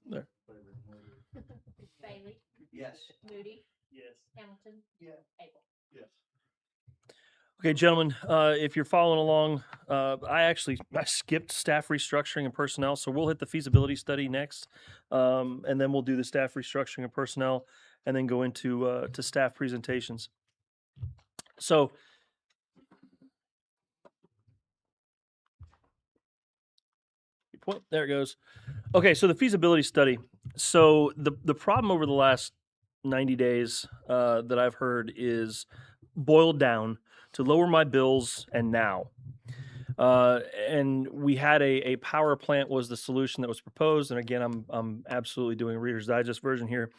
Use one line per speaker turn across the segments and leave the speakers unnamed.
There.
Bailey,
Yes.
Moody,
Yes.
Hamilton, Abel.
Yes.
Okay, gentlemen, if you're following along, I skipped staff restructuring and personnel, so we'll hit the feasibility study next, and then we'll do the staff restructuring and personnel, and then go into to staff presentations. So, there it goes. Okay, so the feasibility study. So the problem over the last 90 days that I've heard is boiled down to lower my bills and now. And we had a power plant was the solution that was proposed. And again, I'm absolutely doing a Reader's Digest version here.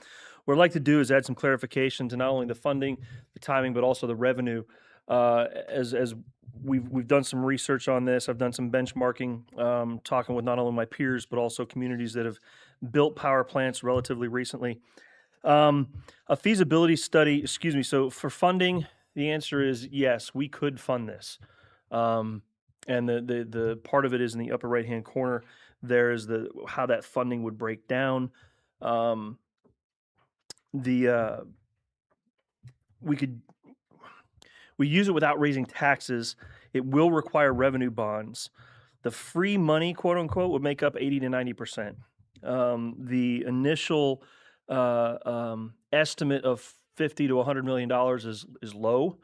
What I'd like to do is add some clarification to not only the funding, the timing, but also the revenue. As we've done some research on this, I've done some benchmarking, talking with not only my peers but also communities that have built power plants relatively recently. A feasibility study, excuse me. So for funding, the answer is yes, we could fund this. And the part of it is in the upper right hand corner. There is the how that funding would break down. We use it without raising taxes. It will require revenue bonds. The free money, quote unquote, would make up 80 to 90%. The initial estimate of $50 to $100 million is low,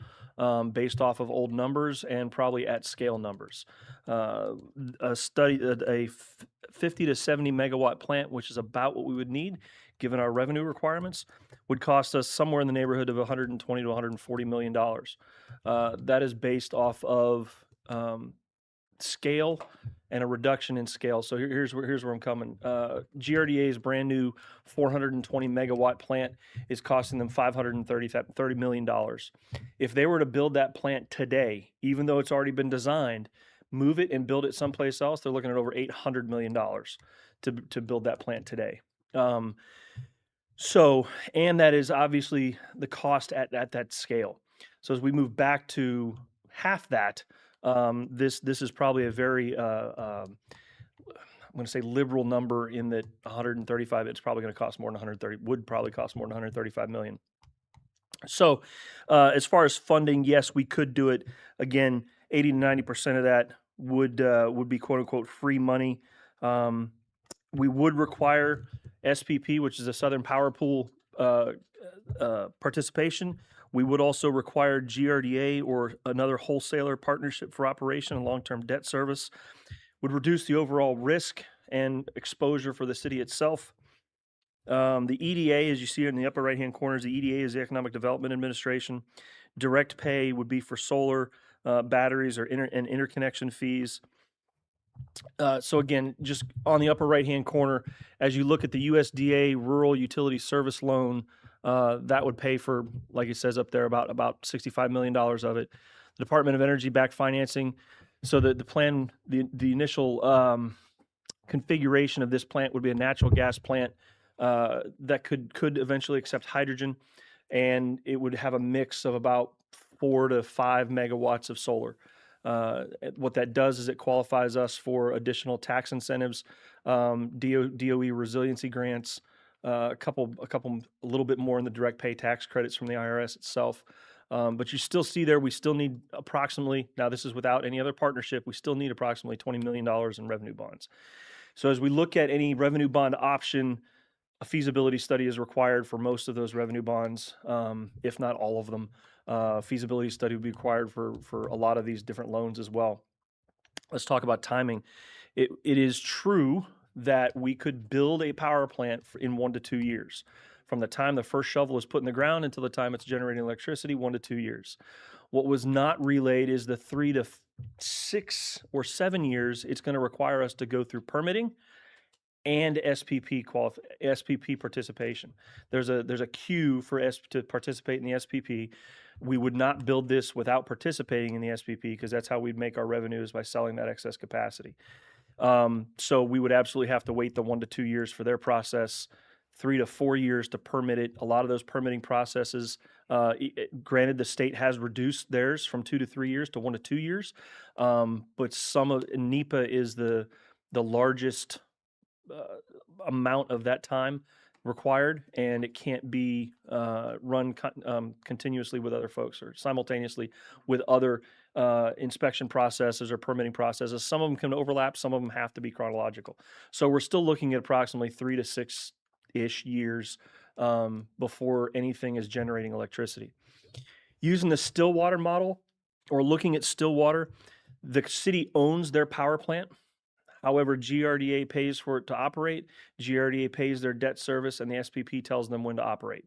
based off of old numbers and probably at scale numbers. A 50 to 70 megawatt plant, which is about what we would need given our revenue requirements, would cost us somewhere in the neighborhood of 120 to 140 million dollars. That is based off of scale and a reduction in scale. So here's where I'm coming. GRDA's brand new 420 megawatt plant is costing them $530 million. If they were to build that plant today, even though it's already been designed, move it and build it someplace else, they're looking at over $800 million to build that plant today. And that is obviously the cost at that scale. So as we move back to half that, this is probably a very I'm going to say liberal number in that 135. It's probably going to cost more than 130. Would probably cost more than 135 million. So, as far as funding, yes, we could do it. Again, 80 to 90% of that would be quote unquote free money. We would require SPP, which is a Southern Power Pool participation. We would also require GRDA or another wholesaler partnership for operation and long-term debt service. Would reduce the overall risk and exposure for the city itself. The EDA, as you see in the upper right-hand corners, the EDA is the Economic Development Administration. Direct pay would be for solar batteries or interconnection fees. So again, just on the upper right-hand corner, as you look at the USDA Rural Utility Service Loan, that would pay for, like it says up there, about $65 million of it. The Department of Energy backed financing. So the plan, the initial configuration of this plant would be a natural gas plant that could eventually accept hydrogen, and it would have a mix of about 4 to 5 megawatts of solar. What that does is it qualifies us for additional tax incentives, DOE resiliency grants, a little bit more in the direct pay tax credits from the IRS itself. But you still see there, we still need approximately, now this is without any other partnership, we still need approximately $20 million in revenue bonds. So as we look at any revenue bond option, a feasibility study is required for most of those revenue bonds, if not all of them. Feasibility study would be required for a lot of these different loans as well. Let's talk about timing. It is true that we could build a power plant in 1 to 2 years. From the time the first shovel is put in the ground until the time it's generating electricity, 1 to 2 years. What was not relayed is the 3 to 6 or 7 years it's going to require us to go through permitting and SPP participation. There's a queue for to participate in the SPP. We would not build this without participating in the SPP because that's how we'd make our revenues, by selling that excess capacity. So we would absolutely have to wait the 1 to 2 years for their process, 3 to 4 years to permit it. A lot of those permitting processes, granted, the state has reduced theirs from 2 to 3 years to 1 to 2 years, but some of NEPA is the the largest uh, amount of that time required, and it can't be run continuously with other folks or simultaneously with other inspection processes or permitting processes. Some of them can overlap, some of them have to be chronological. So we're still looking at approximately 3 to 6-ish years before anything is generating electricity. Using the Stillwater model or looking at Stillwater, the city owns their power plant. However, GRDA pays for it to operate. GRDA pays their debt service, and the SPP tells them when to operate.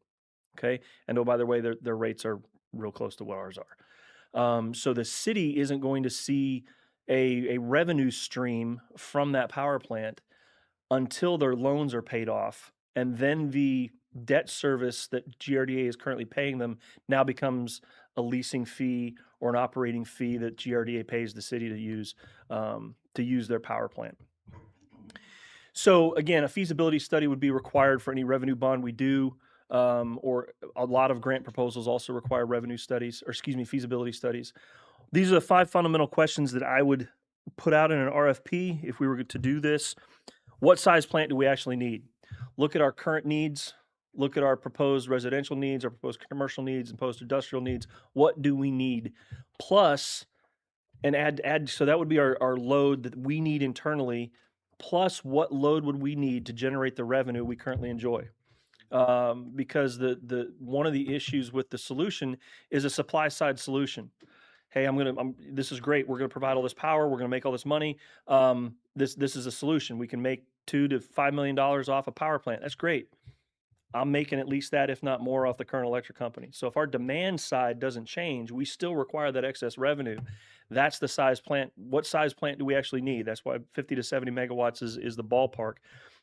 Okay, and oh, by the way, their rates are real close to what ours are. So the city isn't going to see a revenue stream from that power plant until their loans are paid off, and then the debt service that GRDA is currently paying them now becomes a leasing fee or an operating fee that GRDA pays the city to use their power plant. So again, a feasibility study would be required for any revenue bond we do, or a lot of grant proposals also require revenue studies, or excuse me, feasibility studies. These are the 5 fundamental questions that I would put out in an RFP if we were to do this. What size plant do we actually need? Look at our current needs, look at our proposed residential needs, our proposed commercial needs, and post-industrial needs. What do we need? Plus, and add, so that would be our load that we need internally, plus what load would we need to generate the revenue we currently enjoy? Because the one of the issues with the solution is a supply side solution. Hey, this is great. We're gonna provide all this power. We're gonna make all this money. This is a solution. We can make $2 to $5 million off a power plant. That's great. I'm making at least that, if not more, off the current electric company. So if our demand side doesn't change, we still require that excess revenue. That's the size plant. What size plant do we actually need? That's why 50 to 70 megawatts is the ballpark.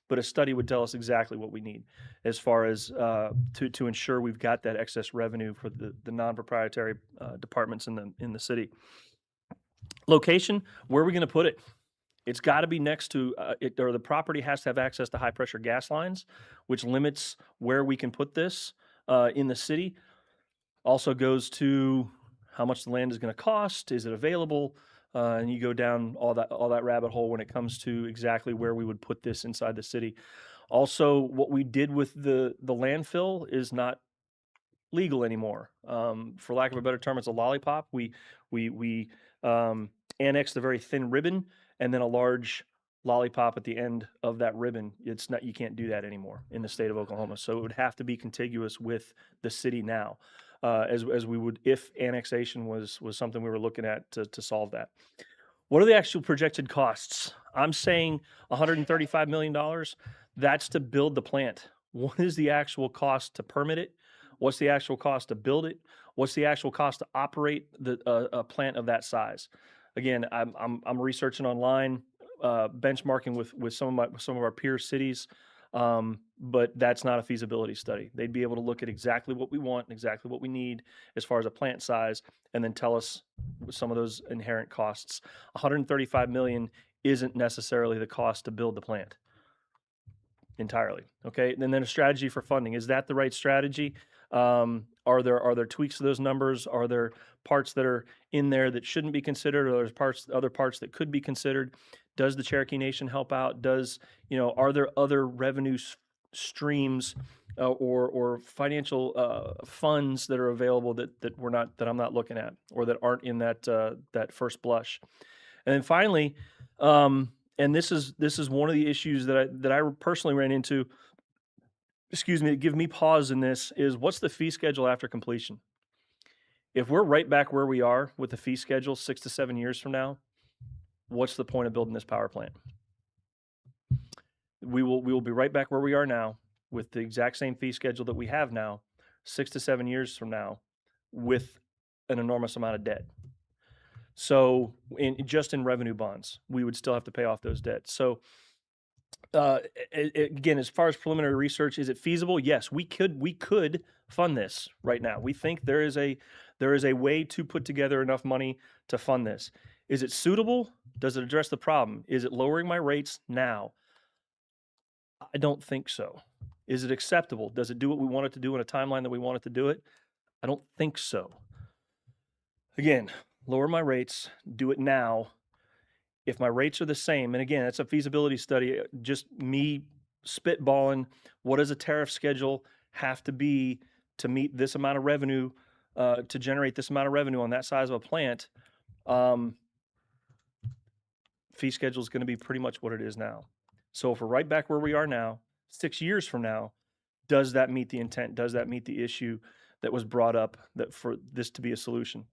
But a study would tell us exactly what we need as far as to ensure we've got that excess revenue for the non-proprietary departments in the city. Location, where are we going to put it? It's got to be next to or the property has to have access to high pressure gas lines, which limits where we can put this in the city. Also goes to how much the land is going to cost, is it available, and you go down all that rabbit hole when it comes to exactly where we would put this inside the city. Also, what we did with the landfill is not legal anymore. For lack of a better term, it's a lollipop. We annexed a very thin ribbon and then a large lollipop at the end of that ribbon. It's not, you can't do that anymore in the state of Oklahoma. So it would have to be contiguous with the city now, as we would if annexation was something we were looking at to solve that. What are the actual projected costs? I'm saying $135 million. That's to build the plant. What is the actual cost to permit it? What's the actual cost to build it? What's the actual cost to operate a plant of that size? Again, I'm researching online, benchmarking with some of our peer cities, but that's not a feasibility study. They'd be able to look at exactly what we want and exactly what we need as far as a plant size, and then tell us some of those inherent costs. 135 million isn't necessarily the cost to build the plant entirely. Okay, and then a strategy for funding. Is that the right strategy? Are there tweaks to those numbers? Are there parts that are in there that shouldn't be considered, or there's other parts that could be considered? Does the Cherokee Nation help out? Are there other revenue streams or financial funds that are available that I'm not looking at, or that aren't in that first blush? And then finally, and this is one of the issues that I personally ran into, excuse me, that give me pause in this, is what's the fee schedule after completion? If we're right back where we are with the fee schedule 6 to 7 years from now, what's the point of building this power plant? We will be right back where we are now with the exact same fee schedule that we have now, 6 to 7 years from now, with an enormous amount of debt. So just in revenue bonds, we would still have to pay off those debts. So again, as far as preliminary research, is it feasible? Yes, we could fund this right now. We think there is a way to put together enough money to fund this. Is it suitable? Does it address the problem? Is it lowering my rates now? I don't think so. Is it acceptable? Does it do what we want it to do in a timeline that we want it to do it? I don't think so. Again, lower my rates, do it now. if my rates are the same, and again, it's a feasibility study, just me spitballing, what does a tariff schedule have to be to meet this amount of revenue, to generate this amount of revenue on that size of a plant? Um, Fee schedule is going to be pretty much what it is now. So if we're right back where we are now, 6 years from now, does that meet the intent? Does that meet the issue that was brought up that for this to be a solution?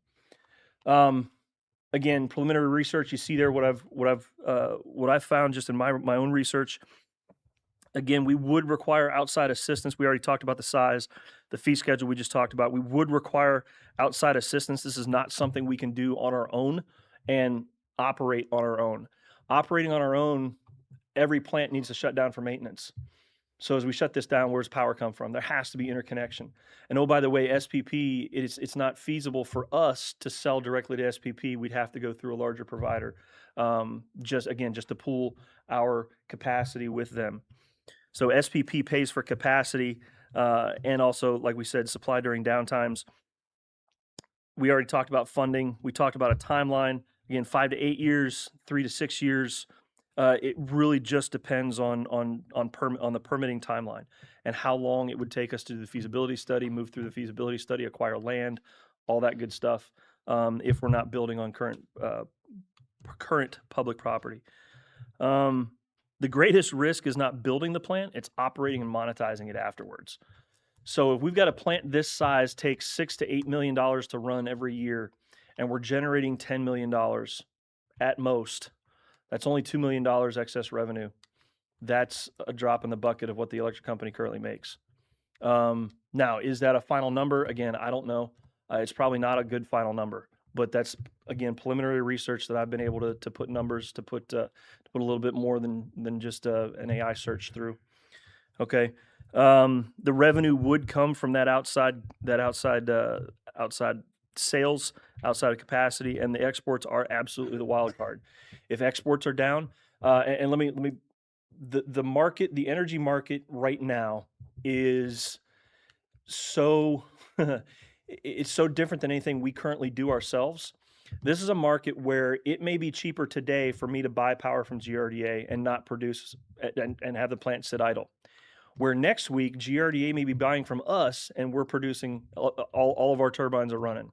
Again, preliminary research. You see there what I've found just in my own research. Again, we would require outside assistance. We already talked about the size, the fee schedule we just talked about. We would require outside assistance. This is not something we can do on our own and operate on our own. Operating on our own, every plant needs to shut down for maintenance. So as we shut this down, where's power come from? There has to be interconnection. And oh, by the way, SPP, it's not feasible for us to sell directly to SPP. We'd have to go through a larger provider, just to pool our capacity with them. So SPP pays for capacity, and also, like we said, supply during downtimes. We already talked about funding. We talked about a timeline. Again, 5 to 8 years, 3 to 6 years. It really just depends on the permitting timeline and how long it would take us to do the feasibility study, move through the feasibility study, acquire land, all that good stuff. If we're not building on current public property. The greatest risk is not building the plant, it's operating and monetizing it afterwards. So if we've got a plant this size, takes $6 to $8 million to run every year, and we're generating $10 million at most, that's only $2 million excess revenue. That's a drop in the bucket of what the electric company currently makes. Now, is that a final number? Again, I don't know. It's probably not a good final number, but that's, again, preliminary research that I've been able to put numbers, to put a little bit more than just an AI search through. Okay. The revenue would come from that outside sales, outside of capacity, and the exports are absolutely the wild card. If exports are down, and let me the market, the energy market right now is so it's so different than anything we currently do ourselves. This is a market where it may be cheaper today for me to buy power from GRDA and not produce and have the plant sit idle. Where next week GRDA may be buying from us and we're producing, all of our turbines are running.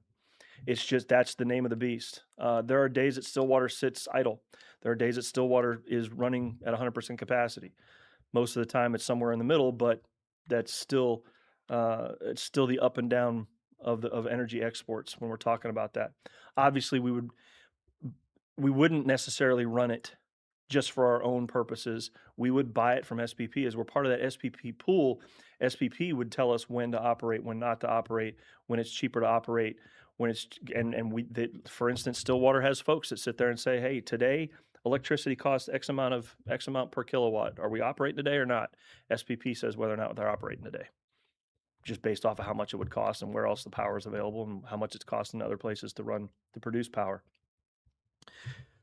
It's just, that's the name of the beast. There are days that Stillwater sits idle. There are days that Stillwater is running at 100% capacity. Most of the time it's somewhere in the middle, but that's still it's still the up and down of energy exports when we're talking about that. Obviously, we wouldn't necessarily run it just for our own purposes. We would buy it from SPP. As we're part of that SPP pool, SPP would tell us when to operate, when not to operate, when it's cheaper to operate, when it's, for instance, Stillwater has folks that sit there and say, hey, today electricity costs X amount per kilowatt. Are we operating today or not? SPP says whether or not they're operating today, just based off of how much it would cost and where else the power is available and how much it's costing other places to produce power.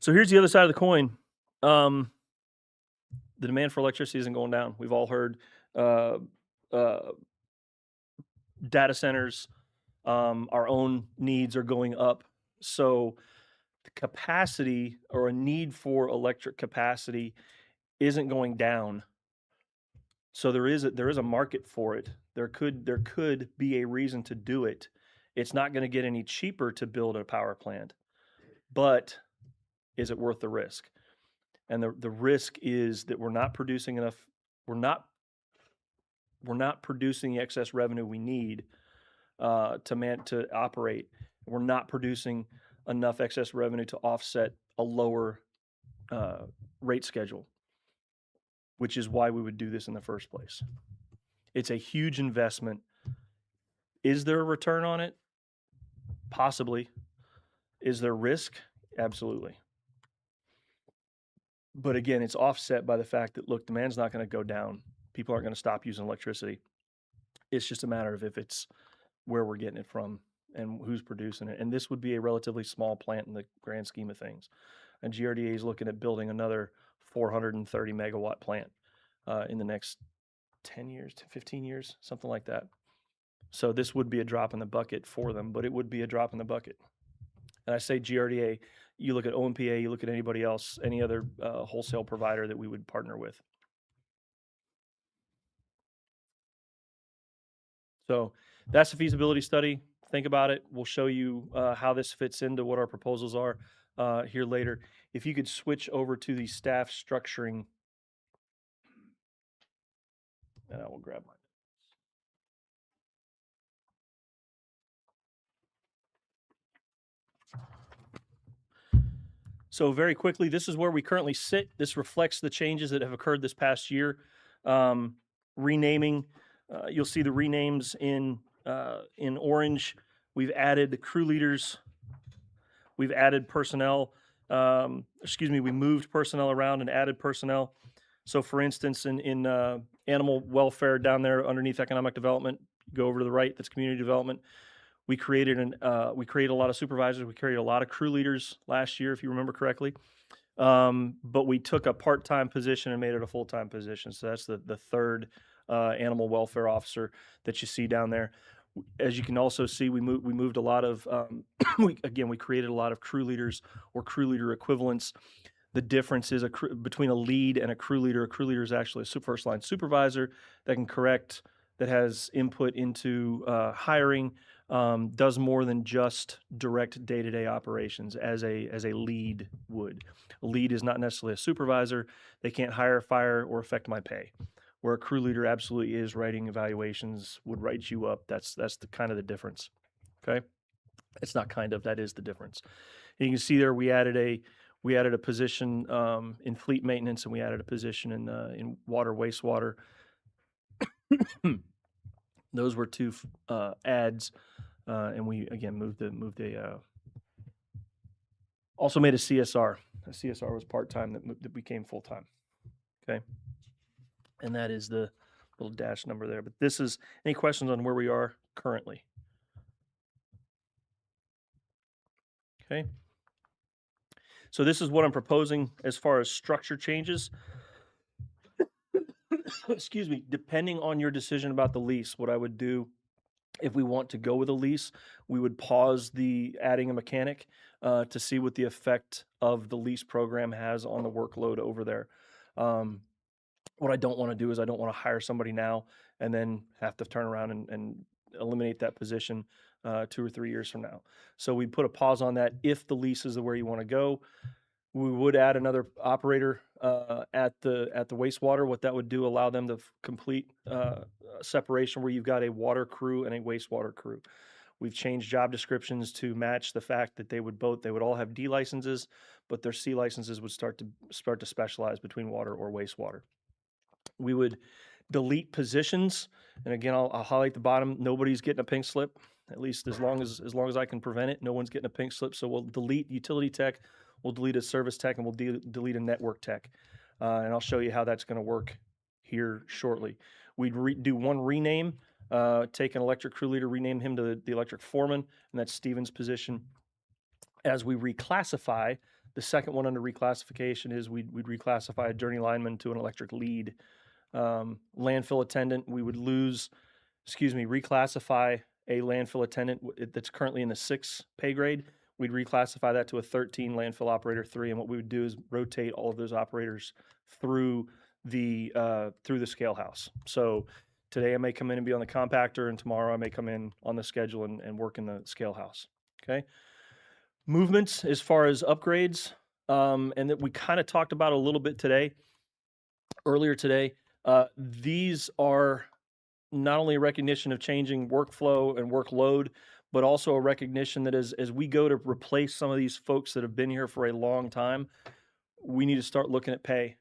So here's the other side of the coin. The demand for electricity isn't going down. We've all heard data centers, our own needs are going up. So the capacity, or a need for electric capacity, isn't going down. So there is a market for it. There could be a reason to do it. It's not going to get any cheaper to build a power plant, but is it worth the risk? And the risk is that we're not producing enough. We're not producing the excess revenue we need to operate. We're not producing enough excess revenue to offset a lower rate schedule, which is why we would do this in the first place. It's a huge investment. Is there a return on it? Possibly. Is there risk? Absolutely. But again, it's offset by the fact that, look, demand's not going to go down. People aren't going to stop using electricity. It's just a matter of if it's where we're getting it from and who's producing it. And this would be a relatively small plant in the grand scheme of things. And GRDA is looking at building another 430 megawatt plant in the next 10 years to 15 years, something like that. So this would be a drop in the bucket for them, but it would be a drop in the bucket. And I say GRDA, you look at OMPA, you look at anybody else, any other wholesale provider that we would partner with. So that's the feasibility study. Think about it. We'll show you how this fits into what our proposals are here later. If you could switch over to the staff structuring, and I will grab mine. So very quickly, this is where we currently sit. This reflects the changes that have occurred this past year. Renaming, you'll see the renames in orange. We've added the crew leaders. We've added personnel. We moved personnel around and added personnel. So for instance, in animal welfare down there underneath economic development, go over to the right, that's community development. We created a lot of supervisors. We created a lot of crew leaders last year, if you remember correctly. But we took a part-time position and made it a full-time position. So that's the third animal welfare officer that you see down there. As you can also see, we moved a lot of we created a lot of crew leaders or crew leader equivalents. The difference is between a lead and a crew leader. A crew leader is actually a first line supervisor that can correct, that has input into hiring, does more than just direct day-to-day operations as a lead would. A lead is not necessarily a supervisor. They can't hire, fire, or affect my pay. Where a crew leader absolutely is writing evaluations, would write you up. That's the kind of the difference. Okay, it's not kind of, that is the difference. And you can see there we added a position in fleet maintenance, and we added a position in water wastewater. Those were two ads, and we again also made a CSR. A CSR was part-time that became full-time. Okay, and that is the little dash number there. But this is, any questions on where we are currently? Okay. So this is what I'm proposing as far as structure changes. Excuse me. Depending on your decision about the lease, what I would do, if we want to go with a lease, we would pause the adding a mechanic to see what the effect of the lease program has on the workload over there. What I don't want to do is I don't want to hire somebody now and then have to turn around and eliminate that position 2 or 3 years from now. So we put a pause on that. If the lease is where you want to go, we would add another operator at the wastewater. What that would do, allow them to complete separation where you've got a water crew and a wastewater crew. We've changed job descriptions to match the fact that they would all have D licenses, but their C licenses would start to specialize between water or wastewater. We would delete positions, and again, I'll highlight the bottom. Nobody's getting a pink slip, at least as long as I can prevent it. No one's getting a pink slip. So we'll delete utility tech, we'll delete a service tech, and we'll delete a network tech. And I'll show you how that's going to work here shortly. We'd do one rename, take an electric crew leader, rename him to the electric foreman, and that's Steven's position. As we reclassify, the second one under reclassification is we'd reclassify a journeylineman to an electric lead. Landfill attendant, we would reclassify a landfill attendant that's currently in the 6 pay grade. We'd reclassify that to a 13 landfill operator 3, and what we would do is rotate all of those operators through the scale house. So today I may come in and be on the compactor, and tomorrow I may come in on the schedule and work in the scale house. Okay. Movements as far as upgrades, and that we kind of talked about a little bit earlier today. These are not only a recognition of changing workflow and workload, but also a recognition that as we go to replace some of these folks that have been here for a long time, we need to start looking at pay.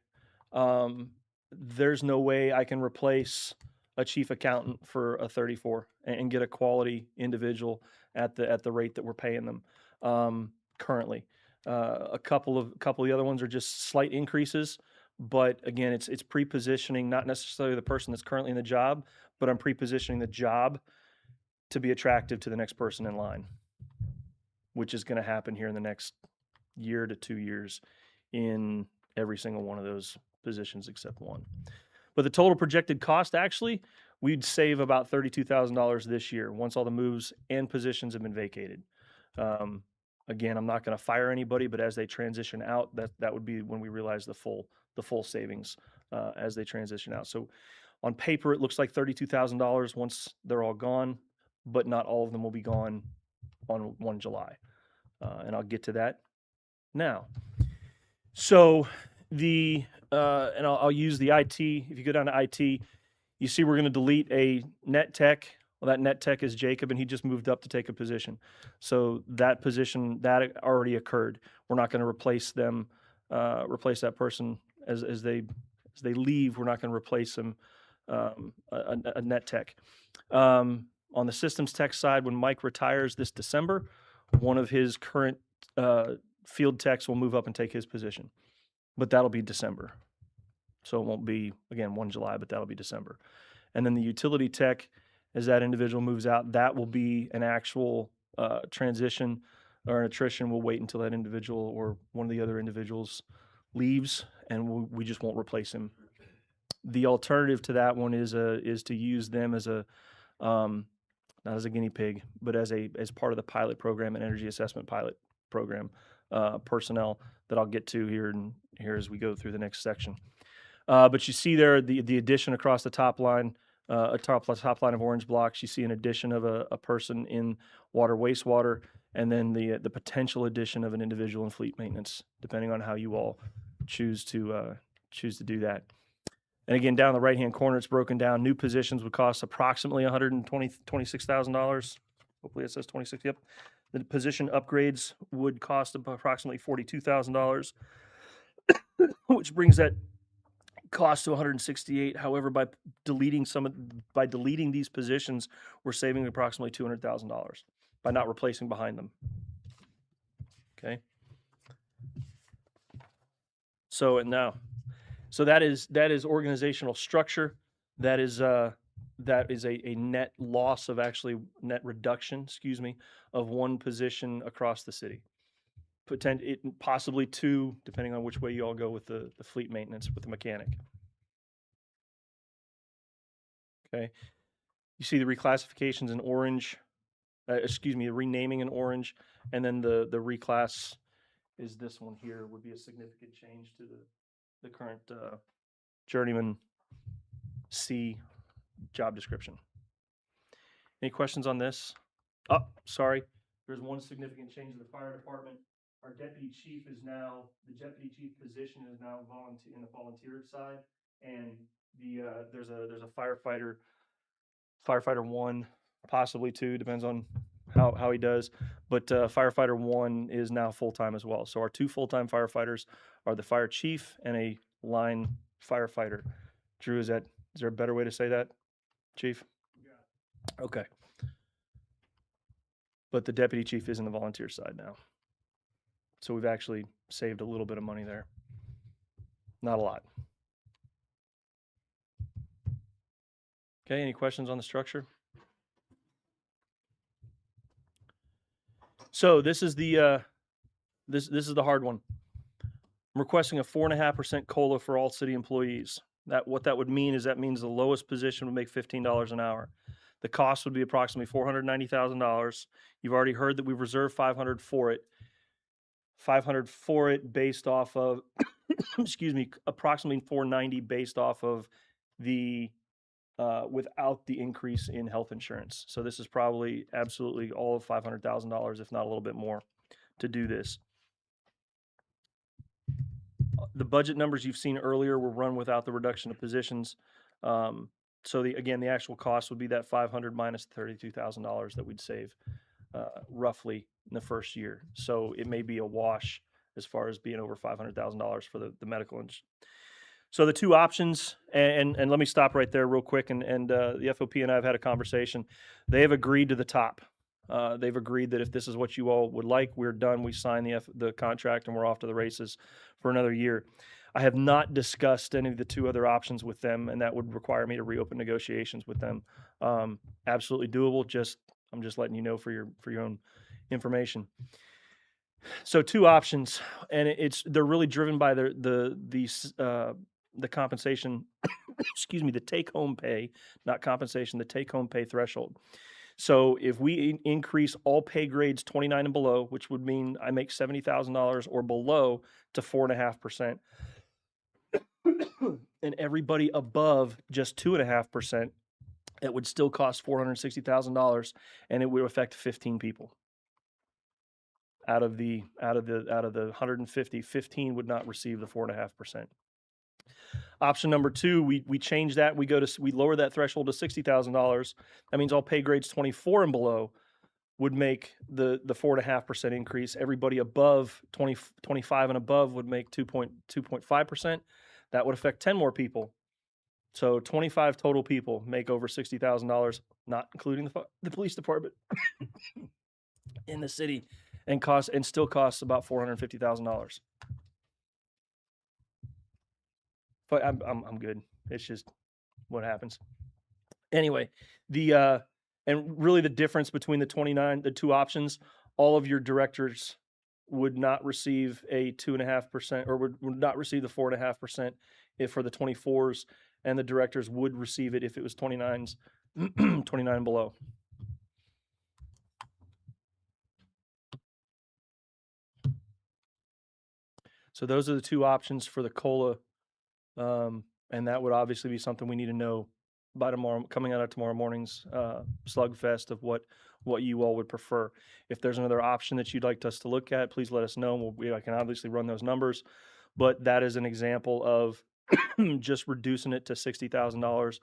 There's no way I can replace a chief accountant for a 34 and get a quality individual at the rate that we're paying them currently. A couple of the other ones are just slight increases. But again, it's pre-positioning, not necessarily the person that's currently in the job, but I'm pre-positioning the job to be attractive to the next person in line, which is going to happen here in the next year to 2 years in every single one of those positions except one. But the total projected cost, actually, we'd save about $32,000 this year once all the moves and positions have been vacated. Again, I'm not going to fire anybody, but as they transition out, that would be when we realize the full savings as they transition out. So on paper, it looks like $32,000 once they're all gone, but not all of them will be gone on 1 July. And I'll get to that now. So and I'll use the IT. If you go down to IT, you see we're going to delete a net tech. Well, that net tech is Jacob, and he just moved up to take a position. So that position, that already occurred. We're not going to replace them, replace that person as they leave. We're not going to replace them, a net tech. On the systems tech side, when Mike retires this December, one of his current field techs will move up and take his position. But that'll be December. So it won't be, again, 1 July, but that'll be December. And then the utility tech, as that individual moves out, that will be an actual transition or an attrition. We'll wait until that individual or one of the other individuals leaves, and we just won't replace him. The alternative to that one is to use them as a not as a guinea pig, but as part of the pilot program and energy assessment pilot program personnel that I'll get to here as we go through the next section. But you see there the addition across the top line, top line of orange blocks. You see an addition of a person in water wastewater, and then the potential addition of an individual in fleet maintenance, depending on how you all choose to do that. And again, down in the right-hand corner, it's broken down. New positions would cost approximately $126,000. Hopefully it says 26. Yep. The position upgrades would cost approximately $42,000, which brings that cost to 168. However, by deleting these positions, we're saving approximately $200,000 by not replacing behind them. Okay. So that is organizational structure. That is a net loss of net reduction, of one position across the city. Possibly two, depending on which way you all go with the fleet maintenance with the mechanic. Okay. You see the reclassifications in orange, the renaming in orange, and then the reclass is this one here, would be a significant change to the current journeyman C job description. Any questions on this? Oh, sorry. There's one significant change in the fire department. Our deputy chief the deputy chief position is now in the volunteer side, and there's a firefighter 1, possibly 2, depends on how he does. But firefighter 1 is now full-time as well. So our 2 full-time firefighters are the fire chief and a line firefighter. Drew, is there a better way to say that, Chief? Yeah. Okay. But the deputy chief is in the volunteer side now. So we've actually saved a little bit of money there. Not a lot. Okay, any questions on the structure? So this is the this is the hard one. I'm requesting a 4.5% COLA for all city employees. What that would mean is the lowest position would make $15 an hour. The cost would be approximately $490,000. You've already heard that we've reserved $500 for it. $500 for it based off of, approximately $490 based off of the without the increase in health insurance. So this is probably absolutely all of $500,000, if not a little bit more, to do this. The budget numbers you've seen earlier were run without the reduction of positions. So the actual cost would be that $500 minus $32,000 that we'd save roughly in the first year. So it may be a wash as far as being over $500,000 for the medical industry. So the two options, and let me stop right there real quick, and the FOP and I have had a conversation. They have agreed to the top. They've agreed that if this is what you all would like, we're done. We sign the contract and we're off to the races for another year. I have not discussed any of the 2 other options with them, and that would require me to reopen negotiations with them. Absolutely doable. I'm just letting you know for your own information. So 2 options, and they're really driven by the compensation, the take-home pay, not compensation, the take-home pay threshold. So if we increase all pay grades 29 and below, which would mean I make $70,000 or below to 4.5%, and everybody above just 2.5%, it would still cost $460,000, and it would affect 15 people. Out of the 150, 15 would not receive the 4.5%. Option number two, we change that. We lower that threshold to $60,000. That means all pay grades 24 and below would make the 4.5% increase. Everybody above 25 and above would make 2.5%. That would affect 10 more people. So 25 total people make over $60,000, not including the police department in the city, and still costs about $450,000. But I'm good. It's just what happens. Anyway, and really the difference between the two options, all of your directors would not receive a 2.5%, or would not receive the 4.5% if for the 24s, and the directors would receive it if it was 29s, 29 and below. So those are the two options for the COLA, and that would obviously be something we need to know by tomorrow, coming out of tomorrow morning's slugfest, of what you all would prefer. If there's another option that you'd like us to look at, please let us know. I can obviously run those numbers, but that is an example of just reducing it to $60,000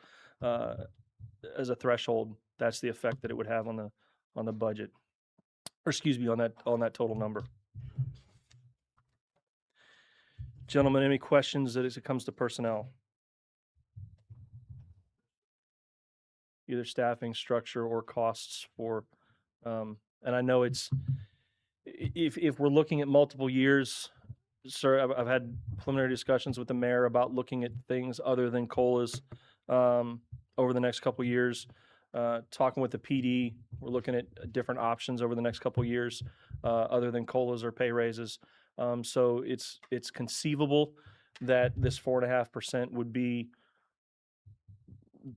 as a threshold. That's the effect that it would have on the budget, or excuse me, on that total number. Gentlemen, any questions as it comes to personnel? Either staffing, structure, or costs for, and I know it's, if we're looking at multiple years, sir, I've had preliminary discussions with the mayor about looking at things other than COLAs over the next couple of years. Talking with the PD, we're looking at different options over the next couple of years, other than COLAs or pay raises. So it's conceivable that this 4.5% would be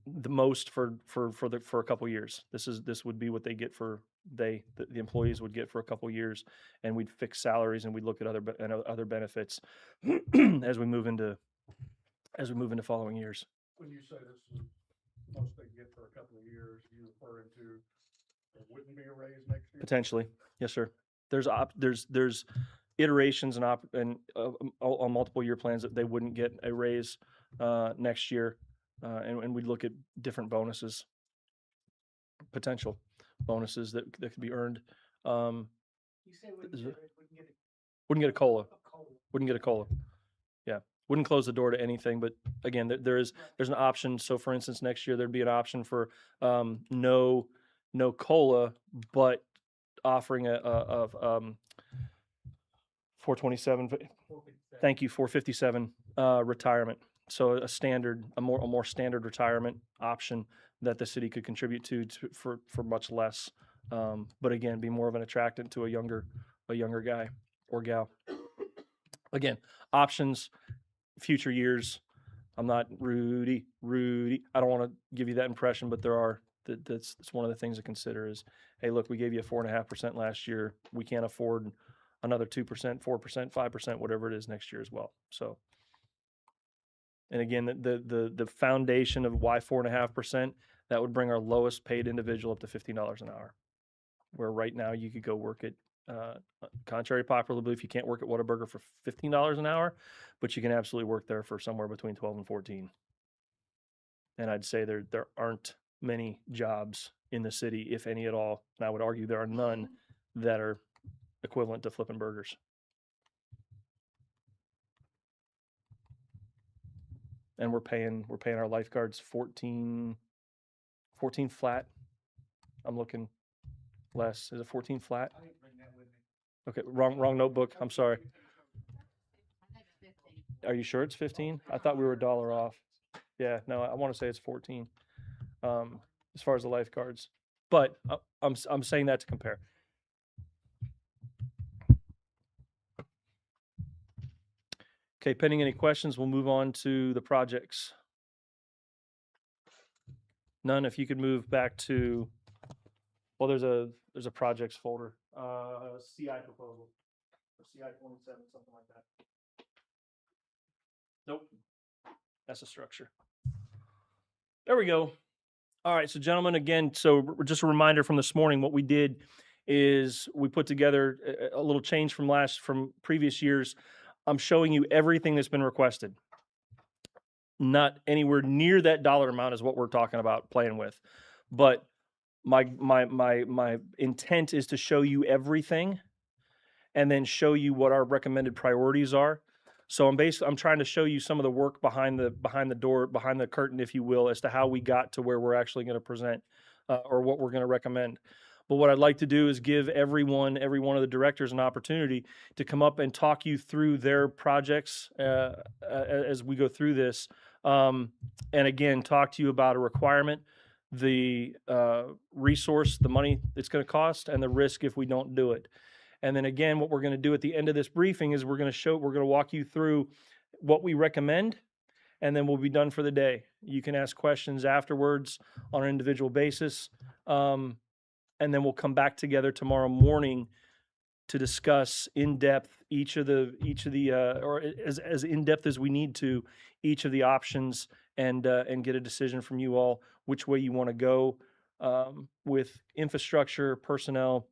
the most for a couple of years. This would be what they get the employees would get for a couple of years, and we'd fix salaries and we'd look at other benefits as we move into following years.
When you say this is the most they can get for a couple of years, you referring to there wouldn't be a raise next year?
Potentially, yes, sir. There's iterations and on multiple year plans that they wouldn't get a raise next year, and we'd look at different bonuses, potential bonuses that could be earned.
You say wouldn't
get a COLA.
COLA.
Wouldn't get a COLA. Yeah, wouldn't close the door to anything. But again, there's an option. So for instance, next year there'd be an option for no COLA, but offering a 427. Thank you, 457 retirement. So a more standard retirement option that the city could contribute to for much less. But again, be more of an attractant to a younger guy or gal. Again, options, future years. I'm not Rudy. I don't want to give you that impression, but that's one of the things to consider is, hey, look, we gave you a 4.5% last year. We can't afford another 2%, 4%, 5%, whatever it is next year as well. So, and again, the foundation of why 4.5%, that would bring our lowest paid individual up to $15 an hour, where right now you could go work at, contrary to popular belief, you can't work at Whataburger for $15 an hour, but you can absolutely work there for somewhere between 12 and 14. And I'd say there aren't many jobs in the city, if any at all, and I would argue there are none that are equivalent to flipping burgers. And we're paying our lifeguards 14 flat. I'm looking less. Is it 14 flat?
I didn't bring that with me.
Okay, wrong notebook. I'm sorry.
I think it's 15.
Are you sure it's 15? I thought we were $1 off. Yeah, no, I want to say it's 14. As far as the lifeguards, but I'm saying that to compare. Okay, pending any questions, we'll move on to the projects. None. If you could move back to Well, there's a projects folder, CI proposal, or CI 27, something like that. Nope, that's a structure. There we go. All right, so gentlemen, again, so just a reminder from this morning, what we did is we put together a little change from previous years. I'm showing you everything that's been requested. Not anywhere near that dollar amount is what we're talking about playing with, but my intent is to show you everything, and then show you what our recommended priorities are. So I'm trying to show you some of the work behind the door, behind the curtain, if you will, as to how we got to where we're actually going to present or what we're going to recommend. But what I'd like to do is give every one of the directors an opportunity to come up and talk you through their projects as we go through this. And again, talk to you about a requirement, the resource, the money it's going to cost, and the risk if we don't do it. And then again, what we're going to do at the end of this briefing is we're going to walk you through what we recommend, and then we'll be done for the day. You can ask questions afterwards on an individual basis. And then we'll come back together tomorrow morning to discuss in depth each of the or as in depth as we need to, each of the options, and get a decision from you all which way you want to go with infrastructure, personnel,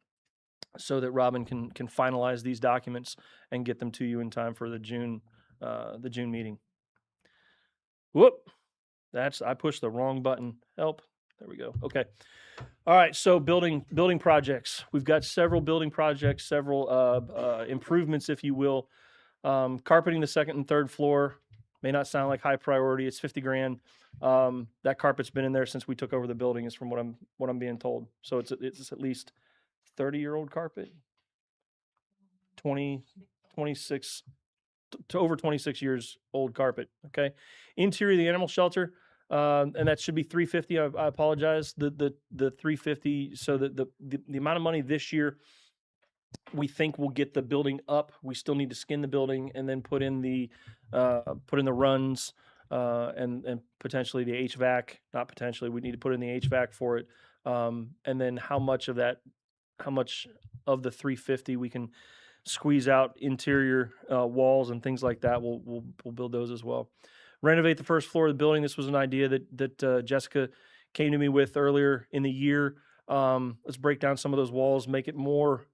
so that Robin can finalize these documents and get them to you in time for the June meeting. Whoop, I pushed the wrong button. Help. There we go. Okay. All right. So building projects. We've got several building projects, several improvements, if you will. Carpeting the second and third floor may not sound like high priority. It's 50 grand. That carpet's been in there since we took over the building, is from what I'm being told. So it's at least 30-year-old carpet, 26 to over 26 years old carpet. Okay. Interior of the animal shelter, and that should be 350. I apologize. The 350. So the amount of money this year, we think we'll get the building up. We still need to skin the building and then put in the runs and potentially the HVAC. Not potentially. We need to put in the HVAC for it. And then how much of the 350 we can squeeze out interior walls and things like that. We'll build those as well. Renovate the first floor of the building. This was an idea that Jessica came to me with earlier in the year. Let's break down some of those walls, make it more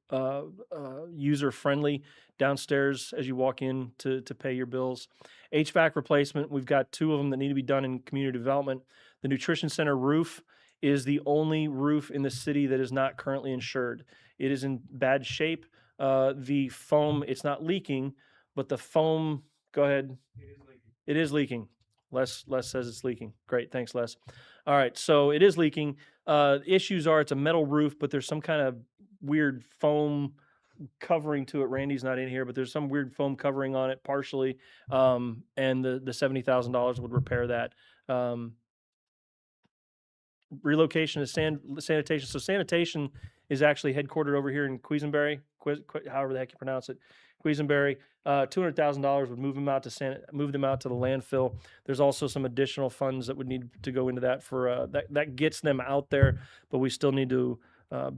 user friendly downstairs as you walk in to pay your bills. HVAC replacement. We've got 2 of them that need to be done in community development. The nutrition center roof is the only roof in the city that is not currently insured. It is in bad shape. The foam, it's not leaking, but the foam, go ahead. It is leaking. Les says it's leaking. Great, thanks, Les. All right, so it is leaking. Issues are it's a metal roof, but there's some kind of weird foam covering to it. Randy's not in here, but there's some weird foam covering on it partially, and the $70,000 would repair that. Relocation of sanitation. So sanitation is actually headquartered over here in Quisenberry, however the heck you pronounce it, Quisenberry. $200,000 would move them out to the landfill. There's also some additional funds that would need to go into that for that gets them out there, but we still need to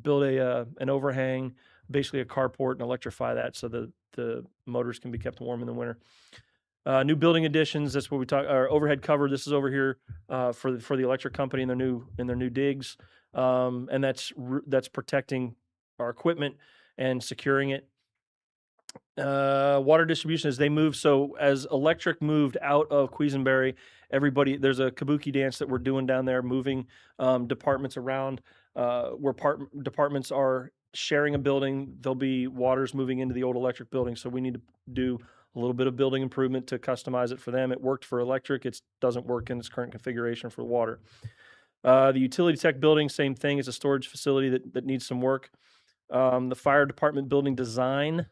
build an overhang, basically a carport, and electrify that so the motors can be kept warm in the winter. New building additions. That's what we talk. Our overhead cover. This is over here for the electric company in their new digs, and that's protecting our equipment and securing it. Water distribution as they move. So as electric moved out of Quisenberry, there's a kabuki dance that we're doing down there, moving departments around. Where departments are sharing a building, there'll be waters moving into the old electric building. So we need to do a little bit of building improvement to customize it for them. It worked for electric. It doesn't work in its current configuration for water. The utility tech building, same thing. It's a storage facility that needs some work. The fire department building design,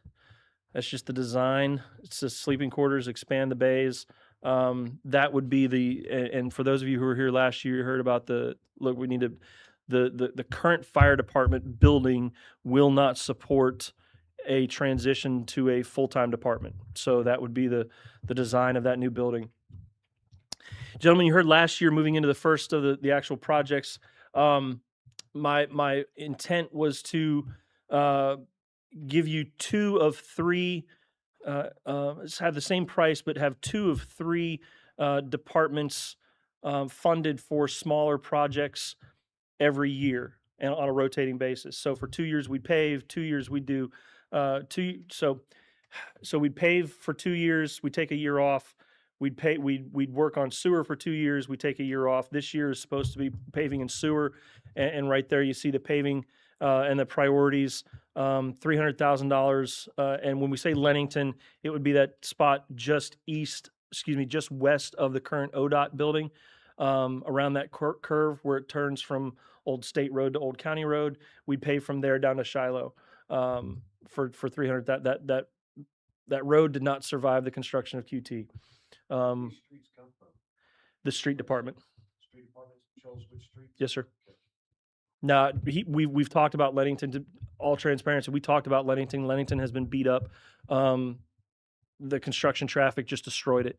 that's just the design. It's the sleeping quarters, expand the bays. That would be and for those of you who were here last year, you heard about we need to, the current fire department building will not support a transition to a full-time department. So that would be the design of that new building. Gentlemen, you heard last year, moving into the first of the actual projects, my intent was to uh, give you two of three, have the same price, but have two of three departments funded for smaller projects every year and on a rotating basis. So for 2 years we'd pave, 2 years we'd do so we'd pave for 2 years, we'd take a year off. We'd work on sewer for 2 years, we take a year off. This year is supposed to be paving and sewer, and right there you see the paving and the priorities. $300,000, and when we say Lennington, it would be that spot just just west of the current ODOT building, around that curve where it turns from Old State Road to Old County Road. We'd pave from there down to Shiloh, for 300. That road did not survive the construction of QT.
These streets come from,
The street department.
street departments, shows which streets?
Yes, sir. No, we've talked about Lennington. To all transparency, we talked about Lennington. Lennington has been beat up. The construction traffic just destroyed it.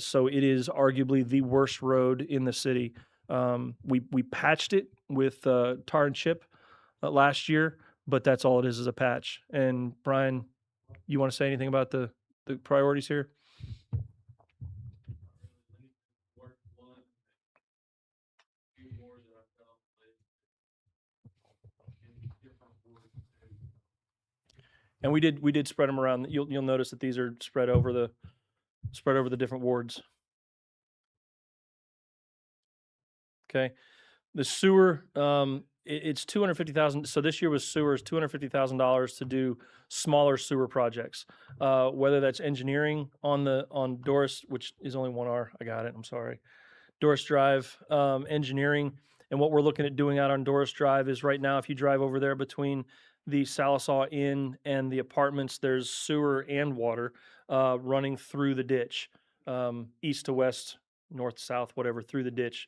So it is arguably the worst road in the city. We patched it with tar and chip last year, but that's all it is a patch. And Brian, you want to say anything about the priorities here? And we did spread them around. You'll notice that these are spread over the different wards. Okay, the sewer, it's 250,000. So this year was sewer is $250,000 to do smaller sewer projects. Whether that's engineering on Doris, which is only 1R. I got it. I'm sorry. Doris Drive, engineering. And what we're looking at doing out on Doris Drive is right now, if you drive over there between the Salisaw Inn and the apartments, there's sewer and water running through the ditch, east to west, north to south, whatever, through the ditch,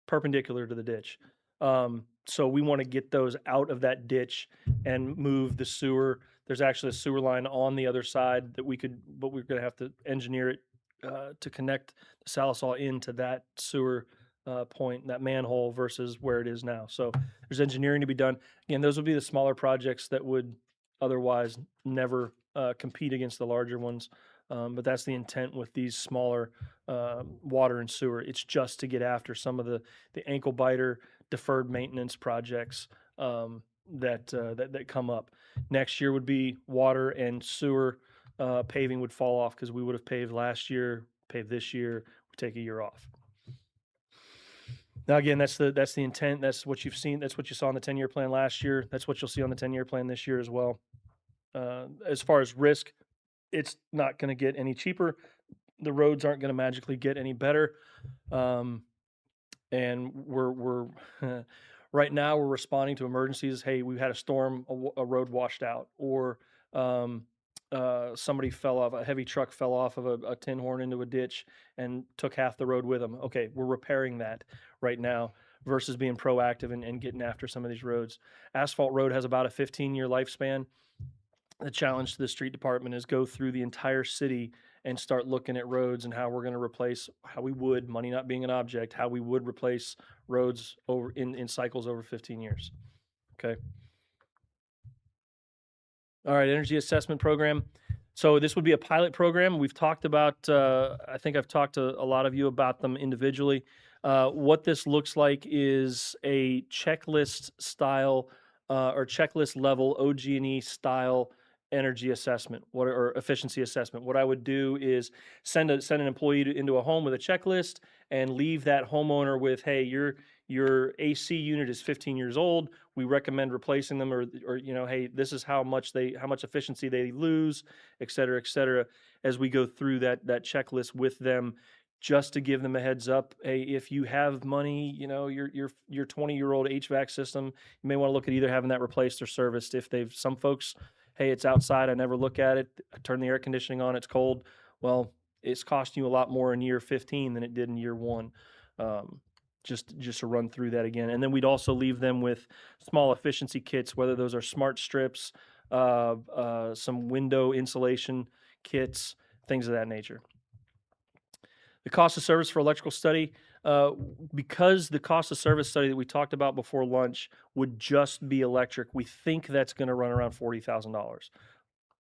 perpendicular to the ditch. So we want to get those out of that ditch and move the sewer. There's actually a sewer line on the other side that but we're going to have to engineer it to connect the Salisaw into that sewer point, that manhole versus where it is now. So there's engineering to be done. Again, those would be the smaller projects that would otherwise never compete against the larger ones. But that's the intent with these smaller water and sewer. It's just to get after some of the ankle biter deferred maintenance projects that come up. Next year would be water and sewer. Paving would fall off because we would have paved last year, paved this year, we take a year off. Now, again, that's the intent. That's what you've seen. That's what you saw in the 10-year plan last year. That's what you'll see on the 10-year plan this year as well. As far as risk, it's not going to get any cheaper. The roads aren't going to magically get any better. And we're right now we're responding to emergencies. Hey, we had a storm, a road washed out, or somebody fell off, a heavy truck fell off of a tin horn into a ditch and took half the road with them. Okay, we're repairing that right now versus being proactive and getting after some of these roads. Asphalt road has about a 15-year lifespan. The challenge to the street department is go through the entire city and start looking at roads and how we're going to replace, how we would, money not being an object, how we would replace roads over in cycles over 15 years. Okay. All right, energy assessment program. So this would be a pilot program. We've talked about, I think I've talked to a lot of you about them individually. What this looks like is a checklist style or checklist level OG&E style energy assessment or efficiency assessment. What I would do is send an employee into a home with a checklist and leave that homeowner with, hey, your AC unit is 15 years old. We recommend replacing them, or hey, this is how much efficiency they lose, et cetera, as we go through that checklist with them, just to give them a heads up. Hey, if you have money, your 20-year-old HVAC system, you may want to look at either having that replaced or serviced. If some folks, hey, it's outside, I never look at it, I turn the air conditioning on, it's cold. Well, it's costing you a lot more in year 15 than it did in year 1. Just to run through that again. And then we'd also leave them with small efficiency kits, whether those are smart strips, some window insulation kits, things of that nature. The cost of service for electrical study, Because the cost of service study that we talked about before lunch would just be electric, we think that's going to run around $40,000.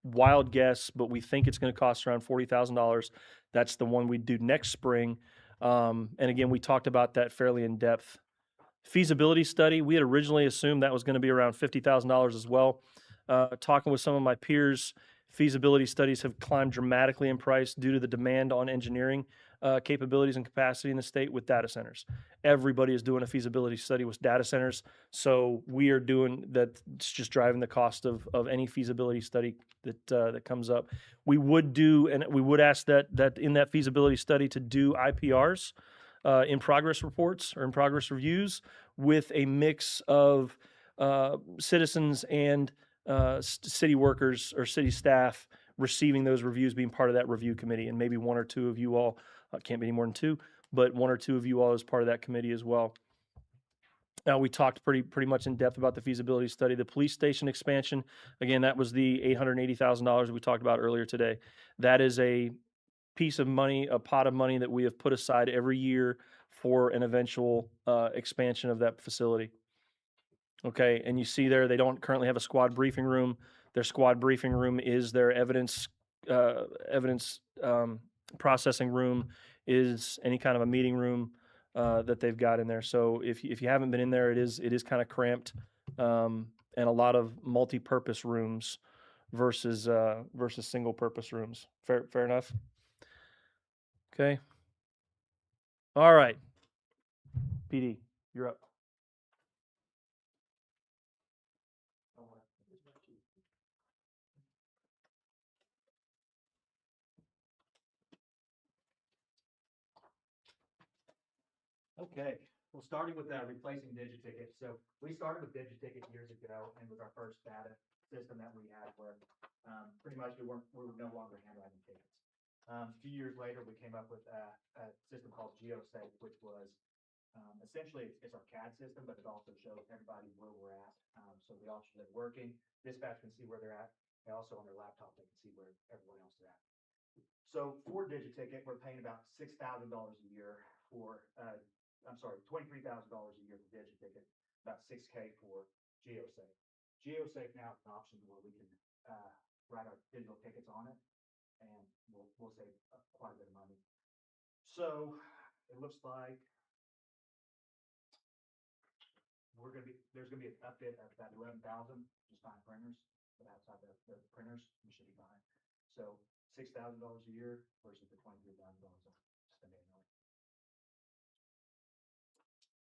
Wild guess, but we think it's going to cost around $40,000. That's the one we do next spring. And again, we talked about that fairly in depth. Feasibility study, we had originally assumed that was going to be around $50,000 as well. Talking with some of my peers, feasibility studies have climbed dramatically in price due to the demand on engineering capabilities and capacity in the state with data centers. Everybody is doing a feasibility study with data centers, so we are doing that. It's just driving the cost of any feasibility study that comes up. We would do, and we would ask that in that feasibility study to do IPRs, in progress reports or in progress reviews, with a mix of citizens and city workers or city staff receiving those reviews, being part of that review committee, and maybe one or two of you all, can't be any more than two, but one or two of you all as part of that committee as well. Now, we talked pretty much in depth about the feasibility study. The police station expansion, again, that was the $880,000 we talked about earlier today. That is a piece of money, a pot of money that we have put aside every year for an eventual expansion of that facility. Okay, and you see there, they don't currently have a squad briefing room. Their squad briefing room is their evidence processing room, is any kind of a meeting room that they've got in there. So if you haven't been in there, it is kind of cramped, and a lot of multi-purpose rooms versus single purpose rooms. Fair enough. Okay. All right. PD, you're up.
Okay, well, starting with replacing DigiTicket. So we started with DigiTicket years ago, and it was our first data system that we had where pretty much we were no longer handwriting tickets. A few years later, we came up with a system called GeoSafe, which was essentially it's our CAD system, but it also shows everybody where we're at. So the officers that are working, dispatch can see where they're at. And also on their laptop, they can see where everyone else is at. So for DigiTicket, we're paying about $6,000 a year for $23,000 a year for DigiTicket, about $6K for GeoSafe. GeoSafe now is an option where we can write our digital tickets on it, and we'll save quite a bit of money. So it looks like there's gonna be an upfit of about 11,000 just buying printers, but outside the printers, we should be fine. So $6,000 a year versus the $23,000 of spending annually.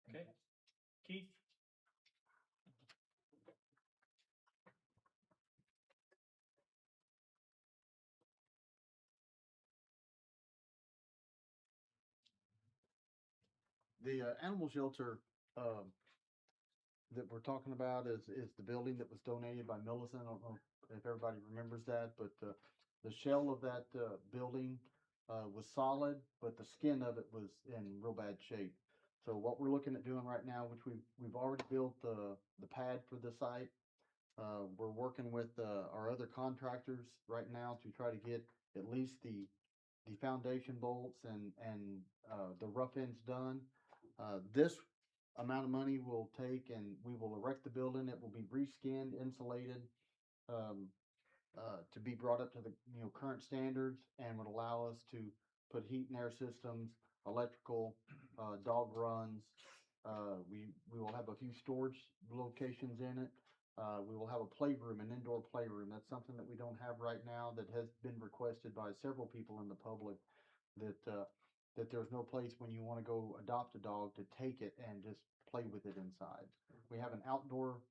Okay. Keith?
The animal shelter that we're talking about is the building that was donated by Millicent. I don't know if everybody remembers that, but the shell of that building was solid, but the skin of it was in real bad shape. So what we're looking at doing right now, which we've already built the pad for the site. We're working with our other contractors right now to try to get at least the foundation bolts and the rough ends done. This amount of money will take, and we will erect the building. It will be reskinned, insulated, um, to be brought up to the current standards, and would allow us to put heat and air systems, electrical, dog runs. We will have a few storage locations in it. We will have a playroom, an indoor playroom. That's something that we don't have right now, that has been requested by several people in the public, that there's no place when you want to go adopt a dog to take it and just play with it inside. We have an outdoor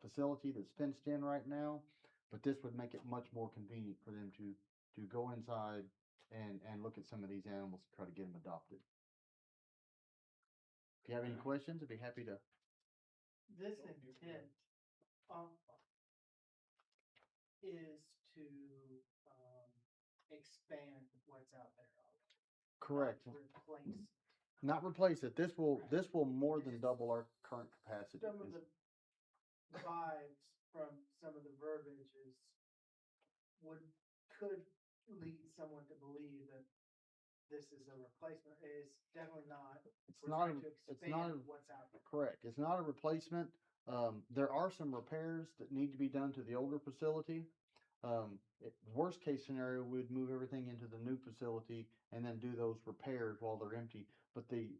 facility that's fenced in right now, but this would make it much more convenient for them to go inside and look at some of these animals to try to get them adopted. If you have any questions, I'd be happy to.
This intent is to expand what's out there.
Correct.
Not replace
Not replace it. This will more than double our current capacity.
some of the vibes from some of the verbiage could lead someone to believe that this is a replacement, is definitely not.
It's
We're
not,
trying
a-
to
it's not,
expand
a-
what's out there.
correct. It's not a replacement. There are some repairs that need to be done to the older facility. Worst case scenario, we'd move everything into the new facility and then do those repairs while they're empty. But the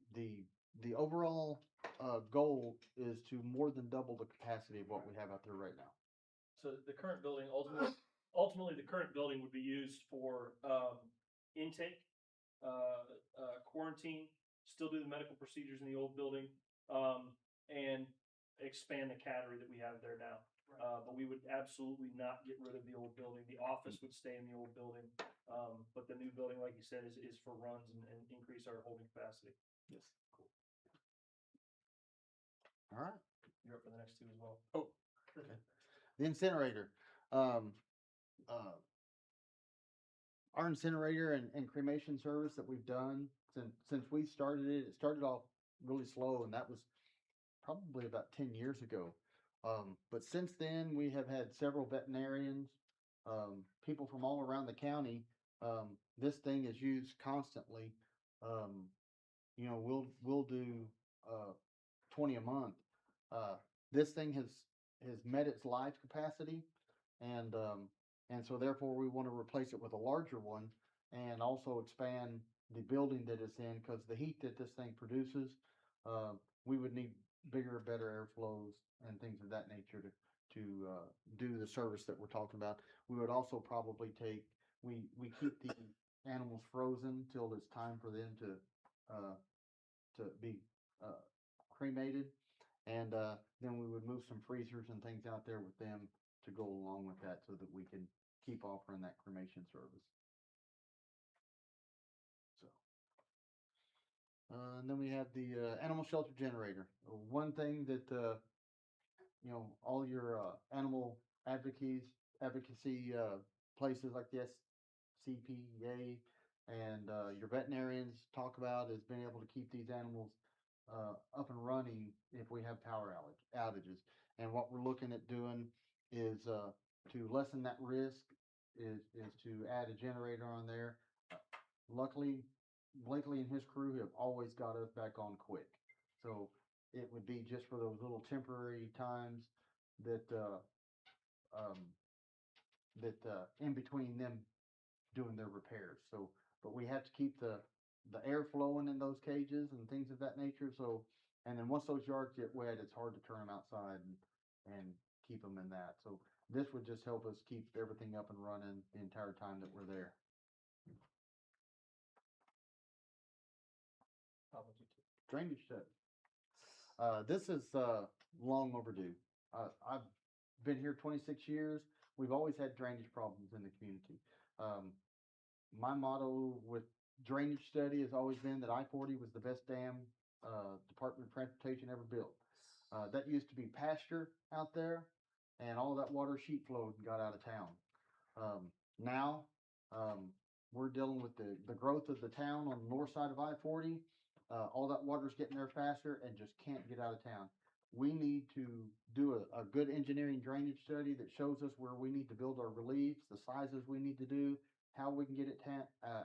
overall, goal is to more than double the capacity of what we have out there right now.
So the current building ultimately the current building would be used for, intake, quarantine, still do the medical procedures in the old building, and expand the cattery that we have there now. But we would absolutely not get rid of the old building. The office would stay in the old building. But the new building, like you said, is for runs and increase our holding capacity.
Yes. Cool. All right.
You're up for the next two as well.
Oh, okay. The incinerator. Um, our incinerator and cremation service that we've done since we started it started off really slow, and that was probably about 10 years ago. But since then, we have had several veterinarians, people from all around the county. This thing is used constantly. We'll do 20 a month. This thing has met its life capacity, and so therefore we want to replace it with a larger one and also expand the building that it's in, because the heat that this thing produces, we would need bigger, better airflows and things of that nature to do the service that we're talking about. We would also probably we keep the animals frozen till it's time for them to be cremated, and then we would move some freezers and things out there with them to go along with that, so that we can keep offering that cremation service. So, and then we have the animal shelter generator. One thing that all your animal advocacy places like the SCPA and your veterinarians talk about is being able to keep these animals up and running if we have power outages. And what we're looking at doing is to lessen that risk is to add a generator on there. Luckily, Blakely and his crew have always got us back on quick. So it would be just for those little temporary times that in between them doing their repairs. So, but we have to keep the air flowing in those cages and things of that nature. So, and then once those yards get wet, it's hard to turn them outside and keep them in that. So this would just help us keep everything up and running the entire time that we're there.
How about you two?
Drainage study. This is long overdue. I've been here 26 years. We've always had drainage problems in the community. My motto with drainage study has always been that I-40 was the best dam Department of Transportation ever built. That used to be pasture out there, and all that water sheet flowed and got out of town. Now, we're dealing with the growth of the town on the north side of I-40. All that water's getting there faster and just can't get out of town. We need to do a good engineering drainage study that shows us where we need to build our reliefs, the sizes we need to do, how we can get it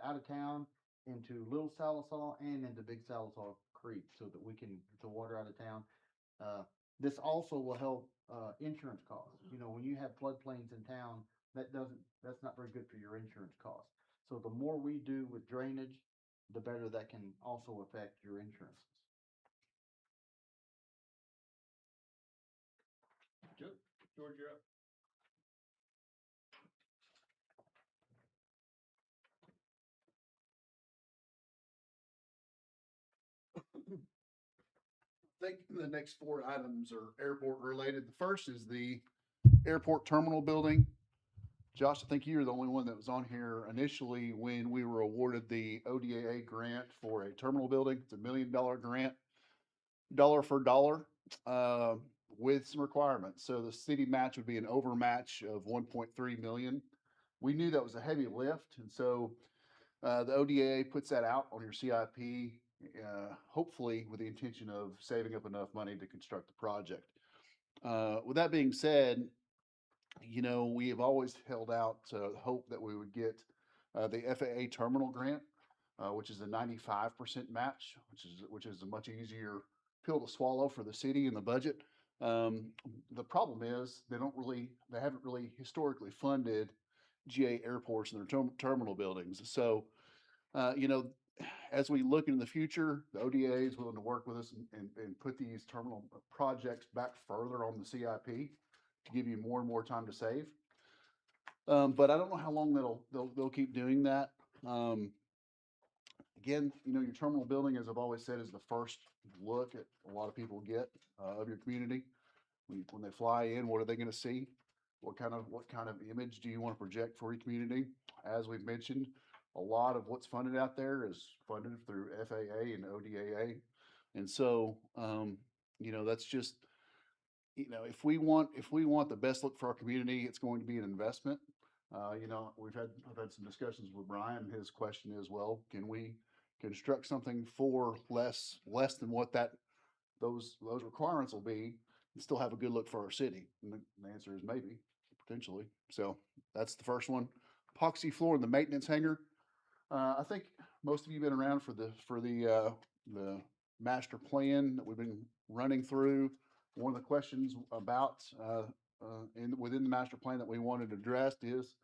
out of town into Little Salisaw and into Big Salisaw Creek, so that we can get the water out of town. This also will help insurance costs. When you have floodplains in town, that's not very good for your insurance costs. So the more we do with drainage, the better that can also affect your insurances.
George, you're up.
I think the next four items are airport related. The first is the airport terminal building. Josh, I think you were the only one that was on here initially when we were awarded the ODAA grant for a terminal building. It's $1 million grant, dollar for dollar, with some requirements. So the city match would be an overmatch of 1.3 million. We knew that was a heavy lift, and so the ODAA puts that out on your CIP, hopefully with the intention of saving up enough money to construct the project. With that being said, we have always held out hope that we would get the FAA terminal grant. which is a 95% match, which is a much easier pill to swallow for the city and the budget. The problem is they haven't really historically funded GA airports and their terminal buildings. So, you know, as we look into the future, the ODA is willing to work with us and put these terminal projects back further on the CIP to give you more and more time to save. But I don't know how long they'll keep doing that. Again, you know, your terminal building, as I've always said, is the first look at a lot of people get of your community. When they fly in, what are they going to see? What kind of image do you want to project for your community? As we've mentioned, a lot of what's funded out there is funded through FAA and ODAA. And so, you know, that's just, you know, if we want the best look for our community, it's going to be an investment. You know, I've had some discussions with Brian. His question is, well, can we construct something for less than what those requirements will be and still have a good look for our city? And the answer is maybe, potentially. So that's the first one. Epoxy floor in the maintenance hangar. I think most of you have been around for the master plan that we've been running through. One of the questions about within the master plan that we wanted addressed is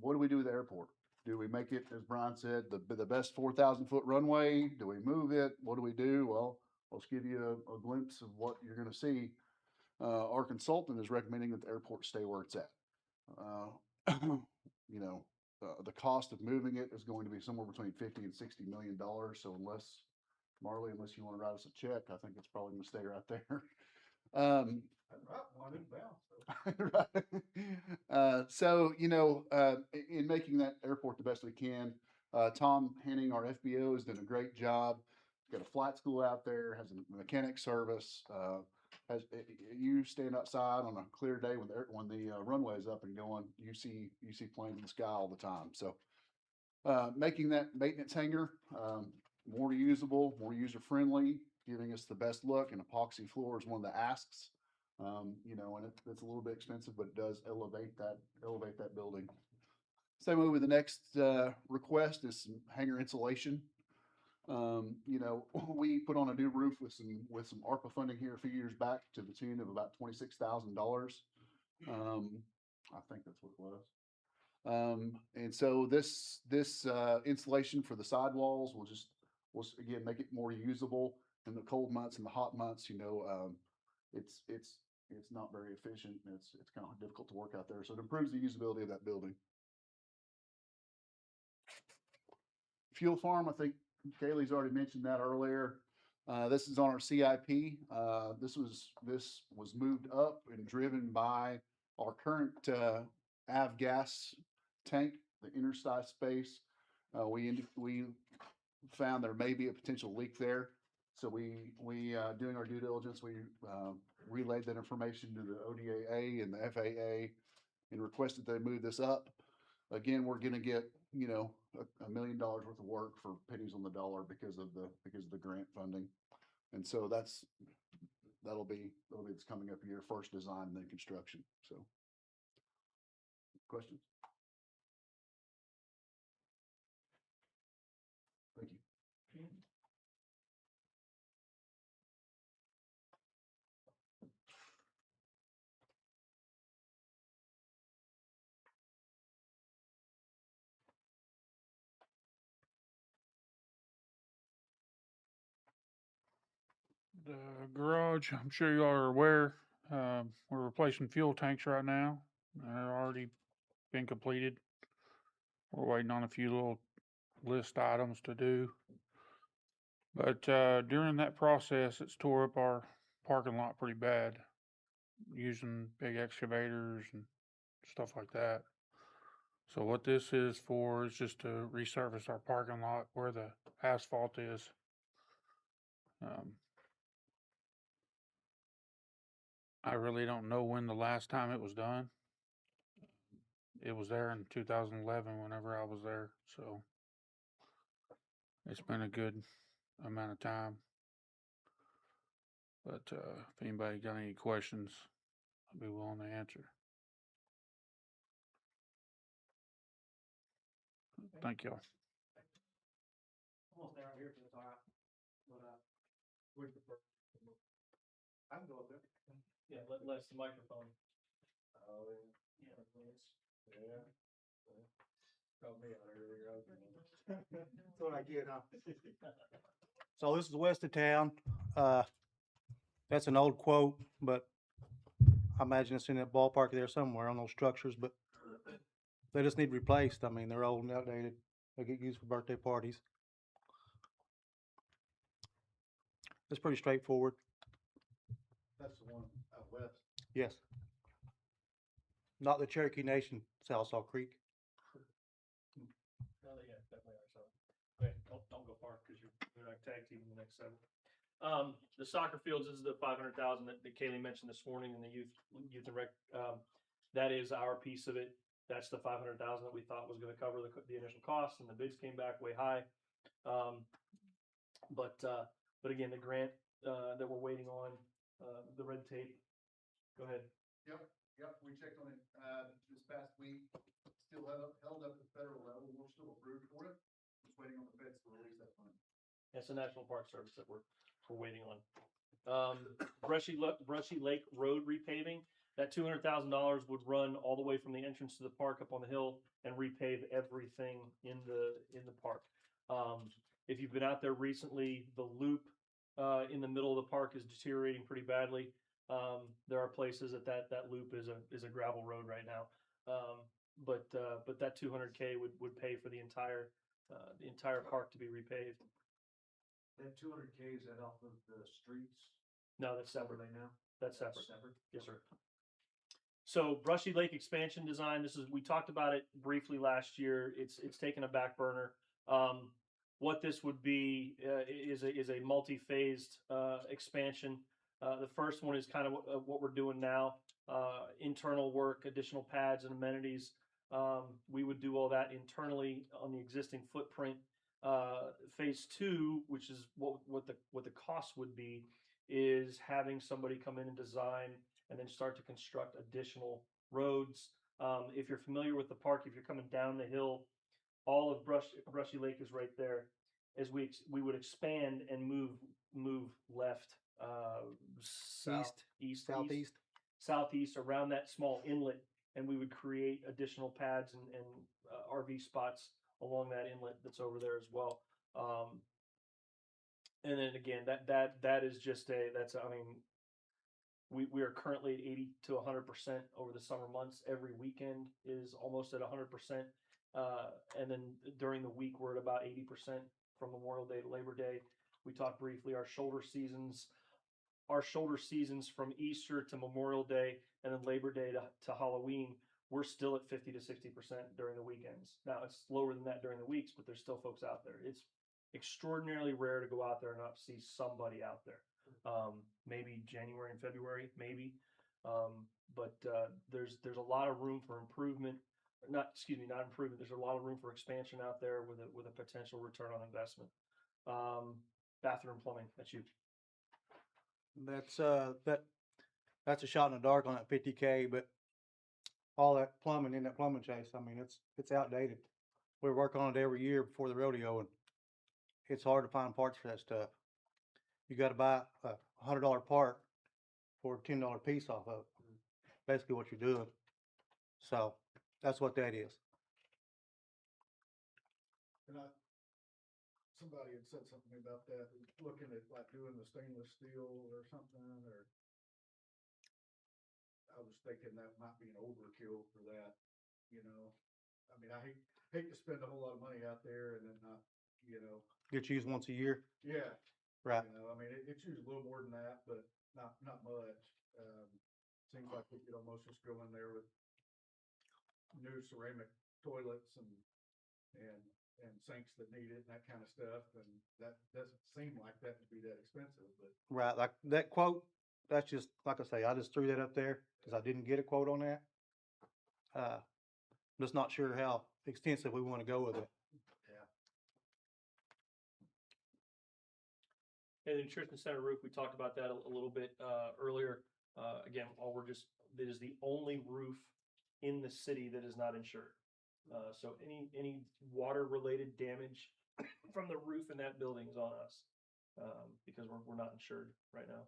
what do we do with the airport? Do we make it, as Brian said, the best 4,000-foot runway? Do we move it? What do we do? Well, let's give you a glimpse of what you're going to see. Our consultant is recommending that the airport stay where it's at. You know, the cost of moving it is going to be somewhere between $50 and $60 million. So unless you want to write us a check, I think it's probably going to stay right there. Right. So, you know, in making that airport the best we can, Tom Henning, our FBO, has done a great job. Got a flight school out there, has a mechanic service. You stand outside on a clear day when the runway is up and going, you see planes in the sky all the time. So, making that maintenance hangar more usable, more user friendly, giving us the best look, and epoxy floor is one of the asks. You know, and it's a little bit expensive, but it does elevate that building. Same way with the next request is some hangar insulation. You know, we put on a new roof with some ARPA funding here a few years back to the tune of about $26,000. I think that's what it was. And so this insulation for the sidewalls will again make it more usable in the cold months and the hot months. You know, it's not very efficient. And it's kind of difficult to work out there. So it improves the usability of that building. Fuel farm, I think Kaylee's already mentioned that earlier. This is on our CIP. This was moved up and driven by our current avgas tank, the interstice space. We found there may be a potential leak there. So we doing our due diligence, we relayed that information to the ODAA and the FAA and requested they move this up. Again, we're going to get, you know, $1 million worth of work for pennies on the dollar because of the grant funding. And so that'll be this coming up year, first design and then construction. So questions? Thank you.
The garage, I'm sure you all are aware, we're replacing fuel tanks right now. They're already been completed. We're waiting on a few little list items to do. But during that process, it's tore up our parking lot pretty bad, using big excavators and stuff like that. So what this is for is just to resurface our parking lot where the asphalt is. I really don't know when the last time it was done. It was there in 2011 whenever I was there, so it's been a good amount of time. But if anybody got any questions, I'll be willing to answer. Thank y'all.
almost there out here, so it's all right. But, we prefer. I can go up there.
Yeah, less the microphone.
Oh, yeah, please. Yeah. Help me out here. That's what I get, huh?
So this is west of town. That's an old quote, but I imagine it's in that ballpark there somewhere on those structures, but they just need replaced. I mean, they're old and outdated. They get used for birthday parties. It's pretty straightforward.
That's the one out west.
Yes. Not the Cherokee Nation, Salsaw Creek.
Oh, yeah, definitely are, so. Okay, don't go far, cause you're not tag teaming the next seven. The soccer fields, this is the 500,000 that Kaylee mentioned this morning in the youth and rec. That is our piece of it. That's the 500,000 that we thought was gonna cover the initial costs, and the bids came back way high. But again, the grant, that we're waiting on, the red tape. Go ahead.
Yep, we checked on it, this past week, still held up at the federal level, we're still approved for it, just waiting on the feds to release that money.
It's the National Park Service that we're waiting on. Brushy Lake Road repaving, that $200,000 would run all the way from the entrance to the park up on the hill and repave everything in the park. If you've been out there recently, the loop in the middle of the park is deteriorating pretty badly. There are places that loop is a gravel road right now. But that 200K would pay for the entire park to be repaved.
That 200K, is that off of the streets?
No, that's separate.
Overlay now?
That's separate.
Separate?
Yes, sir. So Brushy Lake expansion design, we talked about it briefly last year. It's taken a back burner. What this would be is a multi-phased expansion. The first one is kind of what we're doing now, internal work, additional pads and amenities. We would do all that internally on the existing footprint. Phase two, which is what the cost would be, is having somebody come in and design and then start to construct additional roads. If you're familiar with the park, if you're coming down the hill, all of Brushy Lake is right there. As we would expand and move left, southeast around that small inlet, and we would create additional pads and RV spots along that inlet that's over there as well. And then again, that is just we are currently at 80 to 100% over the summer months. Every weekend is almost at 100%. And then during the week, we're at about 80% from Memorial Day to Labor Day. We talked briefly, our shoulder seasons from Easter to Memorial Day and then Labor Day to Halloween, we're still at 50 to 60% during the weekends. Now it's lower than that during the weeks, but there's still folks out there. It's extraordinarily rare to go out there and not see somebody out there. Maybe January and February, maybe. But there's a lot of room for improvement. Not improvement. There's a lot of room for expansion out there with a potential return on investment. Bathroom plumbing, that's you.
That's a shot in the dark on that 50K, but all that plumbing in that plumbing chase, I mean, it's outdated. We work on it every year before the rodeo, and it's hard to find parts for that stuff. You got to buy a $100 part for a $10 piece off of it. Basically what you're doing. So that's what that is.
And somebody had said something about that, looking at like doing the stainless steel or something, or I was thinking that might be an overkill for that, you know? I mean, I hate to spend a whole lot of money out there and then not, you know.
Get used once a year.
Yeah.
Right.
You know, I mean, it's used a little more than that, but not much. Seems like we could almost just go in there with new ceramic toilets and sinks that need it and that kind of stuff. And that doesn't seem like that would be that expensive, but.
Right. Like that quote, that's just, like I say, I just threw that up there because I didn't get a quote on that. Just not sure how extensive we want to go with it.
And the nutrition center roof, we talked about that a little bit earlier. Again, it is the only roof in the city that is not insured. So any water related damage from the roof in that building is on us, because we're not insured right now.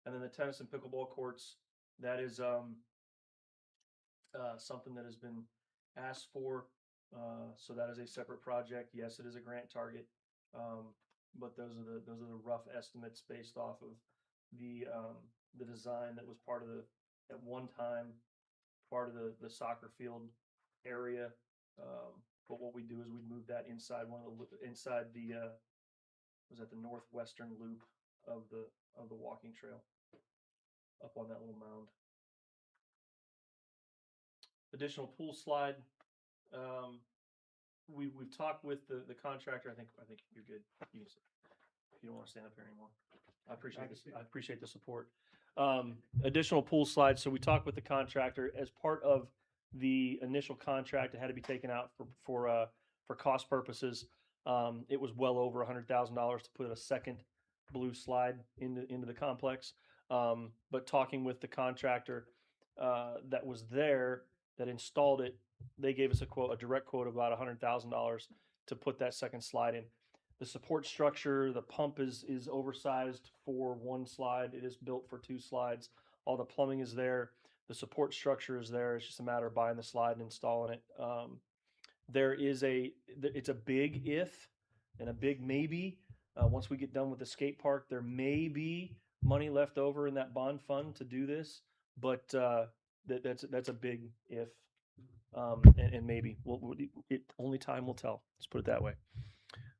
And then the tennis and pickleball courts, that is, something that has been asked for. So that is a separate project. Yes, it is a grant target. But those are the rough estimates based off of the design that was part of at one time, part of the soccer field area. But what we do is we move that inside inside the, was that the northwestern loop of the walking trail up on that little mound. Additional pool slide. We've talked with the contractor. I think you're good. You can, if you don't want to stand up here anymore. I appreciate this. I appreciate the support. Additional pool slides. So we talked with the contractor as part of the initial contract. It had to be taken out for cost purposes. It was well over $100,000 to put a second blue slide into the complex. But talking with the contractor that was there that installed it, they gave us a direct quote of about $100,000 to put that second slide in. The support structure, the pump is oversized for one slide. It is built for two slides. All the plumbing is there. The support structure is there. It's just a matter of buying the slide and installing it. It's a big if and a big maybe. Once we get done with the skate park, there may be money left over in that bond fund to do this, but that's a big if, and maybe. Only time will tell. Let's put it that way.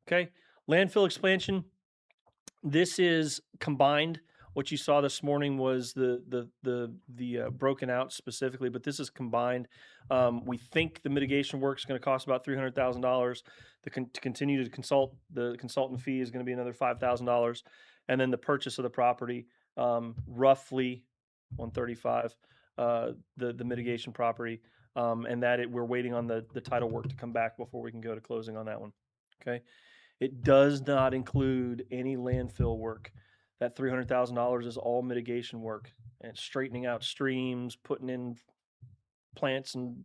Okay, landfill expansion. This is combined. What you saw this morning was the broken out specifically, but this is combined. We think the mitigation work is going to cost about $300,000. To continue to consult, the consultant fee is going to be another $5,000, and then the purchase of the property, roughly $135,000. The mitigation property, and we're waiting on the title work to come back before we can go to closing on that one. Okay, it does not include any landfill work. That $300,000 is all mitigation work and straightening out streams, putting in plants and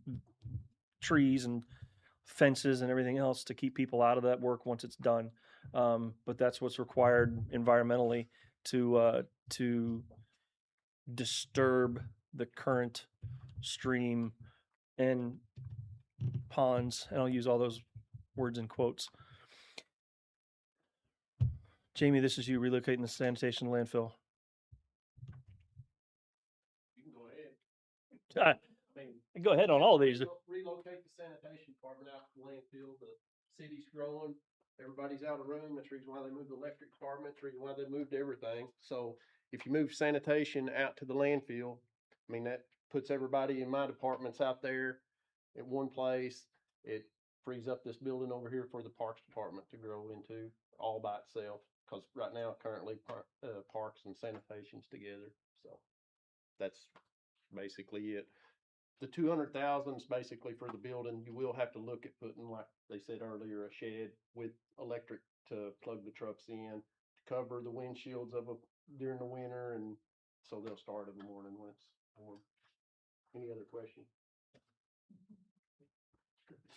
trees and fences and everything else to keep people out of that work once it's done. But that's what's required environmentally to disturb the current stream and ponds. And I'll use all those words in quotes. Jamie, this is you relocating the sanitation landfill.
You can go ahead.
Go ahead on all these.
Relocate the sanitation department out to the landfill. The city's growing. Everybody's out of room. That's the reason why they moved the electric department. That's the reason why they moved everything. So if you move sanitation out to the landfill, I mean, that puts everybody in my departments out there at one place. It frees up this building over here for the parks department to grow into all by itself. Cause right now, currently, parks and sanitation's together. So that's basically it. The 200,000 is basically for the building. You will have to look at putting, like they said earlier, a shed with electric to plug the trucks in, to cover the windshields during the winter, and so they'll start in the morning when it's warm. Any other questions?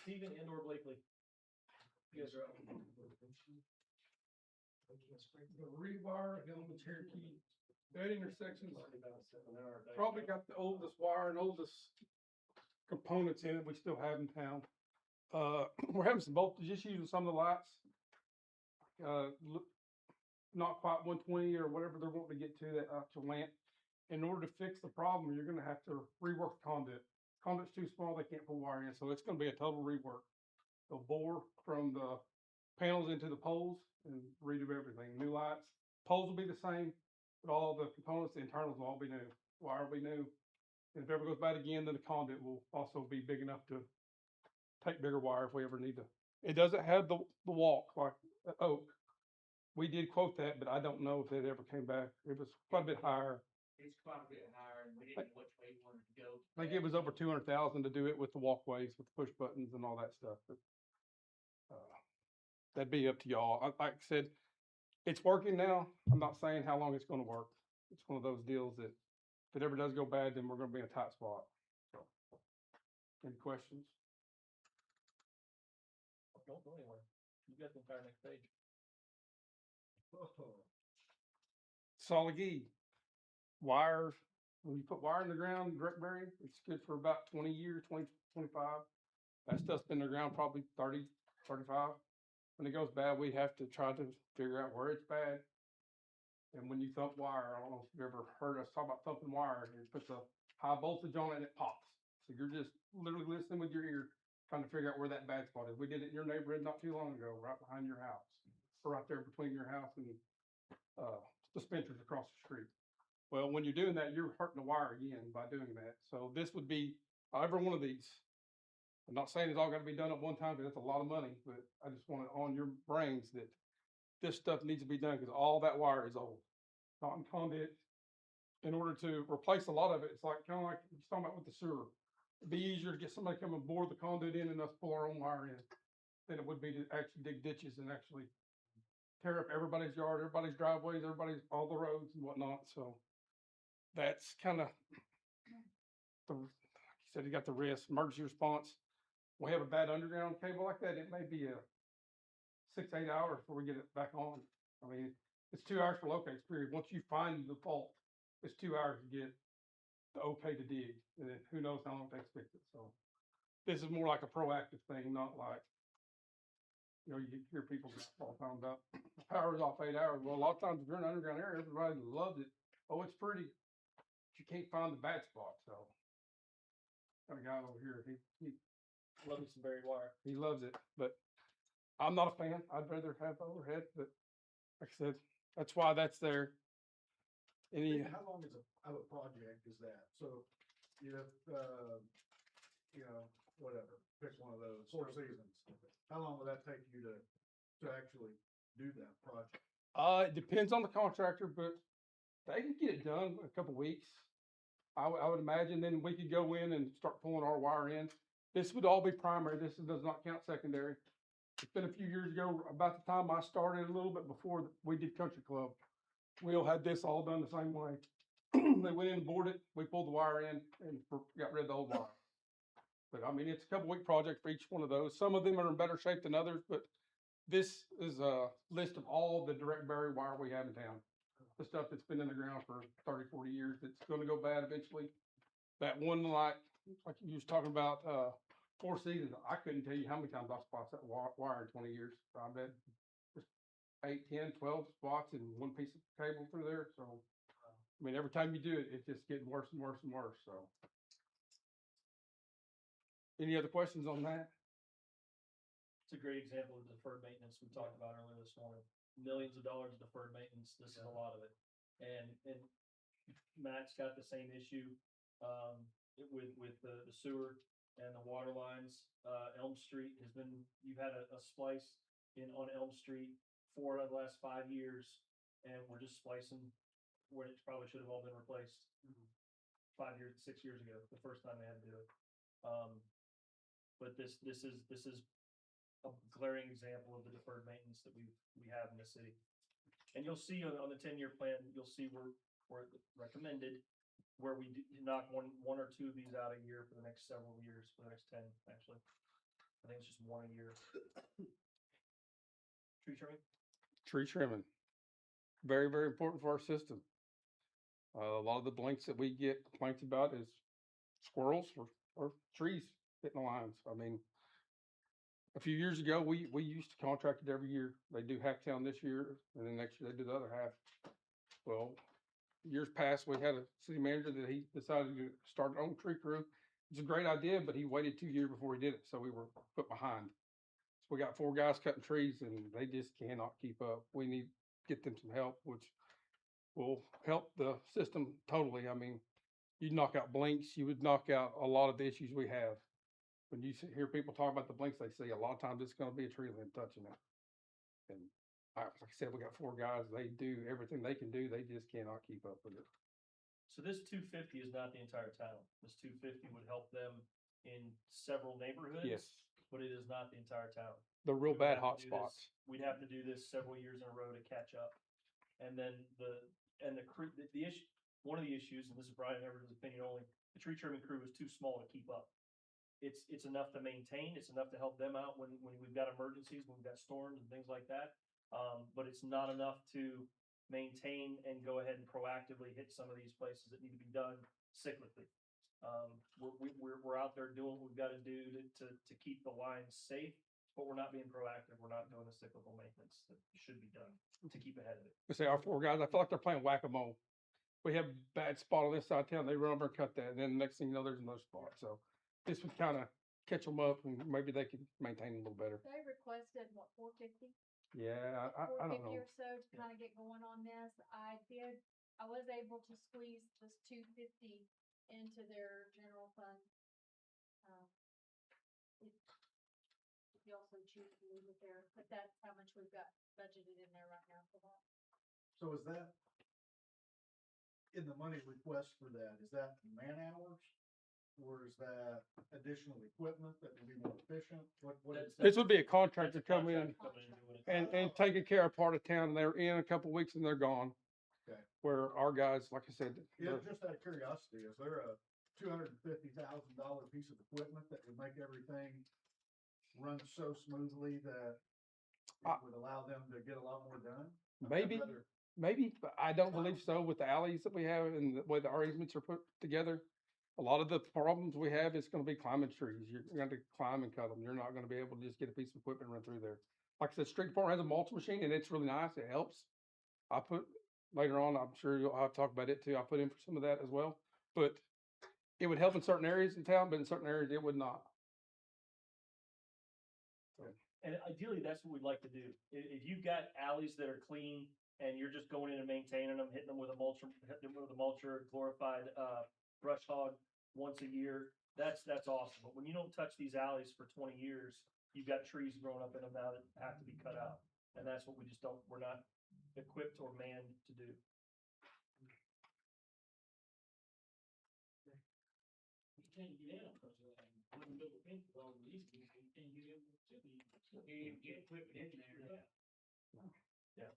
Stephen and/or Blakely.
Yes, sir. The rewire, Hillman Cherokee, that intersection probably got the oldest wire and oldest components in it we still have in town. We're having some voltage issues with some of the lights. Not quite 120 or whatever they're wanting to get to that actual lamp. In order to fix the problem, you're gonna have to rework the conduit. Conduit's too small, they can't put wire in, so it's gonna be a total rework. They'll bore from the panels into the poles and redo everything. New lights, poles will be the same, but all the components, the internals will all be new. Wire will be new. And if it ever goes bad again, then the conduit will also be big enough to take bigger wire if we ever need to. It doesn't have the walk like Oak. We did quote that, but I don't know if it ever came back. It was quite a bit higher.
It's quite a bit higher, and we didn't know which way we wanted to go.
I think it was over 200,000 to do it with the walkways, with the push buttons and all that stuff. But, that'd be up to y'all. Like I said, it's working now. I'm not saying how long it's going to work. It's one of those deals that if it ever does go bad, then we're going to be in a tight spot. So, any questions?
Don't go anywhere. You got the entire next page.
Solid E. Wire, when you put wire in the ground, direct bury, it's good for about 20 years, 20, 25. That stuff's been in the ground probably 30, 35. When it goes bad, we have to try to figure out where it's bad. And when you thump wire, I don't know if you've ever heard us talk about thumping wire, it puts a high voltage on it and it pops. So you're just literally listening with your ear, trying to figure out where that bad spot is. We did it in your neighborhood not too long ago, right behind your house, or right there between your house and the Spencers across the street. Well, when you're doing that, you're hurting the wire again by doing that. So this would be every one of these. I'm not saying it's all got to be done at one time because that's a lot of money, but I just want it on your brains that this stuff needs to be done because all that wire is old, not in conduit. In order to replace a lot of it, it's like kind of like you're talking about with the sewer. It'd be easier to get somebody come and bore the conduit in and us pull our own wire in than it would be to actually dig ditches and actually tear up everybody's yard, everybody's driveways, all the roads and whatnot. So that's kind of like you said, you got the risk, emergency response. We have a bad underground cable like that, it may be a 6 to 8 hours before we get it back on. I mean, it's 2 hours for locates period. Once you find the fault, it's 2 hours to get the okay to dig, and then who knows how long it takes to fix it. So this is more like a proactive thing, not like, you know, you hear people all the time about the power's off 8 hours. Well, a lot of times if you're in an underground area, everybody loves it. Oh, it's pretty, but you can't find the bad spot. So got a guy over here, he
Love me some buried wire.
he loves it, but I'm not a fan. I'd rather have overhead, but like I said, that's why that's there. Any,
How long is of a project is that? So you have, whatever, pick one of those, 4 seasons. How long will that take you to actually do that project?
it depends on the contractor, but they can get it done in a couple weeks. I would imagine then we could go in and start pulling our wire in. This would all be primary. This does not count secondary. It's been a few years ago, about the time I started, a little bit before we did Country Club. We all had this all done the same way. They went in and bored it, we pulled the wire in and got rid of the old wire. But I mean, it's a couple week project for each one of those. Some of them are in better shape than others, but this is a list of all the direct bury wire we have in town. The stuff that's been in the ground for 30, 40 years, that's gonna go bad eventually. That one like you was talking about, 4 seasons, I couldn't tell you how many times I spotted that wire in 20 years. I bet just 8, 10, 12 spots in one piece of cable through there. So, I mean, every time you do it, it's just getting worse and worse and worse. So, any other questions on that?
It's a great example of deferred maintenance we talked about earlier this morning. Millions of dollars of deferred maintenance. This is a lot of it. And Matt's got the same issue, with the sewer and the water lines. Elm Street has been, you've had a splice on Elm Street 4 out of the last 5 years, and we're just splicing where it probably should have all been replaced 6 years ago, the first time they had to do it. But this is a glaring example of the deferred maintenance that we have in the city. And you'll see on the 10-year plan, you'll see where recommended, where we knock one or two of these out a year for the next several years, for the next 10, actually. I think it's just 1 a year. Tree trimming?
Tree trimming. Very, very important for our system. A lot of the blinks that we get complaints about is squirrels or trees hitting the lines. I mean, a few years ago, we used to contract it every year. They do half town this year, and then next year they do the other half. Well, years past, we had a city manager that he decided to start an own tree crew. It's a great idea, but he waited 2 years before he did it, so we were put behind. So we got 4 guys cutting trees, and they just cannot keep up. We need to get them some help, which will help the system totally. I mean, you'd knock out blinks, you would knock out a lot of the issues we have. When you hear people talk about the blinks, they say a lot of times it's going to be a tree limb touching it. And like I said, we got 4 guys. They do everything they can do. They just cannot keep up with it.
So this 250 is not the entire town. This 250 would help them in several neighborhoods.
Yes.
But it is not the entire town.
The real
We would
bad
have
hot
to do this-
spots.
We'd have to do this several years in a row to catch up. And then the crew, the issue, one of the issues, and this is Brian Evers' opinion only, the tree trimming crew is too small to keep up. it's enough to maintain, it's enough to help them out when we've got emergencies, when we've got storms and things like that. But it's not enough to maintain and go ahead and proactively hit some of these places that need to be done cyclically. We're out there doing what we've got to do to keep the lines safe, but we're not being proactive. We're not doing the cyclical maintenance that should be done to keep ahead of it.
We say our 4 guys, I feel like they're playing whack-a-mole. We have a bad spot on this side of town, they run over and cut that, and then the next thing you know, there's another spot. So this would kind of catch them up and maybe they could maintain a little better.
They requested, what, 450?
Yeah, I don't
450
know.
or so to kind of get going on this. I was able to squeeze this 250 into their general fund. Um, If you also choose to leave it there, but that's how much we've got budgeted in there right now for that.
So is that, in the money request for that, is that man hours? Or is that additional equipment that will be more efficient? What is?
This would be a contractor
That's a
come in
contractor coming and doing it.
and taking care of part of town. They're in a couple weeks and they're gone.
Okay.
Where our guys, like I said,
Yeah, just out of curiosity, is there a $250,000 piece of equipment that would make everything run so smoothly that it would allow them to get a lot more done? I mean, I'd
maybe,
rather-
maybe, but I don't believe so with the alleys that we have and the way the our easements are put together. A lot of the problems we have is gonna be climbing trees. You're gonna have to climb and cut them. You're not gonna be able to just get a piece of equipment and run through there. Like I said, street department has a mulch machine and it's really nice. It helps. I put, later on, I'm sure I'll talk about it too. I put in for some of that as well. But it would help in certain areas in town, but in certain areas it would not.
And ideally, that's what we'd like to do. If you've got alleys that are clean and you're just going in and maintaining them, hitting them with a mulcher, glorified, brush hog once a year, that's awesome. But when you don't touch these alleys for 20 years, you've got trees growing up in them now that have to be cut out. And that's what we're not equipped or manned to do.
You can't get in because when you look at all these, you can't get in to the, you get equipment in there.
Yeah.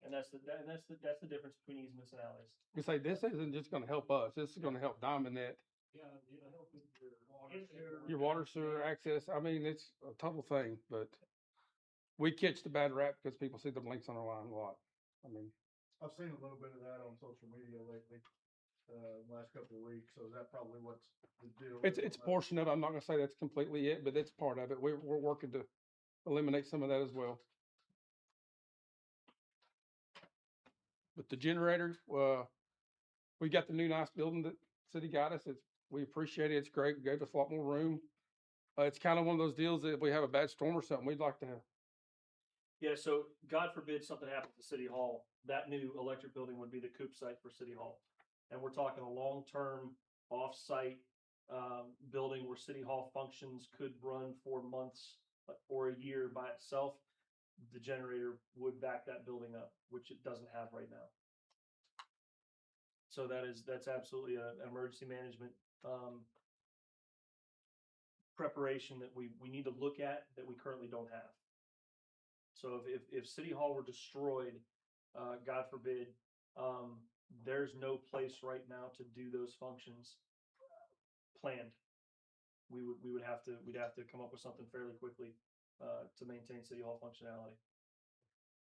And that's the difference between easements and alleys.
You say this isn't just gonna help us. This is gonna help Diamond Net.
Yeah, it'll help with your water.
Your water sewer access, I mean, it's a total thing, but we catch the bad rap because people see the blinks on our line a lot. I mean,
I've seen a little bit of that on social media lately, last couple of weeks, so is that probably what's the deal?
it's a portion of it. I'm not gonna say that's completely it, but it's part of it. We're working to eliminate some of that as well. But the generator, we got the new nice building that city got us. We appreciate it. It's great. It gave us a lot more room. It's kind of one of those deals that if we have a bad storm or something, we'd like to have.
Yeah, so God forbid something happens to City Hall, that new electric building would be the coop site for City Hall. And we're talking a long-term off-site building where City Hall functions could run for months or a year by itself. The generator would back that building up, which it doesn't have right now. So that's absolutely an emergency management preparation that we need to look at that we currently don't have. So if City Hall were destroyed, God forbid, there's no place right now to do those functions planned. We'd have to come up with something fairly quickly to maintain City Hall functionality.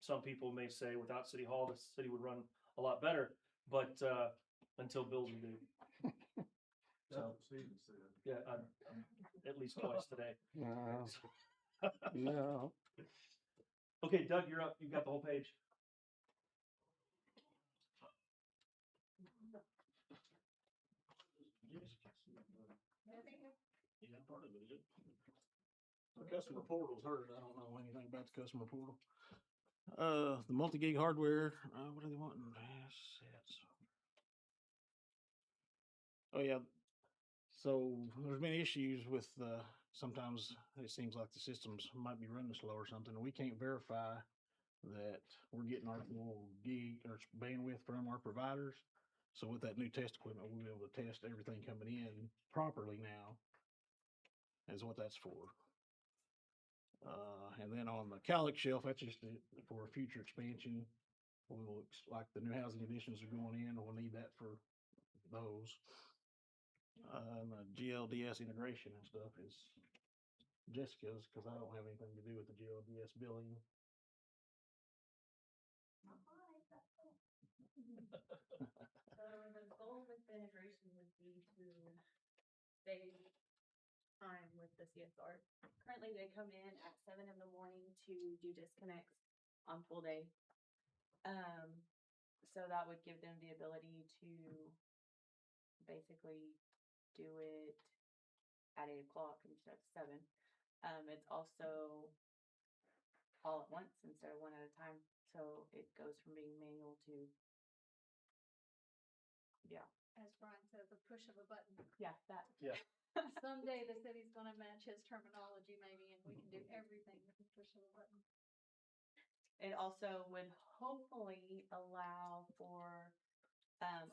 Some people may say without City Hall, the city would run a lot better, but until bills are due.
That's what Steven said.
Yeah, I'm at least twice today.
No. No.
Okay, Doug, you're up. You've got the whole page.
Yeah, part of it is.
The customer portal's hurt. I don't know anything about the customer portal. The multi-gig hardware, what are they wanting? Assets. Oh, yeah. So there's been issues with, sometimes it seems like the systems might be running slow or something. We can't verify that we're getting our full gig or bandwidth from our providers. So with that new test equipment, we'll be able to test everything coming in properly now, is what that's for. And then on the Calyx shelf, that's just for future expansion. Like the new housing additions are going in, we'll need that for those. And the GLDS integration and stuff is Jessica's, cause I don't have anything to do with the GLDS billing.
So the goal with the integration would be to save time with the CSR. Currently, they come in at 7 in the morning to do disconnects on full day. So that would give them the ability to basically do it at 8 o'clock instead of 7. It's also all at once instead of one at a time, so it goes from being manual to, yeah. As Brian says, a push of a button. Yeah, that.
Yeah.
Someday the city's gonna match his terminology maybe, and we can do everything with the push of a button. It also would hopefully allow for,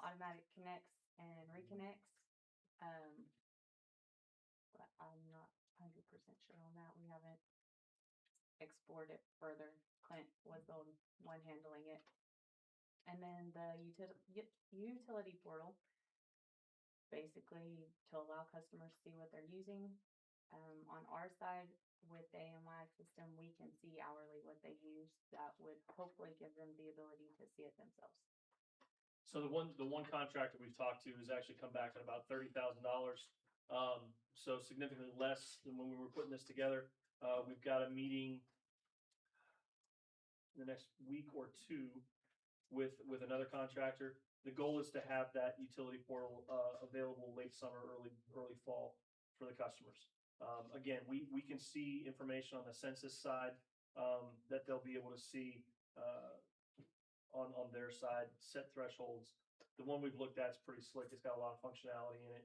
automatic connects and reconnects. But I'm not 100% sure on that. We haven't explored it further. Clint was the one handling it. And then the utility portal, basically to allow customers to see what they're using. On our side with the AMI system, we can see hourly what they use. That would hopefully give them the ability to see it themselves.
So the one contract that we've talked to has actually come back at about $30,000. So significantly less than when we were putting this together. We've got a meeting in the next week or two with another contractor. The goal is to have that utility portal available late summer, early fall for the customers. Again, we can see information on the census side that they'll be able to see on their side, set thresholds. The one we've looked at is pretty slick. It's got a lot of functionality in it.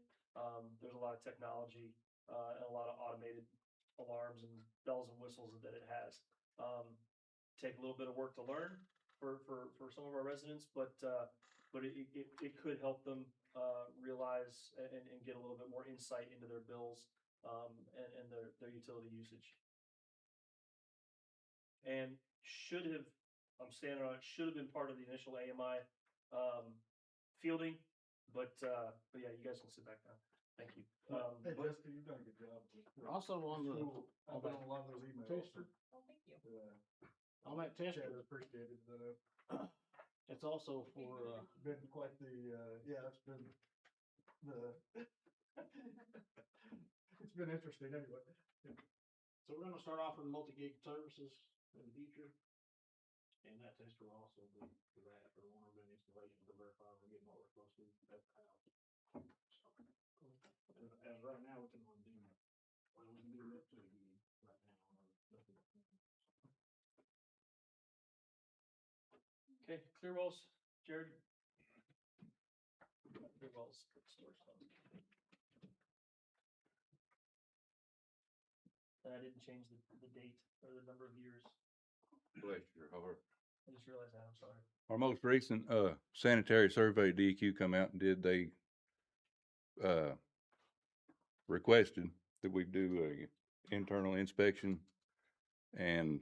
There's a lot of technology and a lot of automated alarms and bells and whistles that it has. Take a little bit of work to learn for some of our residents, but it could help them realize and get a little bit more insight into their bills and their utility usage. And I'm standing on it, should have been part of the initial AMI fielding, but yeah, you guys can sit back down. Thank you.
Hey, Jessica, you've done a good job.
Also on the,
Cool. I've been on a lot of those emails.
Tester.
Oh, thank you.
on that tester,
Chad appreciated
it's also for,
been quite the, yeah, it's been it's been interesting anyway.
so we're gonna start offering multi-gig services in the future. And that tester will also be for that, for one of the installations to verify we're getting what we're supposed to at the house. So, as right now, we can only do, well, we can do up to right now.
Okay, Clearwell's, Jared. Clearwell's storage fund. And I didn't change the date or the number of years.
Bless your heart.
I just realized that, I'm sorry.
Our most recent sanitary survey DEQ come out and did, they requested that we do a internal inspection and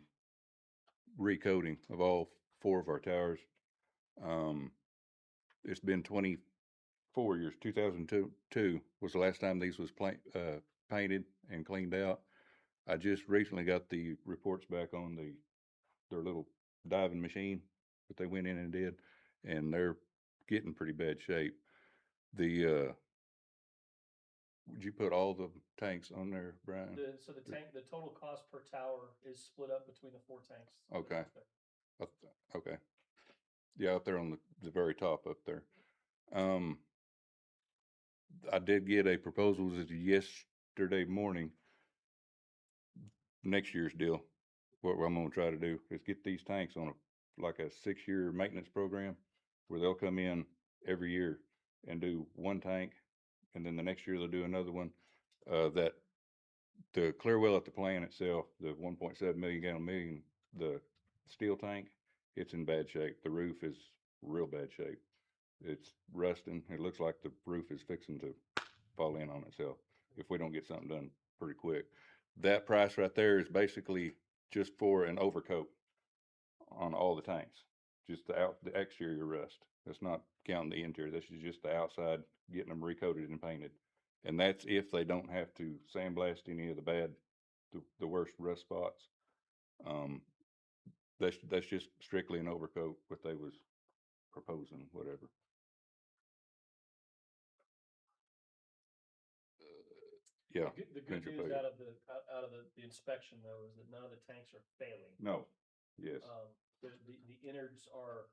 recoding of all 4 of our towers. It's been 24 years. 2002 was the last time these was painted and cleaned out. I just recently got the reports back on their little diving machine that they went in and did, and they're getting pretty bad shape. Would you put all the tanks on there, Brian?
So the total cost per tower is split up between the 4 tanks.
Okay. Okay. Yeah, up there on the very top up there. I did get a proposal yesterday morning. Next year's deal, what I'm gonna try to do is get these tanks on like a 6-year maintenance program where they'll come in every year and do 1 tank, and then the next year they'll do another one. That the Clearwell at the plant itself, the 1.7 million gallon, the steel tank, it's in bad shape. The roof is real bad shape. It's rusting. It looks like the roof is fixing to fall in on itself if we don't get something done pretty quick. That price right there is basically just for an overcoat on all the tanks, just the exterior rust. That's not counting the interior. This is just the outside, getting them recoated and painted. And that's if they don't have to sandblast any of the worst rust spots. That's just strictly an overcoat, what they was proposing, whatever. Yeah.
The good
venture
news
failure.
out of the inspection though is that none of the tanks are failing.
No, yes,
The innards are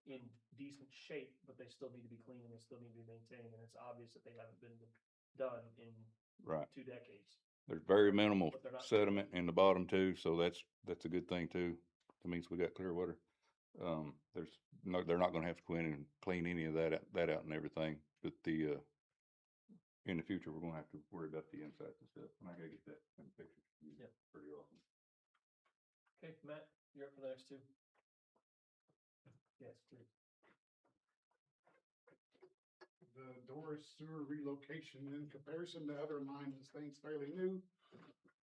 in decent shape, but they still need to be cleaned and they still need to be maintained, and it's obvious that they haven't been done in
right.
2 decades.
There's very minimal
But they're not-
sediment in the bottom too, so that's a good thing too. That means we got clear water. They're not gonna have to clean any of that out and everything, but in the future, we're gonna have to worry about the insides and stuff, and I gotta get that in the picture.
Yep.
Pretty awesome.
Okay, Matt, you're up for the next 2. Yes, please.
The Doris sewer relocation in comparison to other lines, this thing's fairly new.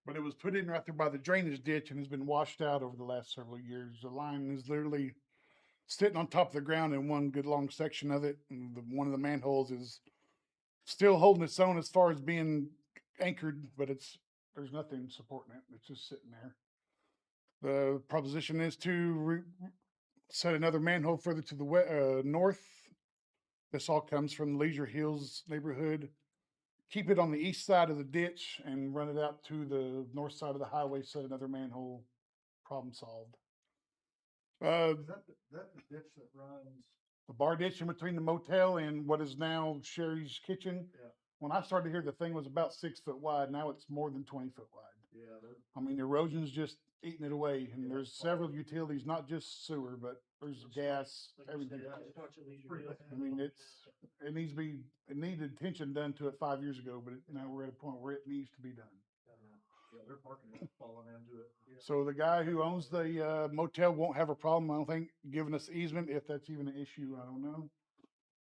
But it was put in right there by the drainage ditch and has been washed out over the last several years. The line is literally sitting on top of the ground in one good long section of it. And one of the manholes is still holding its own as far as being anchored, but there's nothing supporting it. It's just sitting there. The proposition is to set another manhole further to the north. This all comes from the Leisure Hills neighborhood. Keep it on the east side of the ditch and run it out to the north side of the highway, set another manhole, problem solved. Is that the ditch that runs?
The bar ditch in between the motel and what is now Sherry's Kitchen.
Yeah.
When I started here, the thing was about 6 foot wide. Now it's more than 20 foot wide.
Yeah,
I mean, erosion's just eating it away, and
Yeah,
there's
that's part of
several utilities, not just sewer, but there's gas, everything. I mean, it needed attention done to it 5 years ago, but now we're at a point where it needs to be done.
yeah, their parking lot's falling into it.
So the guy who owns the motel won't have a problem, I don't think, giving us easement, if that's even an issue, I don't know.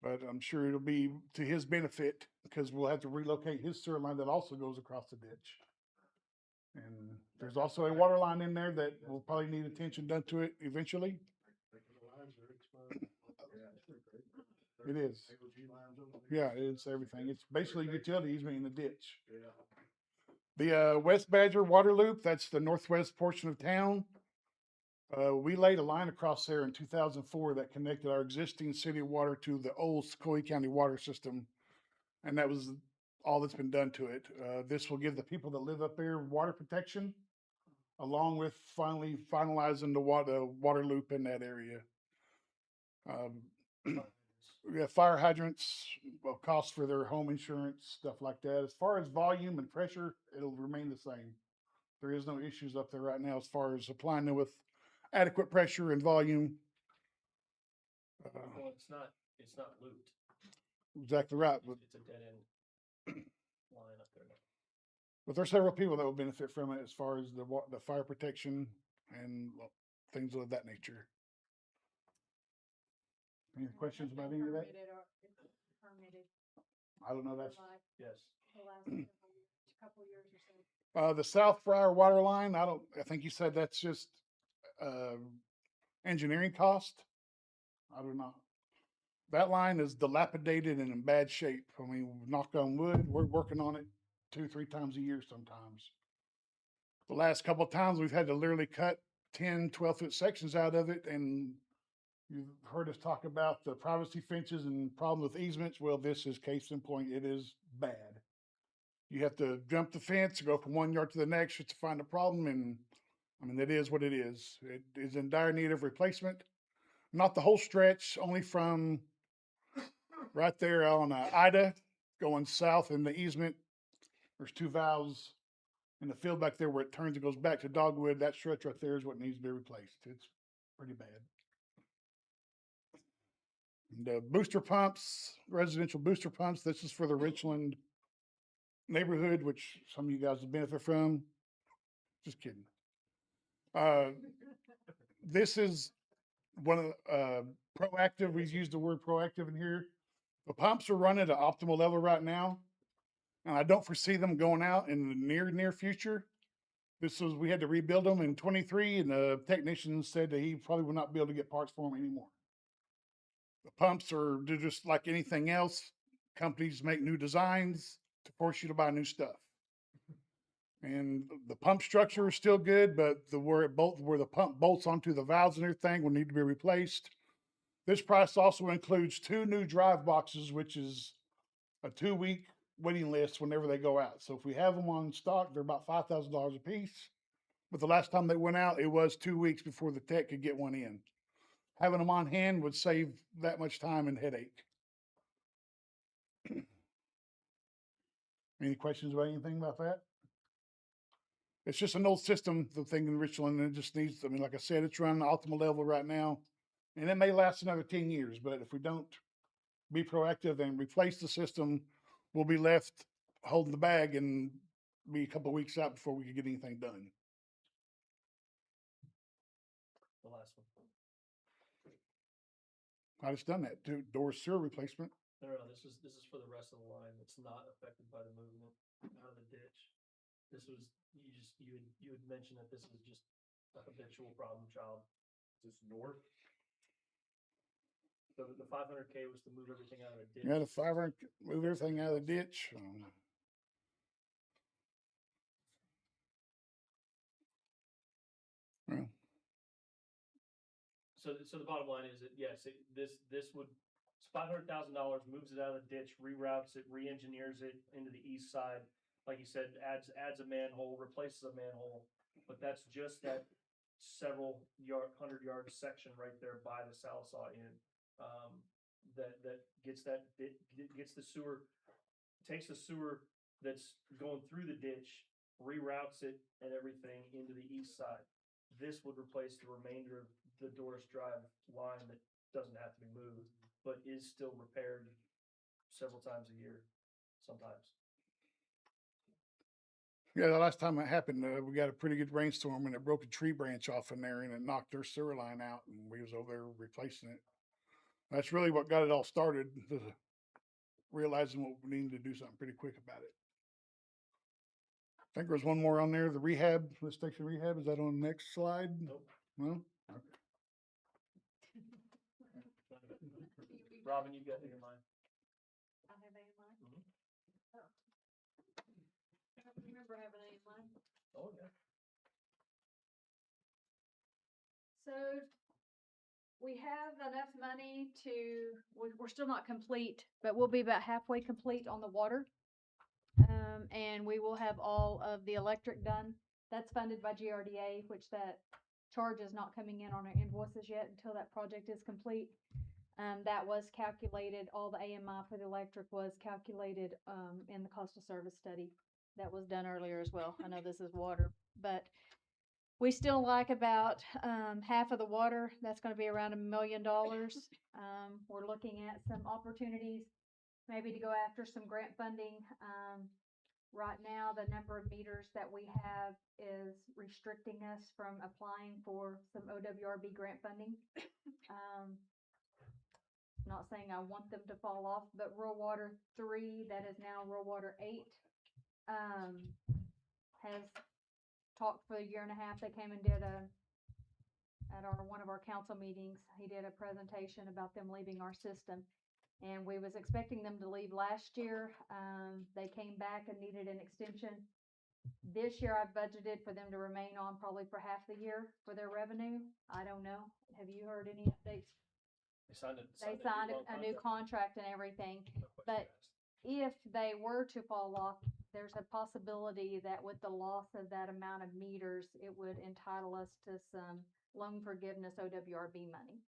But I'm sure it'll be to his benefit, because we'll have to relocate his sewer line that also goes across the ditch. And there's also a water line in there that will probably need attention done to it eventually. It is. Yeah, it's everything. It's basically utility easement in the ditch. The West Badger Water Loop, that's the northwest portion of town. We laid a line across there in 2004 that connected our existing city water to the old Sequoia County water system. And that was all that's been done to it. This will give the people that live up there water protection, along with finally finalizing the water loop in that area. We have fire hydrants, costs for their home insurance, stuff like that. As far as volume and pressure, it'll remain the same. There is no issues up there right now as far as supplying them with adequate pressure and volume.
Well, it's not looped.
Exactly right. But
It's a dead end line up there now.
But there's several people that will benefit from it as far as the fire protection and things of that nature. Any questions about any of that?
Permitted
I don't know.
for
That's
like
Yes.
the last couple years or so.
the South Friar water line. I think you said that's just engineering cost. I don't know. That line is dilapidated and in bad shape. I mean, knock on wood, we're working on it 2-3 times a year sometimes. The last couple of times we've had to literally cut 10-12 foot sections out of it, and you've heard us talk about the privacy fences and problem with easements. Well, this is case in point. It is bad. You have to jump the fence, go from one yard to the next just to find a problem. And I mean, it is what it is. It is in dire need of replacement. Not the whole stretch, only from right there on Ida going south in the easement. There's 2 valves in the field back there where it turns and goes back to Dogwood. That stretch right there is what needs to be replaced. It's pretty bad. The booster pumps, residential booster pumps, this is for the Richland neighborhood, which some of you guys will benefit from. Just kidding. This is one of proactive. We've used the word proactive in here. The pumps are running at an optimal level right now, and I don't foresee them going out in the near future. We had to rebuild them in 23, and the technician said that he probably will not be able to get parts for them anymore. The pumps they're just like anything else. Companies make new designs.
to force you to buy new stuff. And the pump structure is still good, but where the pump bolts onto the valves and everything will need to be replaced. This price also includes 2 new drive boxes, which is a 2-week waiting list whenever they go out. So if we have them on stock, they're about $5,000 a piece. But the last time they went out, it was 2 weeks before the tech could get one in. Having them on hand would save that much time and headache. Any questions about anything about that? It's just an old system, the thing in Richland, and it just needs, I mean, like I said, it's running optimal level right now. And it may last another 10 years, but if we don't be proactive and replace the system, we'll be left holding the bag and be a couple of weeks out before we can get anything done.
The last one.
I just done that, door sewer replacement.
No, this is for the rest of the line that's not affected by the movement out of the ditch. This was, you had mentioned that this is just a habitual problem child.
Is this north?
The 500K was to move everything out of the ditch.
Yeah, the 500, move everything out of the ditch. Well,
So the bottom line is that, yes, this would, $500,000 moves it out of the ditch, reroutes it, re-engineers it into the east side. Like you said, adds a manhole, replaces a manhole, but that's just that several 100-yard section right there by the Sallisaw Inn. That gets the sewer, takes the sewer that's going through the ditch, reroutes it and everything into the east side. This would replace the remainder of the Doris Drive line that doesn't have to be moved, but is still repaired several times a year, sometimes.
yeah, the last time that happened, we got a pretty good rainstorm and it broke a tree branch off in there and it knocked our sewer line out and we was over there replacing it. That's really what got it all started, realizing what we needed to do something pretty quick about it. I think there's one more on there, the rehab, the station rehab. Is that on the next slide?
Nope.
No?
Robin, you got it in mind.
I have A in mind.
Mhm.
Oh. I don't remember having A in mind.
Oh, yeah.
So we have enough money to, we're still not complete, but we'll be about halfway complete on the water. And we will have all of the electric done. That's funded by GRDA, which that charge is not coming in on our invoices yet until that project is complete. That was calculated, all the AMI for the electric was calculated, in the cost of service study. That was done earlier as well. I know this is water, but we still like about, half of the water. That's gonna be around $1 million. We're looking at some opportunities, maybe to go after some grant funding. Right now, the number of meters that we have is restricting us from applying for some OWRB grant funding. Not saying I want them to fall off, but Rural Water 3, that is now Rural Water 8, has talked for a year and a half. They came and did one of our council meetings. He did a presentation about them leaving our system. And we was expecting them to leave last year. They came back and needed an extension. This year I've budgeted for them to remain on probably for half the year for their revenue. I don't know. Have you heard any updates? They signed a new contract and everything. But if they were to fall off, there's a possibility that with the loss of that amount of meters, it would entitle us to some loan forgiveness OWRB money,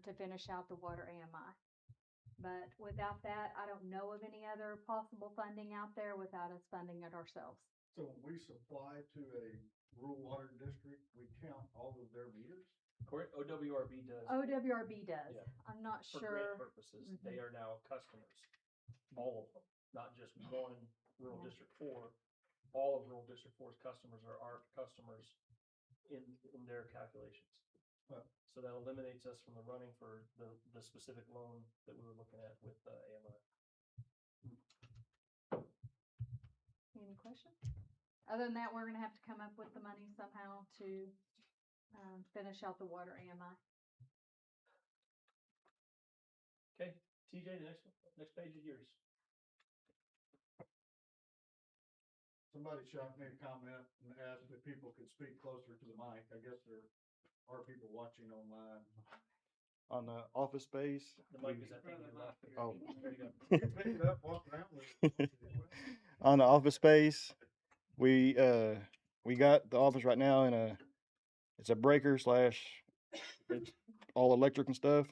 to finish out the water AMI. But without that, I don't know of any other possible funding out there without us funding it ourselves.
So when we supply to a rural water district, we count all of their meters?
OWRB does.
OWRB does.
Yeah.
I'm not
For
sure.
grant purposes, they are now customers, all of them, not just one rural
Yeah.
District 4. All of rural District 4's customers are our customers in their calculations. So that eliminates us from the running for the specific loan that we were looking at with AMI.
Any questions? Other than that, we're gonna have to come up with the money somehow to finish out the water AMI.
Okay, TJ, the next page is yours.
somebody shot me a comment and asked if people could speak closer to the mic. I guess there are people watching online.
On the office space.
The mic is, I think, your left.
Oh.
There you go.
You can pick it up, walk around with it.
On the office space, we got the office right now in it's a breaker slash it's all electric and stuff,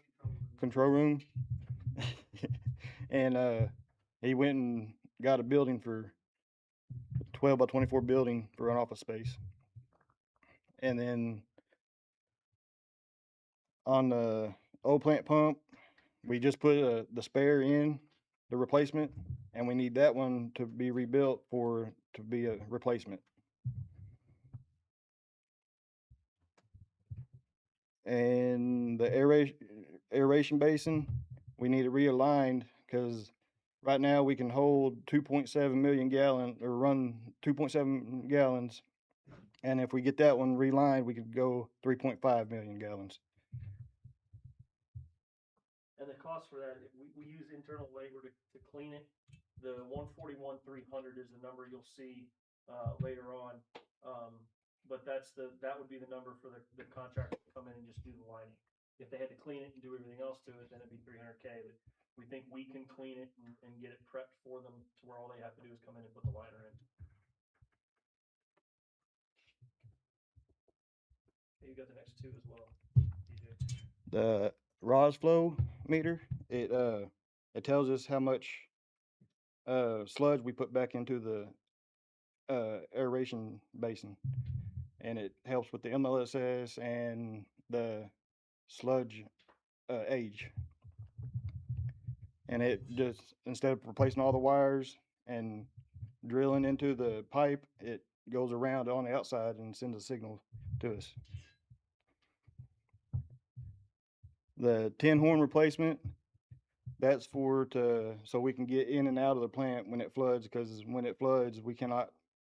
control room. And he went and got a building for 12 by 24 building for an office space. And then on the old plant pump, we just put the spare in, the replacement, and we need that one to be rebuilt to be a replacement. And the aeration basin, we need it realigned because right now we can hold 2.7 million gallon or run 2.7 gallons. And if we get that one relined, we could go 3.5 million gallons.
And the cost for that, we use internal labor to clean it. The 141,300 is the number you'll see later on. But that would be the number for the contractor to come in and just do the lining. If they had to clean it and do everything else to it, then it'd be 300K. But we think we can clean it and get it prepped for them to where all they have to do is come in and put the liner in. Okay, you got the next two as well, DJ.
The ROS flow meter, it tells us how much sludge we put back into the aeration basin, and it helps with the MLSS and the sludge age. And it just, instead of replacing all the wires and drilling into the pipe, it goes around on the outside and sends a signal to us. The tin horn replacement, that's so we can get in and out of the plant when it floods, because when it floods, we cannot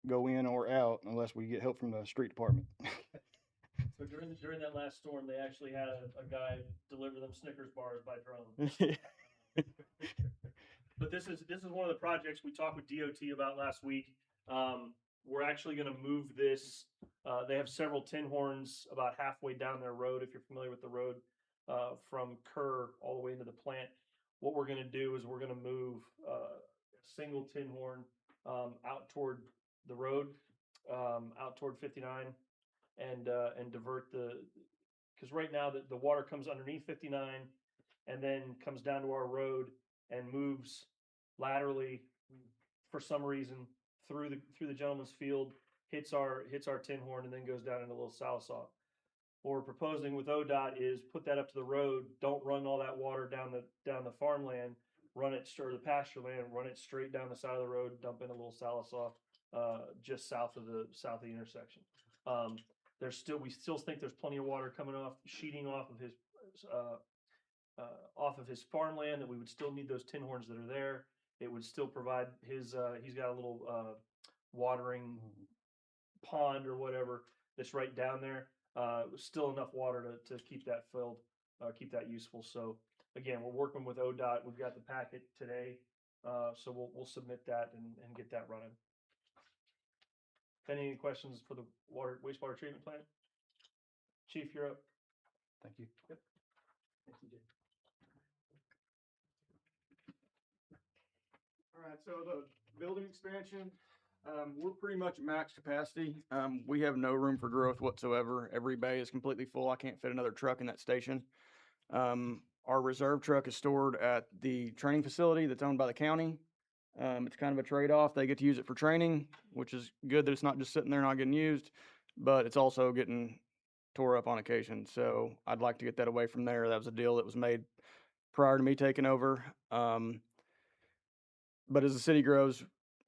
go in or out unless we get help from the street department.
So during that last storm, they actually had a guy deliver them Snickers bars by drone. But this is one of the projects we talked with DOT about last week. We're actually going to move this. They have several tin horns about halfway down their road. If you're familiar with the road from Kerr all the way into the plant, what we're going to do is we're going to move a single tin horn out toward the road, out toward 59, and divert because right now the water comes underneath 59 and then comes down to our road and moves laterally for some reason through the gentleman's field, hits our tin horn, and then goes down into a little Salisaw. What we're proposing with ODOT is put that up to the road. Don't run all that water down the farmland. Run it or the pasture land. Run it straight down the side of the road. Dump in a little Salisaw just south of the intersection. We still think there's plenty of water sheeting off of his farmland, that we would still need those tin horns that are there. It would still provide he's got a little watering pond or whatever that's right down there. Still enough water to keep that filled, keep that useful. So again, we're working with ODOT. We've got the packet today, so we'll submit that and get that running. Any questions for the wastewater treatment plant? Chief, you're up.
Thank you.
Yep. Thanks, DJ.
All right, so the building expansion, we're pretty much at max capacity. We have no room for growth whatsoever. Every bay is completely full. I can't fit another truck in that station. Our reserve truck is stored at the training facility that's owned by the county. It's kind of a trade-off. They get to use it for training, which is good that it's not just sitting there not getting used, but it's also getting tore up on occasion. So I'd like to get that away from there. That was a deal that was made prior to me taking over. But as the city grows,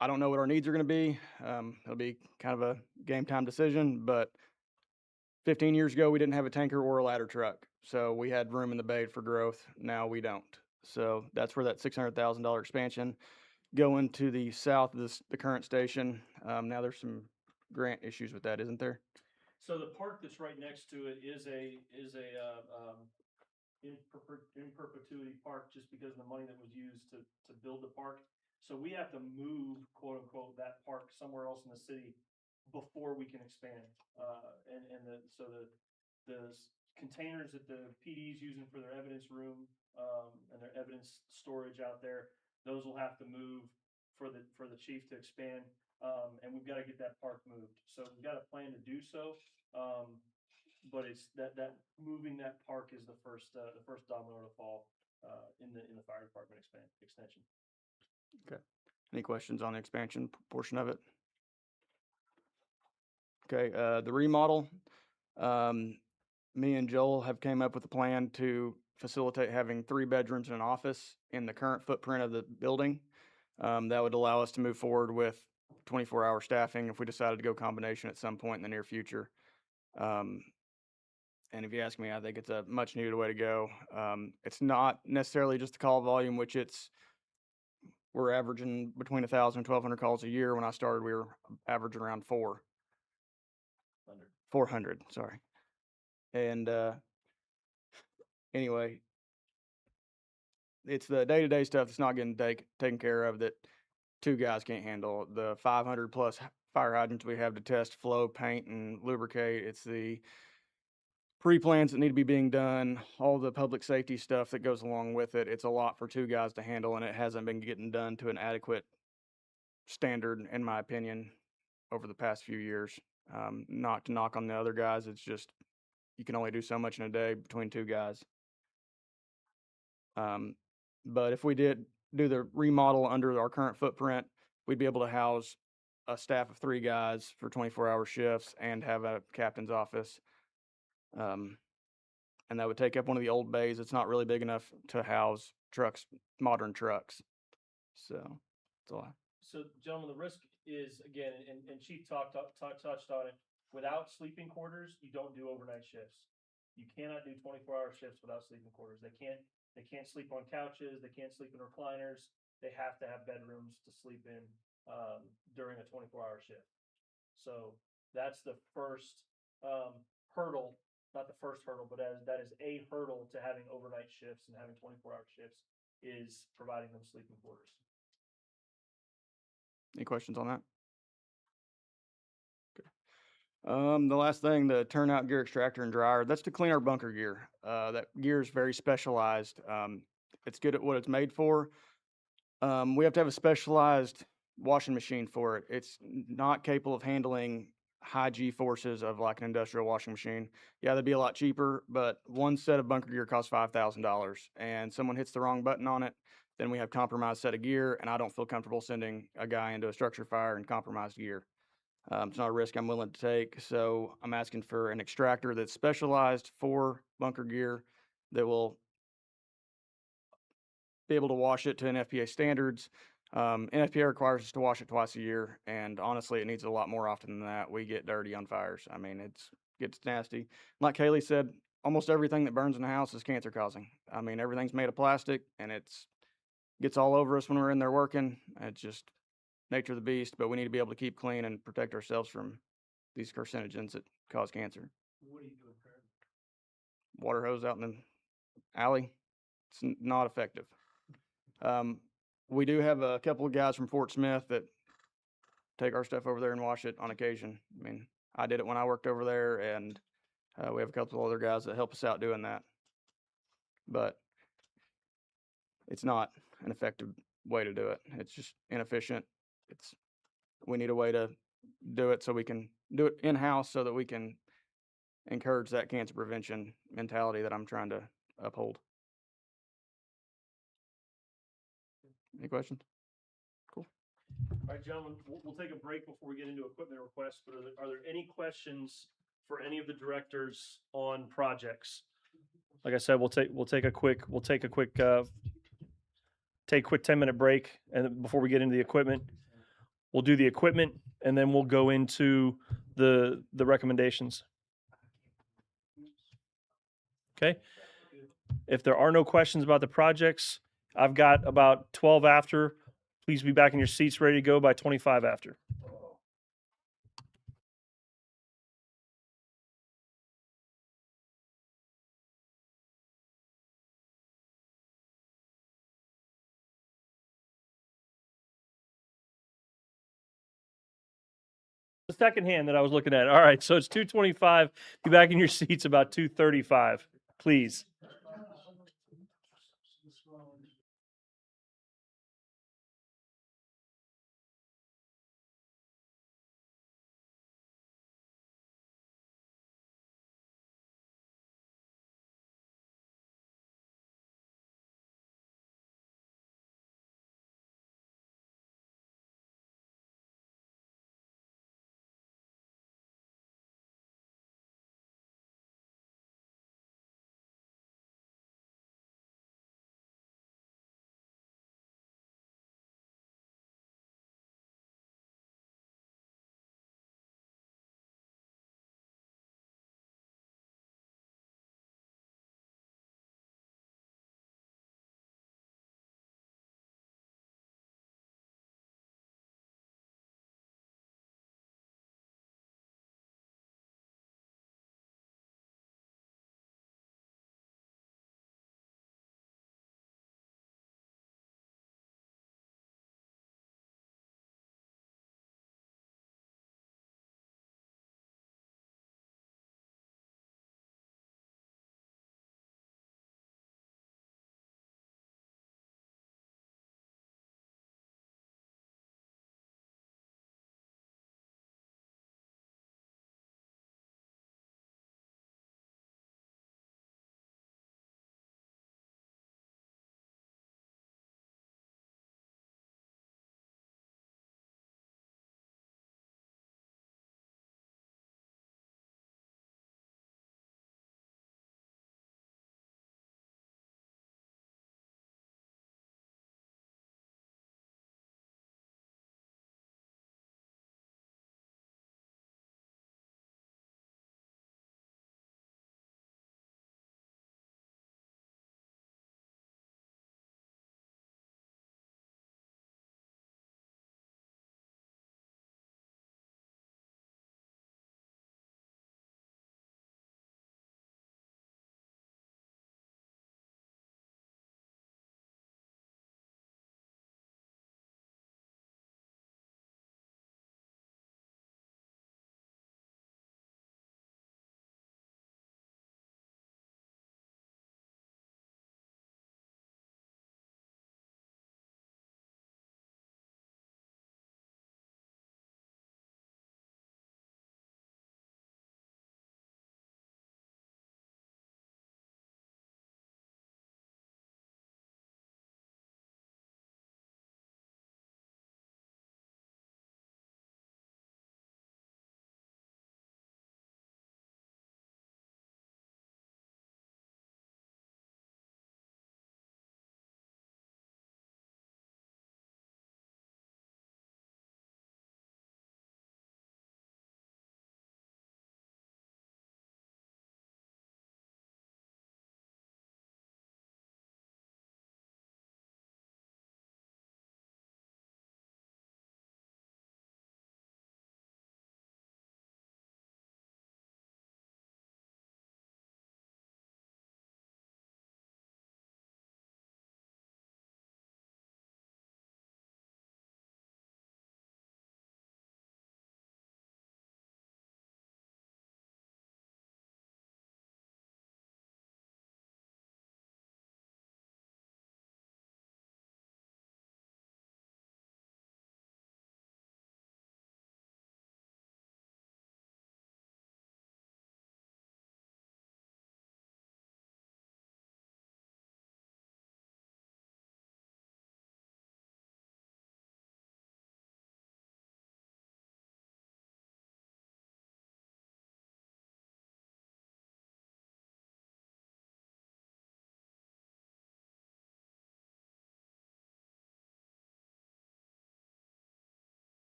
I don't know what our needs are going to be. It'll be kind of a game time decision, but 15 years ago, we didn't have a tanker or a ladder truck. So we had room in the bay for growth. Now we don't. So that's where that $600,000 expansion going to the south of the current station. Now there's some grant issues with that, isn't there?
So the park that's right next to it is a in perpetuity park, just because of the money that was used to build the park. So we have to move, quote unquote, that park somewhere else in the city before we can expand. The containers that the PD is using for their evidence room, and their evidence storage out there, those will have to move for the chief to expand. And we've got to get that park moved. So we've got a plan to do so. But it's that moving that park is the first domino to fall, in the fire department extension.
Okay. Any questions on the expansion portion of it? Okay, the remodel, me and Joel have came up with a plan to facilitate having 3 bedrooms and an office in the current footprint of the building. That would allow us to move forward with 24-hour staffing if we decided to go combination at some point in the near future. And if you ask me, I think it's a much needed way to go. It's not necessarily just the call volume, which we're averaging between 1,000 and 1,200 calls a year. When I started, we were averaging around 400, sorry. And anyway, it's the day-to-day stuff that's not getting taken care of that 2 guys can't handle. The 500 plus fire hydrants we have to test, flow, paint, and lubricate. It's the pre-plans that need to be being done, all the public safety stuff that goes along with it. It's a lot for 2 guys to handle, and it hasn't been getting done to an adequate standard, in my opinion, over the past few years. Not to knock on the other guys, it's just you can only do so much in a day between 2 guys. But if we did do the remodel under our current footprint, we'd be able to house a staff of 3 guys for 24-hour shifts and have a captain's office. And that would take up one of the old bays. It's not really big enough to house trucks, modern trucks. So that's all.
So, gentlemen, the risk is, again, and Chief touched on it, without sleeping quarters, you don't do overnight shifts. You cannot do 24-hour shifts without sleeping quarters. They can't sleep on couches. They can't sleep in recliners. They have to have bedrooms to sleep in, during a 24-hour shift. So that's the first hurdle, not the first hurdle, but that is a hurdle to having overnight shifts and having 24-hour shifts, is providing them sleeping quarters.
Any questions on that? Okay. The last thing, the turnout gear extractor and dryer, that's to clean our bunker gear. That gear is very specialized. It's good at what it's made for. We have to have a specialized washing machine for it. It's not capable of handling high G forces of like an industrial washing machine. Yeah, that'd be a lot cheaper, but one set of bunker gear costs $5,000, and someone hits the wrong button on it, then we have compromised set of gear, and I don't feel comfortable sending a guy into a structure fire in compromised gear. It's not a risk I'm willing to take, so I'm asking for an extractor that's specialized for bunker gear that will be able to wash it to NFPA standards. NFPA requires us to wash it twice a year, and honestly, it needs a lot more often than that. We get dirty on fires. I mean, it gets nasty. Like Kaylee said, almost everything that burns in the house is cancer causing. I mean, everything's made of plastic, and gets all over us when we're in there working. It's just nature of the beast, but we need to be able to keep clean and protect ourselves from these carcinogens that cause cancer.
What are you doing currently?
Water hose out in the alley. It's not effective. We do have a couple of guys from Fort Smith that take our stuff over there and wash it on occasion. I mean, I did it when I worked over there, and we have a couple of other guys that help us out doing that. But it's not an effective way to do it. It's just inefficient. We need a way to do it so we can do it in-house so that we can encourage that cancer prevention mentality that I'm trying to uphold. Any questions? Cool.
All right, gentlemen, we'll take a break before we get into equipment requests, but are there any questions for any of the directors on projects? Like I said, we'll take a quick 10-minute break, and then before we get into the equipment, we'll do the equipment, and then we'll go into the recommendations. Okay. If there are no questions about the projects, I've got about 12 after. Please be back in your seats ready to go by 25 after. second hand that I was looking at. All right, so it's 2:25. Be back in your seats about 2:35, please.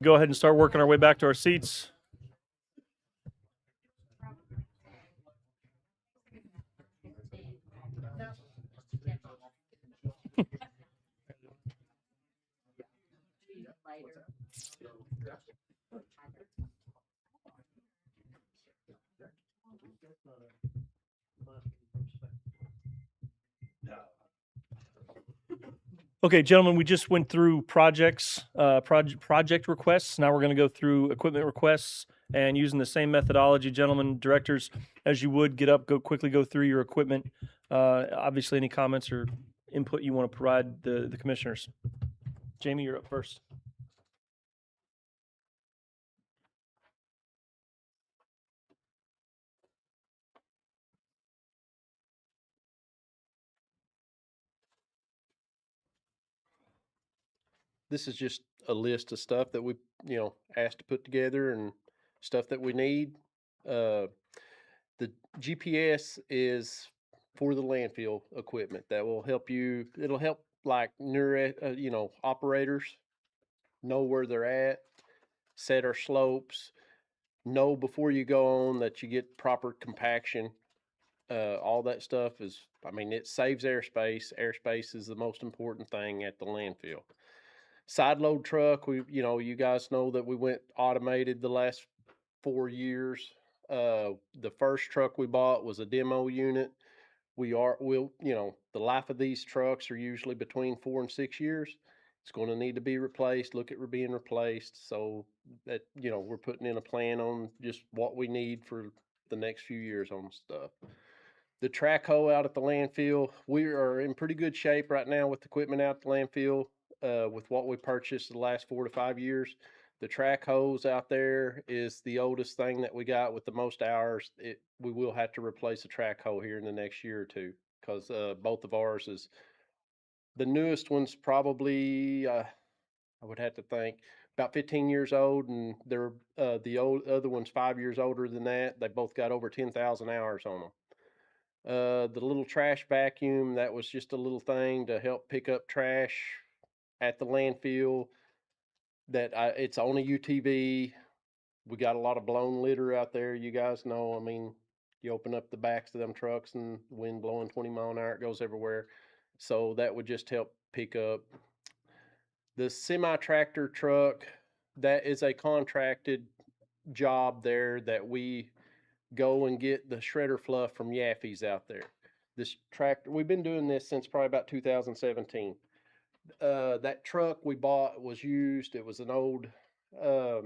Go ahead and start working our way back to our seats. Okay, gentlemen, we just went through projects, project requests. Now we're going to go through equipment requests, and using the same methodology, gentlemen, directors, as you would, get up, quickly go through your equipment. Obviously, any comments or input you want to provide the commissioners. Jamie, you're up first.
This is just a list of stuff that we, asked to put together and stuff that we need. The GPS is for the landfill equipment that will help you. It'll help like newer, operators know where they're at, set our slopes, know before you go on that you get proper compaction. All that stuff is, it saves airspace. Airspace is the most important thing at the landfill. Side load truck, you guys know that we went automated the last 4 years. The first truck we bought was a demo unit. The life of these trucks are usually between 4 and 6 years. It's going to need to be replaced, look at being replaced. So that, we're putting in a plan on just what we need for the next few years on stuff. The track hoe out at the landfill, we are in pretty good shape right now with equipment out at the landfill. With what we purchased the last 4 to 5 years. The track hose out there is the oldest thing that we got with the most hours. We will have to replace a track hoe here in the next year or two because both of ours is the newest one's probably I would have to think about 15 years old, and they're the other one's 5 years older than that. They both got over 10,000 hours on them. The little trash vacuum, that was just a little thing to help pick up trash at the landfill. It's on a UTV. We got a lot of blown litter out there. You guys know, you open up the backs of them trucks and wind blowing 20 mile an hour, it goes everywhere. So that would just help pick up. The semi tractor truck, that is a contracted job there that we go and get the shredder fluff from Yaffe's out there. This tractor, we've been doing this since probably about 2017. That truck we bought was used. It was an old oil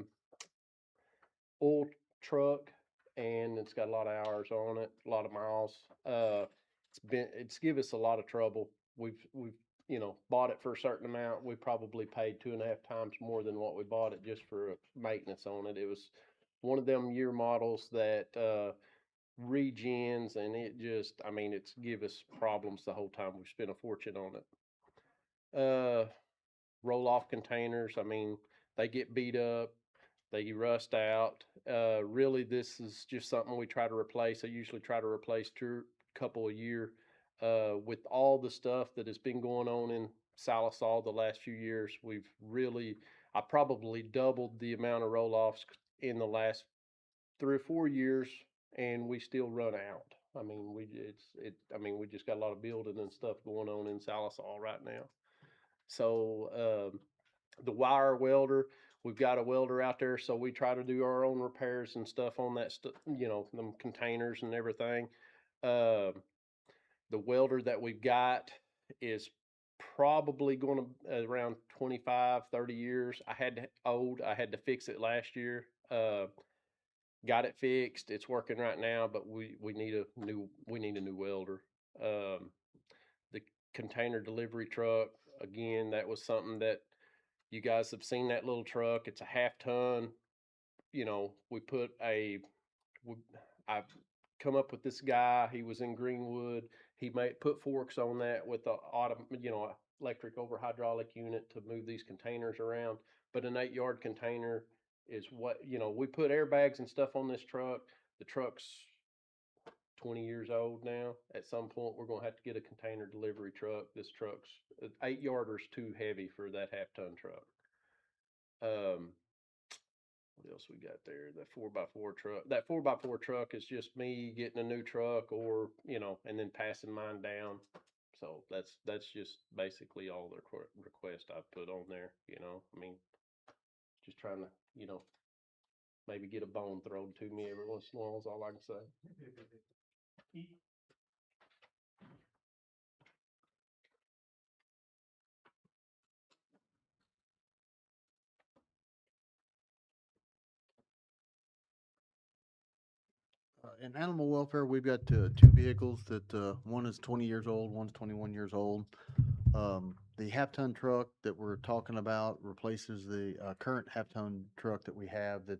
truck, and it's got a lot of hours on it, a lot of miles. It's give us a lot of trouble. We've bought it for a certain amount. We probably paid 2.5 times more than what we bought it just for maintenance on it. It was one of them year models that regens, and it just, it's give us problems the whole time. We've spent a fortune on it. Roll off containers, they get beat up, they rust out. Really, this is just something we try to replace. I usually try to replace a couple a year. With all the stuff that has been going on in Salisal the last few years, I probably doubled the amount of roll offs in the last 3 or 4 years, and we still run out. We just got a lot of building and stuff going on in Salisal right now. So the wire welder, we've got a welder out there, so we try to do our own repairs and stuff on that them containers and everything. The welder that we've got is probably going to around 25, 30 years. I had to fix it last year. Got it fixed. It's working right now, but we need a new welder. The container delivery truck, again, that was something that you guys have seen, that little truck. It's a 1/2 ton. I've come up with this guy. He was in Greenwood. He put forks on that with the electric over hydraulic unit to move these containers around. But an 8-yard container is what, we put airbags and stuff on this truck. The truck's 20 years old now. At some point, we're going to have to get a container delivery truck. This truck's 8-yarder's too heavy for that 1/2 ton truck. What else we got there? That 4x4 truck. That 4x4 truck is just me getting a new truck or, you know, and then passing mine down. So that's just basically all the request I put on there, you know. I mean, just trying to, you know, maybe get a bone thrown to me every once in a while is all I can say.
In animal welfare, we've got two vehicles that one is 20 years old, one's 21 years old. The half-ton truck that we're talking about replaces the current half-ton truck that we have. That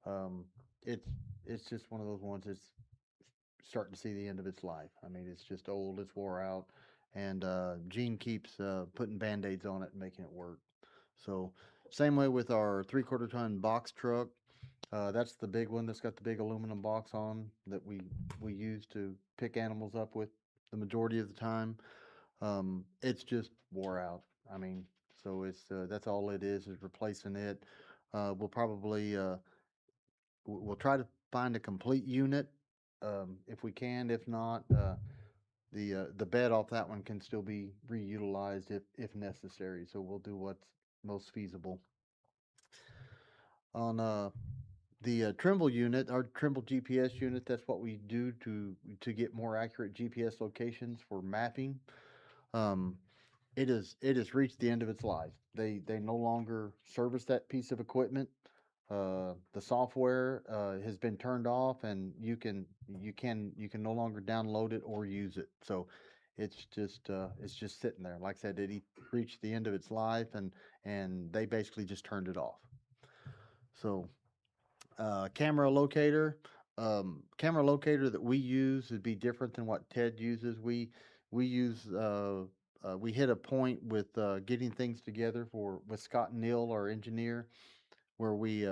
um, it's just one of those ones that's starting to see the end of its life. I mean, it's just old, it's wore out, and Gene keeps putting Band-Aids on it and making it work. So same way with our 3/4 ton box truck. That's the big one that's got the big aluminum box on that we use to pick animals up with the majority of the time. It's just wore out. I mean, so it's that's all it is replacing it. We'll probably we'll try to find a complete unit if we can. If not, the bed off that one can still be reutilized if necessary. So we'll do what's most feasible. On the Trimble unit, our Trimble GPS unit, that's what we do to get more accurate GPS locations for mapping. Um, it has reached the end of its life. They no longer service that piece of equipment. The software has been turned off, and you can no longer download it or use it. So it's just sitting there. Like I said, it reached the end of its life, and they basically just turned it off. So camera locator. Camera locator that we use would be different than what Ted uses. We use we hit a point with getting things together with Scott Neal, our engineer, where we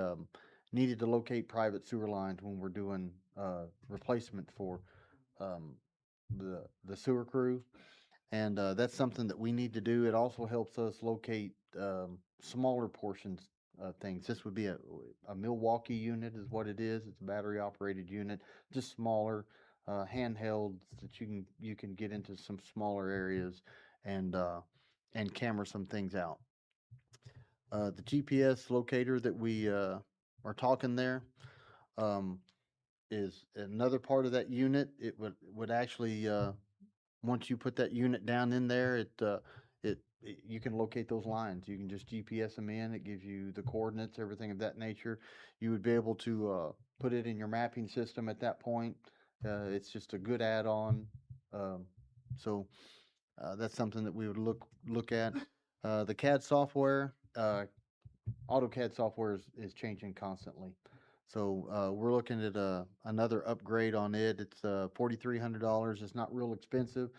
needed to locate private sewer lines when we're doing replacement for um, the sewer crew, and that's something that we need to do. It also helps us locate smaller portions of things. This would be a Milwaukee unit, is what it is. It's a battery operated unit, just smaller, handheld that you can get into some smaller areas and camera some things out. The GPS locator that we are talking there is another part of that unit. It would actually once you put that unit down in there, you can locate those lines. You can just GPS them in. It gives you the coordinates, everything of that nature. You would be able to put it in your mapping system at that point. It's just a good add-on. So that's something that we would look at. The CAD software, AutoCAD software is changing constantly. So we're looking at another upgrade on it. It's $4,300. It's not real expensive,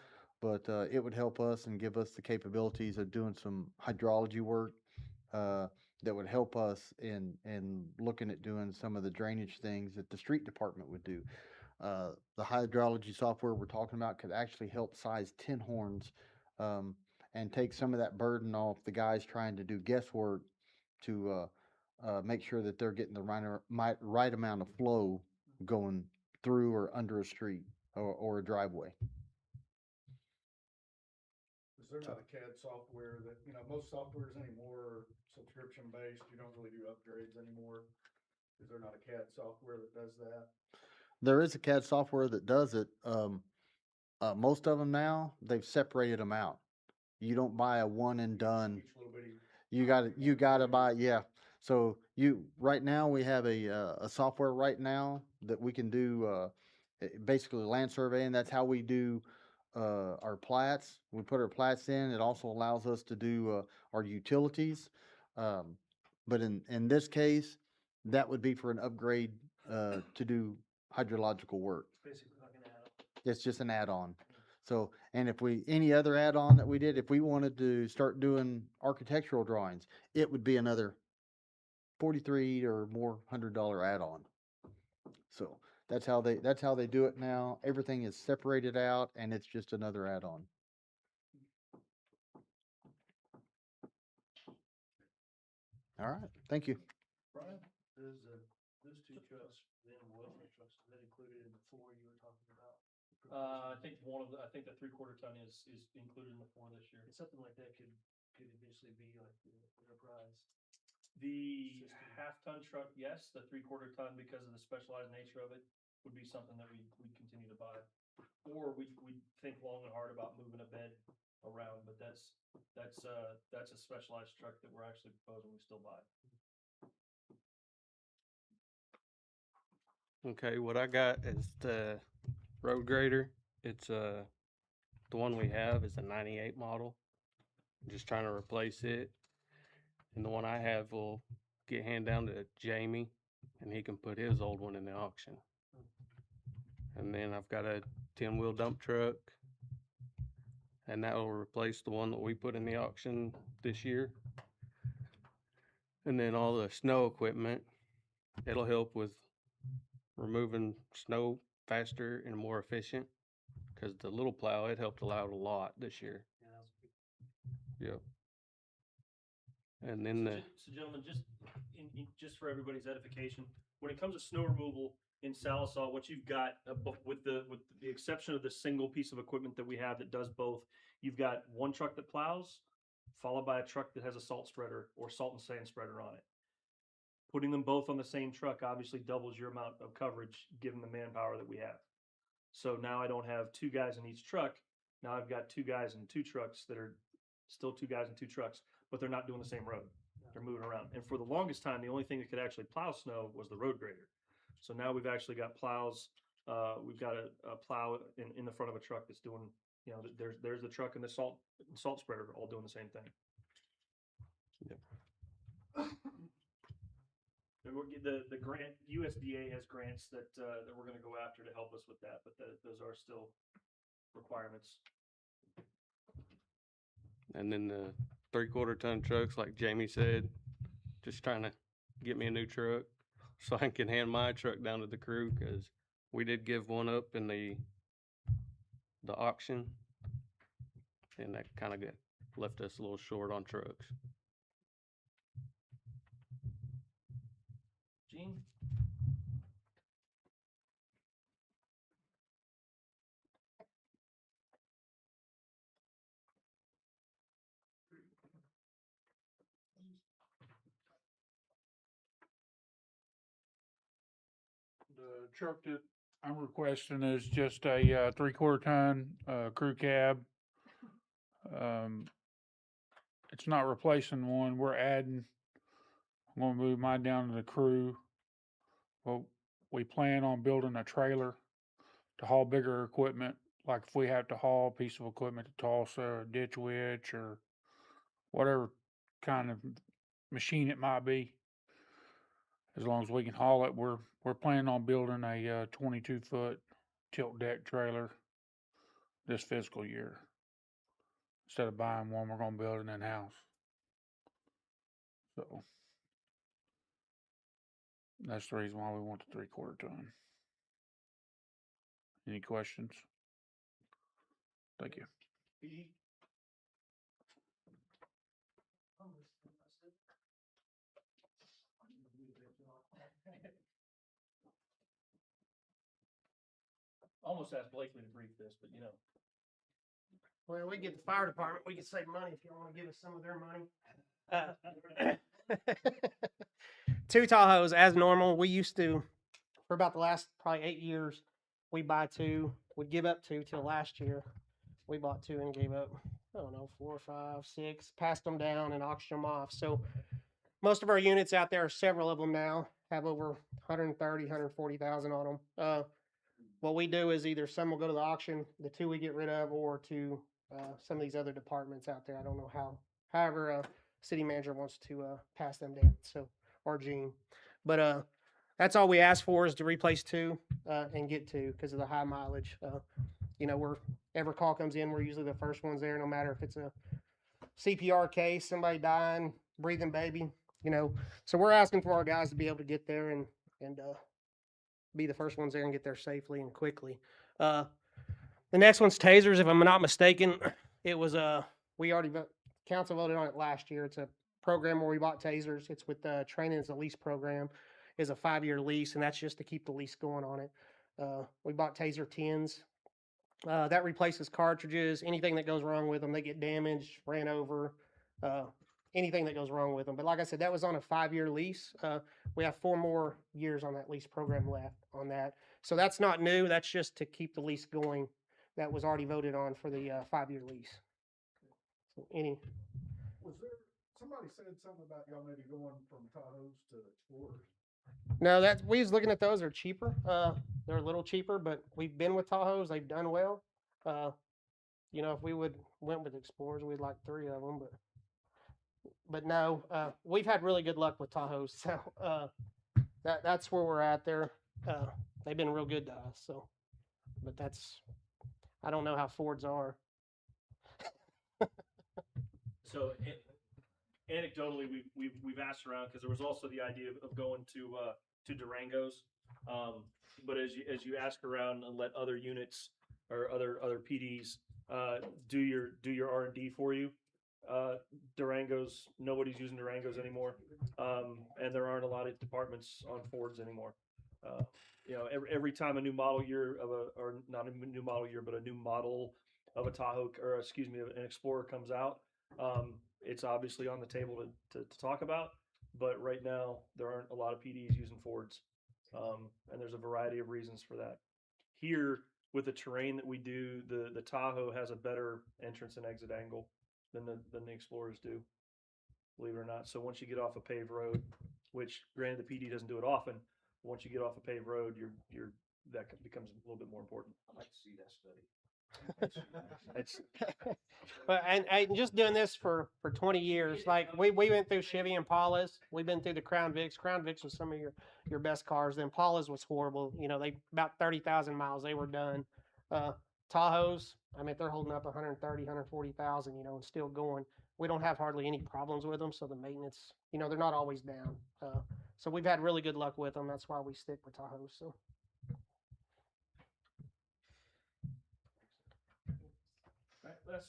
but it would help us and give us the capabilities of doing some hydrology work that would help us in looking at doing some of the drainage things that the street department would do. The hydrology software we're talking about could actually help size tin horns and take some of that burden off the guys trying to do guesswork to make sure that they're getting the right amount of flow going through or under a street or a driveway.
Is there not a CAD software that, most softwares anymore are subscription based, you don't really do upgrades anymore? Is there not a CAD software that does that?
There is a CAD software that does it. Most of them now, they've separated them out. You don't buy a one and done.
Each little bitty.
You gotta buy, yeah. So right now we have a software right now that we can do basically land surveying. That's how we do our plats. We put our plats in. It also allows us to do our utilities. But in this case, that would be for an upgrade to do hydrological work.
Basically like an add-on.
It's just an add-on. So, and if any other add-on that we did, if we wanted to start doing architectural drawings, it would be another 43 or more $100 add-on. So that's how they do it now. Everything is separated out and it's just another add-on. All right, thank you.
Brian,
Those two trucks, then welfare trucks, is that included in the 4 you were talking about? I think I think the 3/4 ton is included in the 4 this year. Something like that could eventually be like the enterprise. The half-ton truck, yes, the 3/4 ton, because of the specialized nature of it, would be something that we continue to buy. Or we think long and hard about moving a bed around, but that's a specialized truck that we're actually proposing we still buy.
Okay, what I got is the road grader. It's the one we have is a 98 model. I'm just trying to replace it. And the one I have will get hand down to Jamie and he can put his old one in the auction. And then I've got a 10-wheel dump truck and that will replace the one that we put in the auction this year. And then all the snow equipment, it'll help with removing snow faster and more efficient, because the little plow, it helped out a lot this year. Yep. And then
So gentlemen, just for everybody's edification, when it comes to snow removal in Salisaw, what you've got, with the exception of the single piece of equipment that we have that does both, you've got one truck that plows, followed by a truck that has a salt spreader or salt and sand spreader on it. Putting them both on the same truck obviously doubles your amount of coverage given the manpower that we have. So now I don't have 2 guys in each truck. Now I've got 2 guys in 2 trucks that are still 2 guys in 2 trucks, but they're not doing the same road. They're moving around. And for the longest time, the only thing that could actually plow snow was the road grader. So now we've actually got plows. We've got a plow in the front of a truck that's doing, you know, there's the truck and the salt spreader all doing the same thing. The grant, USDA has grants that we're going to go after to help us with that, but those are still requirements.
And then the 3/4 ton trucks, like Jamie said, just trying to get me a new truck so I can hand my truck down to the crew, because we did give one up in the auction, and that kind of left us a little short on trucks.
Gene?
The truck that I'm requesting is just a 3/4 ton crew cab. It's not replacing one. We're adding. I'm gonna move mine down to the crew. Well, we plan on building a trailer to haul bigger equipment. Like if we have to haul a piece of equipment to Tulsa or Ditch Witch or whatever kind of machine it might be, as long as we can haul it, we're planning on building a 22-foot tilt deck trailer this fiscal year. Instead of buying one, we're gonna build it in-house. So that's the reason why we want the 3/4 ton. Any questions? Thank you.
Almost asked Blakely to brief this, but you know.
Well, we get the fire department, we can save money if you want to give us some of their money. 2 Tahoes as normal. We used to, for about the last probably 8 years, we buy 2. We'd give up 2 till last year. We bought 2 and gave up, I don't know, 4, 5, 6, passed them down and auctioned them off. So most of our units out there, several of them now, have over 130, 140,000 on them. What we do is either some will go to the auction, the 2 we get rid of, or to some of these other departments out there. I don't know how. However, city manager wants to pass them down. So, or Gene, but that's all we ask for is to replace 2 and get 2 because of the high mileage. You know, every call comes in, we're usually the first ones there, no matter if it's a CPR case, somebody dying, breathing baby. You know, so we're asking for our guys to be able to get there and be the first ones there and get there safely and quickly. The next one's tasers, if I'm not mistaken. It was council voted on it last year. It's a program where we bought tasers. It's with training as a lease program. is a 5-year lease, and that's just to keep the lease going on it. We bought Taser 10s. That replaces cartridges. Anything that goes wrong with them, they get damaged, ran over, anything that goes wrong with them. But like I said, that was on a 5-year lease. We have 4 more years on that lease program left on that. So that's not new. That's just to keep the lease going. That was already voted on for the 5-year lease. So
Was there, somebody said something about y'all maybe going from Tahoes to Explorers?
No, that's we was looking at those. They're cheaper. They're a little cheaper, but we've been with Tahoes. They've done well. You know, if we went with Explorers, we'd like 3 of them, but no, we've had really good luck with Tahoes. So that's where we're at there. They've been real good to us. So, but I don't know how Fords are.
So anecdotally, we've asked around because there was also the idea of going to Durangos, but as you ask around and let other units or other PDs do your R&D for you, Durangos, nobody's using Durangos anymore, and there aren't a lot of departments on Fords anymore. You know, every time a new model year or not a new model year, but a new model of a Tahoe, or excuse me, an Explorer comes out, it's obviously on the table to talk about. But right now, there aren't a lot of PDs using Fords, and there's a variety of reasons for that. Here, with the terrain that we do, the Tahoe has a better entrance and exit angle than the Explorers do, believe it or not. So once you get off a paved road, which granted the PD doesn't do it often, once you get off a paved road, that becomes a little bit more important.
I'd like to see that study.
It's
But and just doing this for 20 years, like we went through Chevy Impalas, we've been through the Crown Vics. Crown Vics was some of your best cars. The Impalas was horrible. You know, they about 30,000 miles, they were done. Tahoes, I mean, they're holding up 130, 140,000, you know, and still going. We don't have hardly any problems with them, so the maintenance, you know, they're not always down. So we've had really good luck with them. That's why we stick with Tahoes. So.
right, Les.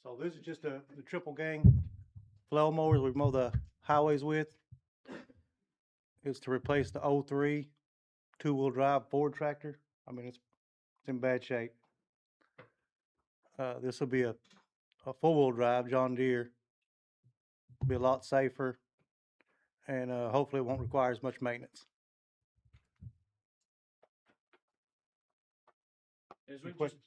So this is just the triple gang flow mowers we mow the highways with. It's to replace the 03 2-wheel drive Ford tractor. I mean, it's in bad shape. This will be a 4-wheel drive John Deere. Be a lot safer, and hopefully it won't require as much maintenance.
As we
Good question.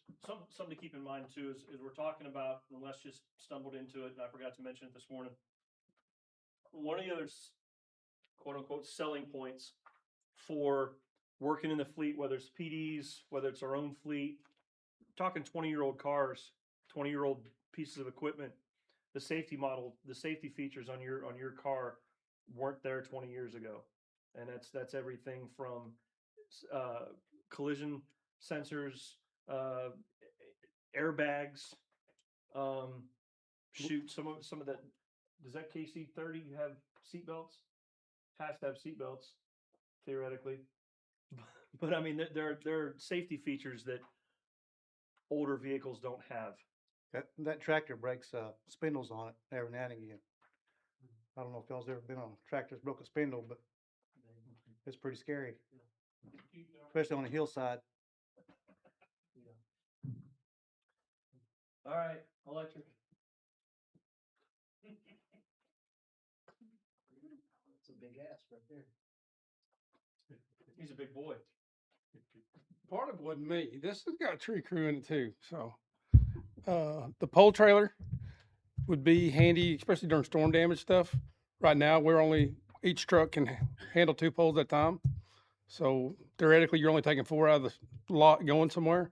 something to keep in mind too is we're talking about, and Les just stumbled into it, and I forgot to mention it this morning. One of the other quote unquote selling points for working in the fleet, whether it's PDs, whether it's our own fleet, talking 20-year-old cars, 20-year-old pieces of equipment, the safety features on your car weren't there 20 years ago, and that's everything from collision sensors, airbags, shoot some of that. Does that KC30 have seatbelts? Has to have seatbelts, theoretically. But I mean, there are safety features that older vehicles don't have.
That tractor breaks spindles on it every now and again. I don't know if y'all's ever been on a tractor that's broke a spindle, but it's pretty scary, especially on a hillside.
All right, electric.
It's a big ass right there.
He's a big boy.
Part of it wasn't me. This has got a tree crew in it too. So the pole trailer would be handy, especially during storm damage stuff. Right now, each truck can handle 2 poles at a time. So theoretically, you're only taking 4 out of the lot going somewhere.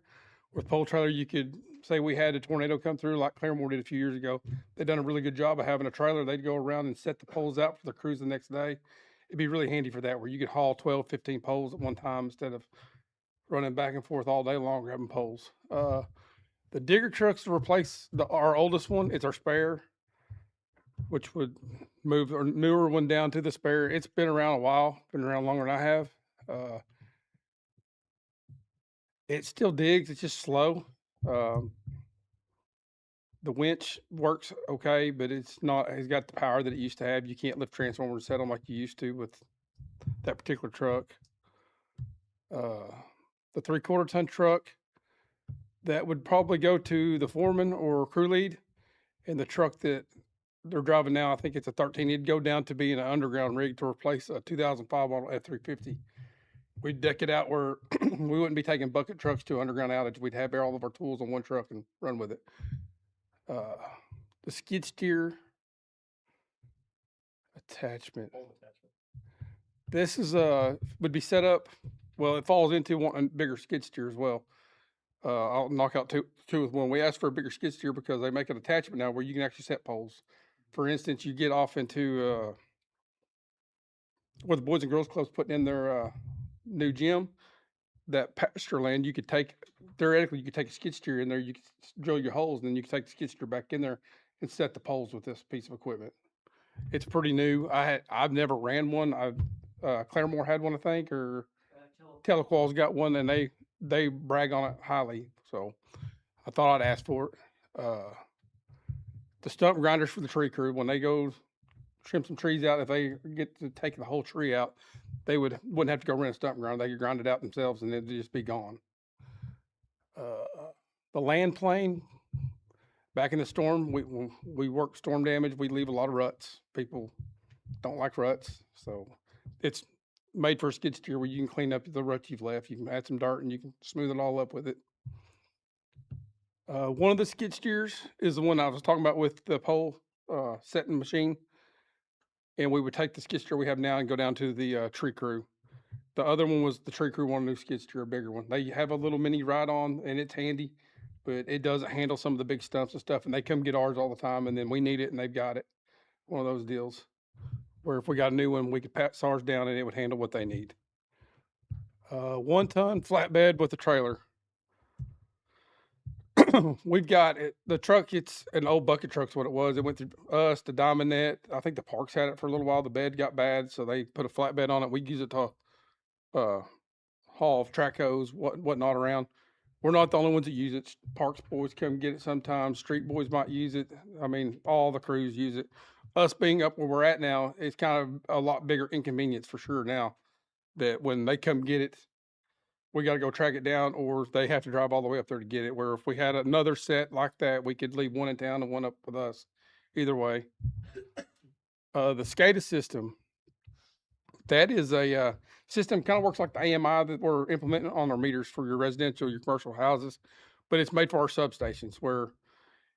With pole trailer, you could say we had a tornado come through like Claremore did a few years ago. They've done a really good job of having a trailer. They'd go around and set the poles out for the crews the next day. It'd be really handy for that, where you could haul 12, 15 poles at one time instead of running back and forth all day long grabbing poles. The digger trucks to replace our oldest one, it's our spare, which would move our newer one down to the spare. It's been around a while, been around longer than I have. It still digs, it's just slow. the winch works okay, but it's not, it's got the power that it used to have. You can't lift transformers and set them like you used to with that particular truck. The 3/4 ton truck, that would probably go to the foreman or crew lead. And the truck that they're driving now, I think it's a 13, it'd go down to being an underground rig to replace a 2005 model F-350. We'd deck it out where we wouldn't be taking bucket trucks to underground outage. We'd have all of our tools on one truck and run with it. The skid steer attachment. This is would be set up, well, it falls into one bigger skid steer as well. I'll knock out two with one. We asked for a bigger skid steer because they make an attachment now where you can actually set poles. For instance, you get off into where the Boys and Girls Club's putting in their new gym, that pasture land, you could take, theoretically, you could take a skid steer in there, you could drill your holes, and then you could take the skid steer back in there and set the poles with this piece of equipment. It's pretty new. I've never ran one. Claremore had one, I think, or Telequal's got one, and they brag on it highly. So I thought I'd ask for it. The stump grinders for the tree crew, when they go trim some trees out, if they get to take the whole tree out, they wouldn't have to go rent a stump grinder. They could grind it out themselves and it'd just be gone. The land plane, back in the storm, we work storm damage. We leave a lot of ruts. People don't like ruts. So it's made for a skid steer where you can clean up the ruts you've left. You can add some dirt and you can smooth it all up with it. One of the skid steers is the one I was talking about with the pole setting machine. And we would take the skid steer we have now and go down to the tree crew. The other one was the tree crew wanted a new skid steer, a bigger one. They have a little mini ride-on and it's handy, but it doesn't handle some of the big stumps and stuff. And they come get ours all the time and then we need it and they've got it. One of those deals where if we got a new one, we could pass ours down and it would handle what they need. 1 ton flatbed with a trailer. We've got it, the truck, it's an old bucket truck's what it was. It went through us, the Diamond Net. I think the Parks had it for a little while. The bed got bad, so they put a flatbed on it. We use it to haul track hose, whatnot around. We're not the only ones that use it. Parks boys come get it sometimes. Street boys might use it. I mean, all the crews use it. Us being up where we're at now, it's kind of a lot bigger inconvenience for sure now that when they come get it, we got to go track it down or they have to drive all the way up there to get it. Where if we had another set like that, we could leave one in town and one up with us. Either way. The SCADA system, that is a system, kind of works like the AMI that we're implementing on our meters for your residential, your commercial houses, but it's made for our substations where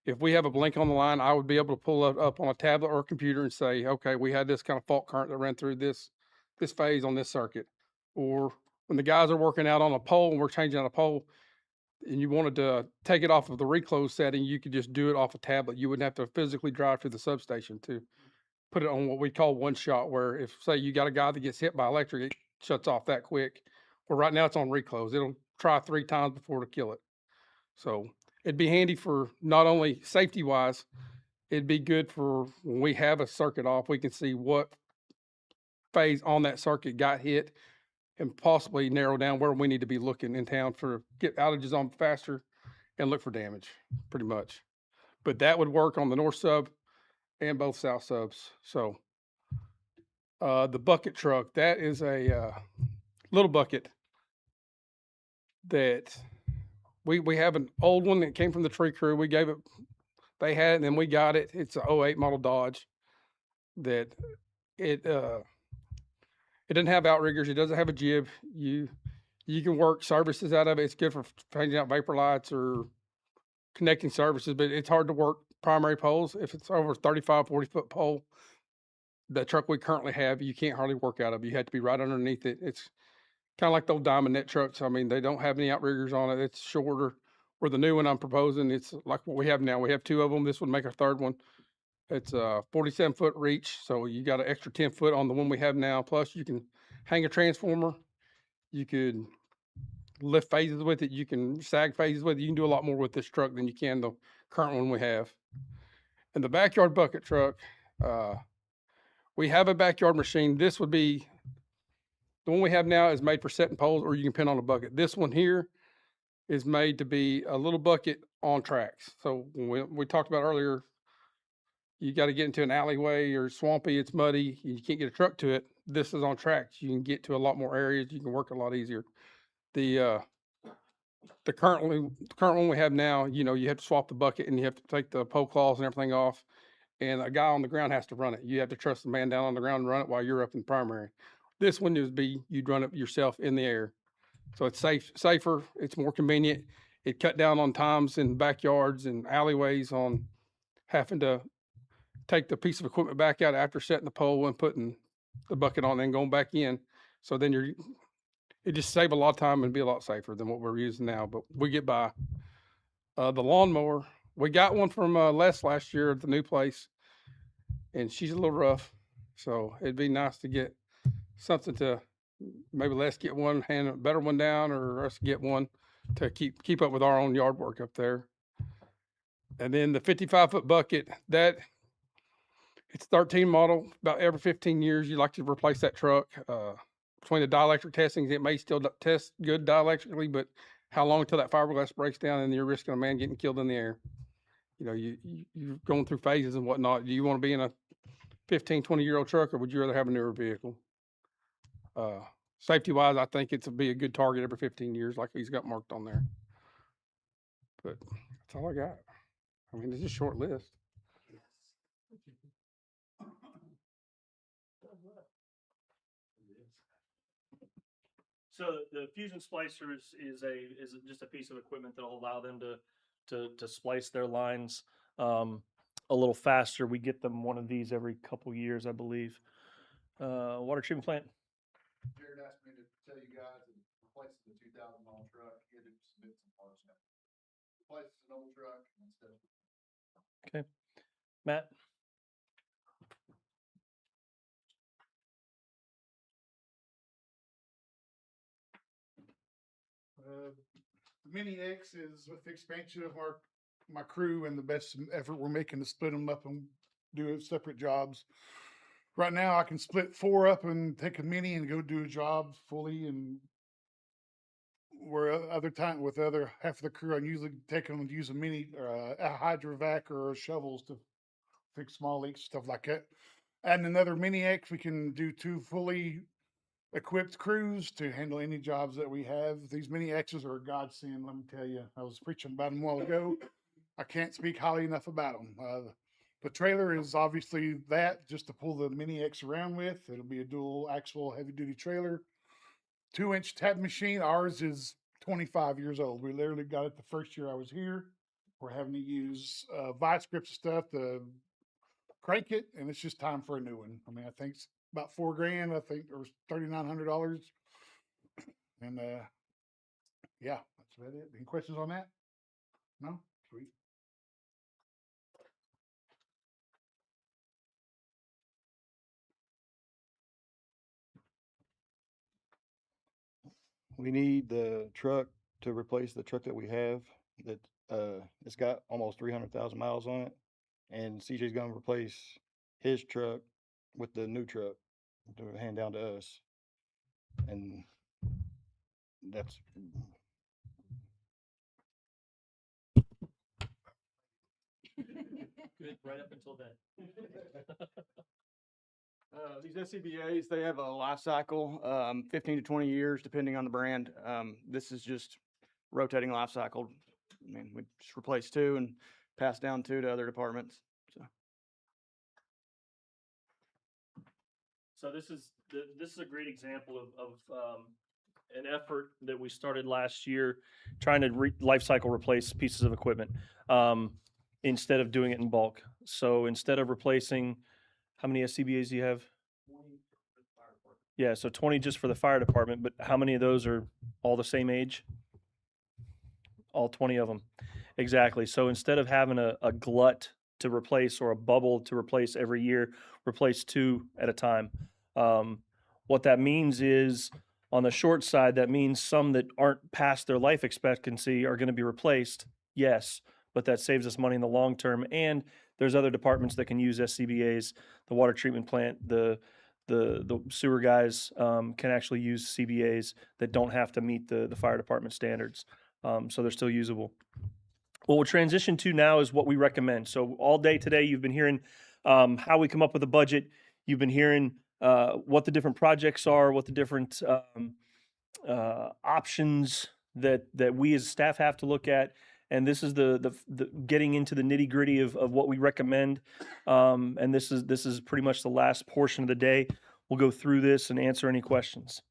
if we have a blink on the line, I would be able to pull it up on a tablet or a computer and say, okay, we had this kind of fault current that ran through this phase on this circuit. Or when the guys are working out on a pole and we're changing out a pole and you wanted to take it off of the reclose setting, you could just do it off a tablet. You wouldn't have to physically drive to the substation to put it on what we call one shot, where if say you got a guy that gets hit by electric, it shuts off that quick. Well, right now it's on reclose. It'll try 3 times before to kill it. So it'd be handy for not only safety wise, it'd be good for when we have a circuit off, we can see what phase on that circuit got hit and possibly narrow down where we need to be looking in town for get outages on faster and look for damage pretty much. But that would work on the north sub and both south subs. So the bucket truck, that is a little bucket that we have an old one that came from the tree crew. We gave it, they had it and then we got it. It's a 08 model Dodge that it doesn't have outriggers. It doesn't have a jib. You can work services out of it. It's good for changing out vapor lights or connecting services, but it's hard to work primary poles. If it's over 35, 40 foot pole, the truck we currently have, you can't hardly work out of. You have to be right underneath it. It's kind of like the old Diamond Net trucks. I mean, they don't have any outriggers on it. It's shorter. Where the new one I'm proposing, it's like what we have now. We have 2 of them. This would make our 3rd one. It's a 47 foot reach. So you got an extra 10 foot on the one we have now. Plus you can hang a transformer. You could lift phases with it. You can sag phases with it. You can do a lot more with this truck than you can the current one we have. And the backyard bucket truck, we have a backyard machine. This would be, the one we have now is made for setting poles or you can pin on a bucket. This one here is made to be a little bucket on tracks. So when we talked about earlier, you got to get into an alleyway or swampy, it's muddy, you can't get a truck to it. This is on tracks. You can get to a lot more areas. You can work a lot easier. The current one we have now, you know, you have to swap the bucket and you have to take the pole claws and everything off. And a guy on the ground has to run it. You have to trust the man down on the ground and run it while you're up in primary. This one you'd run it yourself in the air. So it's safer, it's more convenient. It cut down on times in backyards and alleyways on having to take the piece of equipment back out after setting the pole and putting the bucket on and going back in. So then it just save a lot of time and be a lot safer than what we're using now, but we get by. The lawnmower, we got one from Les last year at the new place, and she's a little rough. So it'd be nice to get something to maybe Les get one, hand a better one down, or us get one to keep up with our own yard work up there. And then the 55-foot bucket, it's 13 model. About every 15 years, you like to replace that truck. Between the dielectric testings, it may still test good dielectrically, but how long until that fiberglass breaks down and you're risking a man getting killed in the air? You know, you're going through phases and whatnot. Do you want to be in a 15, 20-year-old truck, or would you rather have a newer vehicle? Safety-wise, I think it'd be a good target every 15 years, like he's got marked on there. But that's all I got. I mean, it's a short list.
So the Fusion Splicer is just a piece of equipment that'll allow them to splice their lines a little faster. We get them one of these every couple years, I believe. Water treatment plant.
Jared asked me to tell you guys that replaces the 2000-mile truck, he had to submit some parts now. Replaces an old truck instead of.
Okay, Matt.
The Mini X is with the expansion of my crew and the best effort we're making to split them up and do separate jobs. Right now, I can split 4 up and take a Mini and go do a job fully, and where other time with the other half of the crew, I usually take them and use a Mini or a hydrovac or shovels to fix small leaks, stuff like that. Adding another Mini X, we can do 2 fully equipped crews to handle any jobs that we have. These Mini X's are a godsend, let me tell you. I was preaching about them a while ago. I can't speak highly enough about them. The trailer is obviously that, just to pull the Mini X around with. It'll be a dual axle heavy duty trailer. 2-inch tab machine. Ours is 25 years old. We literally got it the first year I was here. We're having to use vice grips stuff to crank it, and it's just time for a new one. I mean, I think it's about $4,000, I think, or $3,900. And yeah, that's about it. Any questions on that? No? Sweet.
We need the truck to replace the truck that we have that it's got almost 300,000 miles on it, and CJ's gonna replace his truck with the new truck to hand down to us, and that's
Good, right up until then.
These SCBA's, they have a life cycle, 15 to 20 years, depending on the brand. This is just rotating life cycle. I mean, we just replace 2 and pass down 2 to other departments.
So this is a great example of an effort that we started last year, trying to life cycle replace pieces of equipment instead of doing it in bulk. So instead of replacing, how many SCBA's do you have?
20 for the fire department.
Yeah, so 20 just for the fire department, but how many of those are all the same age? All 20 of them. Exactly. So instead of having a glut to replace or a bubble to replace every year, replace 2 at a time. What that means is, on the short side, that means some that aren't past their life expectancy are going to be replaced. Yes, but that saves us money in the long term. And there's other departments that can use SCBA's. The water treatment plant, the sewer guys can actually use CBA's that don't have to meet the fire department standards. So they're still usable. What we'll transition to now is what we recommend. So all day today, you've been hearing how we come up with a budget. You've been hearing what the different projects are, what the different options that we as staff have to look at. And this is the getting into the nitty gritty of what we recommend. And this is pretty much the last portion of the day. We'll go through this and answer any questions.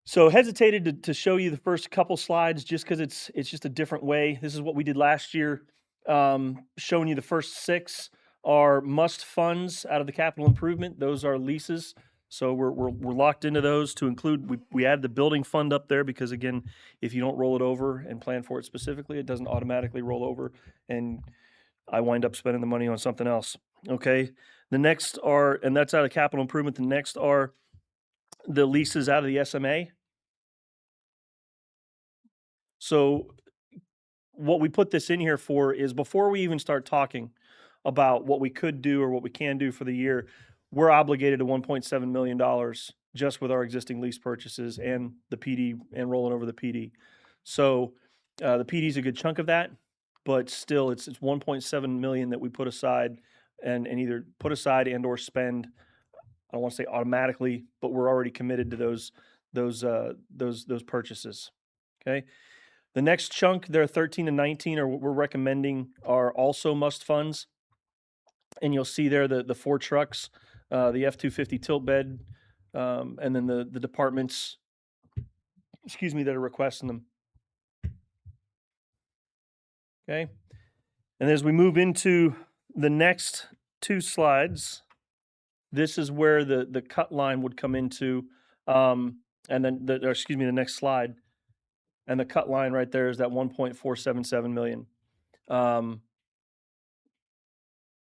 So hesitated to show you the first couple slides just because it's just a different way. This is what we did last year. Showing you the first 6 are must funds out of the capital improvement. Those are leases. So we're locked into those to include, we add the building fund up there because again, if you don't roll it over and plan for it specifically, it doesn't automatically roll over and I wind up spending the money on something else. Okay. The next are, and that's out of capital improvement. The next are the leases out of the SMA. So what we put this in here for is before we even start talking about what we could do or what we can do for the year, we're obligated to $1.7 million just with our existing lease purchases and the PD and rolling over the PD. So the PD is a good chunk of that, but still it's 1.7 million that we put aside and either put aside and or spend. I don't want to say automatically, but we're already committed to those purchases. Okay. The next chunk, there are 13 and 19 are what we're recommending are also must funds. And you'll see there the 4 trucks, the F-250 tilt bed, and then the departments, that are requesting them. Okay. And as we move into the next 2 slides, this is where the cut line would come into, and then the next slide. And the cut line right there is that 1.477 million.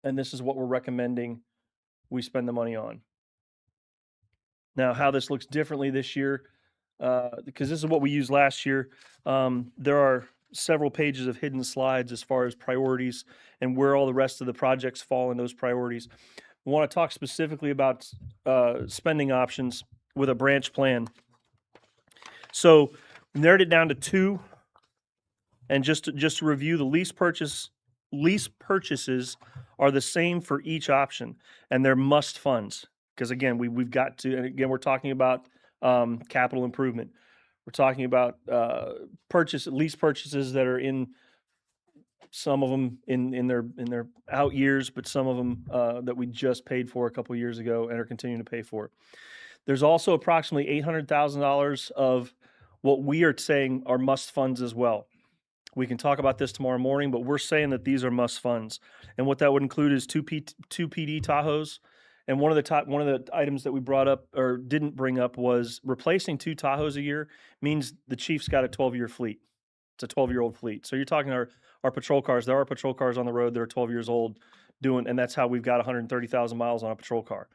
And this is what we're recommending we spend the money on. Now, how this looks differently this year, because this is what we used last year, there are several pages of hidden slides as far as priorities and where all the rest of the projects fall in those priorities. We want to talk specifically about spending options with a branch plan. So we narrowed it down to 2. And just to review, the lease purchases are the same for each option, and they're must funds. Because again, we've got to, and again, we're talking about capital improvement. We're talking about lease purchases that are in some of them in their out years, but some of them that we just paid for a couple of years ago and are continuing to pay for. There's also approximately $800,000 of what we are saying are must funds as well. We can talk about this tomorrow morning, but we're saying that these are must funds. And what that would include is two PD Tahoes. And one of the items that we brought up or didn't bring up was replacing 2 Tahoes a year means the Chief's got a 12-year fleet. It's a 12-year-old fleet. So you're talking our patrol cars. There are patrol cars on the road that are 12 years old and that's how we've got 130,000 miles on a patrol car.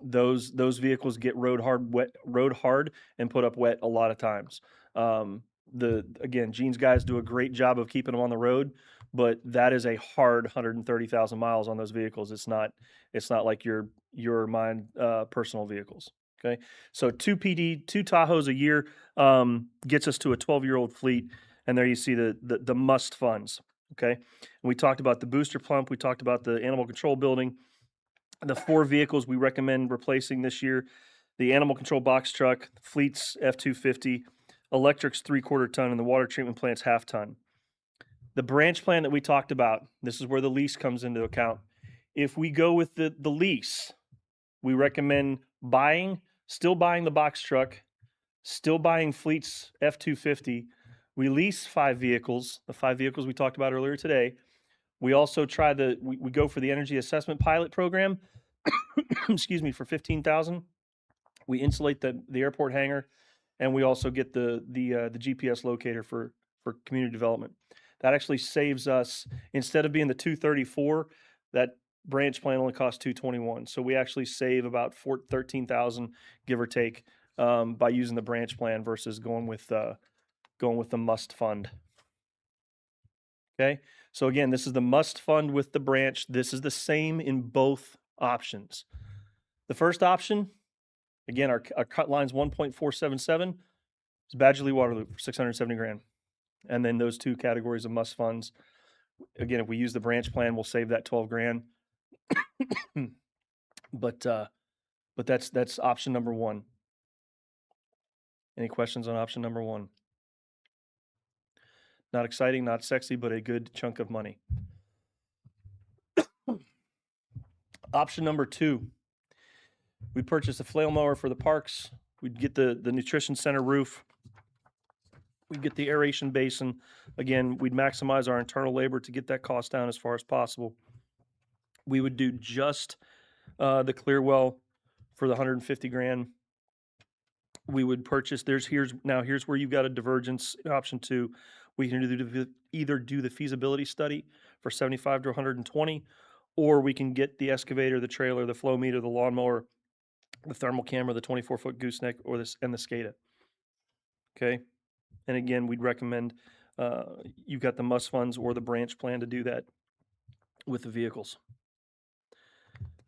Those vehicles get rode hard and put up wet a lot of times. Again, Gene's guys do a great job of keeping them on the road, but that is a hard 130,000 miles on those vehicles. It's not like your mine personal vehicles. Okay, so 2 Tahoes a year gets us to a 12-year-old fleet, and there you see the must funds. Okay, and we talked about the booster pump. We talked about the animal control building. The 4 vehicles we recommend replacing this year: the animal control box truck, Fleet's F-250. Electric's 3/4 ton, and the water treatment plant's 1/2 ton. The branch plan that we talked about, this is where the lease comes into account. If we go with the lease, we recommend still buying the box truck, still buying Fleet's F-250. We lease 5 vehicles, the 5 vehicles we talked about earlier today. We also we go for the energy assessment pilot program, for $15,000. We insulate the airport hangar. And we also get the GPS locator for community development. That actually saves us, instead of being the $234, that branch plan only costs $221. So we actually save about $13,000, give or take, by using the branch plan versus going with the must fund. Okay, so again, this is the must fund with the branch. This is the same in both options. The first option, again, our cut line's 1.477. It's Badgerly Water Loop for 670 grand. And then those two categories of must funds. Again, if we use the branch plan, we'll save that 12 grand. But that's option number one. Any questions on option number one? Not exciting, not sexy, but a good chunk of money. Option number two, we'd purchase a flail mower for the parks. We'd get the nutrition center roof. We'd get the aeration basin. Again, we'd maximize our internal labor to get that cost down as far as possible. We would do just the clear well for the 150 grand. We would purchase, here's where you've got a divergence in option two. We can either do the feasibility study for 75 to 120, or we can get the excavator, the trailer, the flow meter, the lawnmower, the thermal camera, the 24-foot gooseneck, and the SCADA. Okay? And again, we'd recommend you've got the must funds or the branch plan to do that with the vehicles.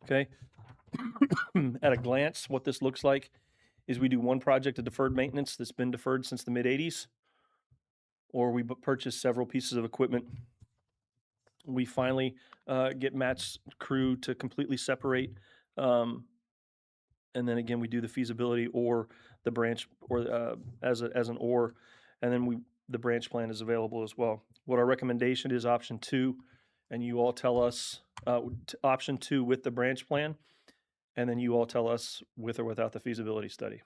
Okay? At a glance, what this looks like is we do one project of deferred maintenance that's been deferred since the mid-'80s, or we purchase several pieces of equipment. We finally get Matt's crew to completely separate, and then again we do the feasibility or the branch, or as an or, and then the branch plan is available as well. What our recommendation is option two, and you all tell us option two with the branch plan, and then you all tell us with or without the feasibility study.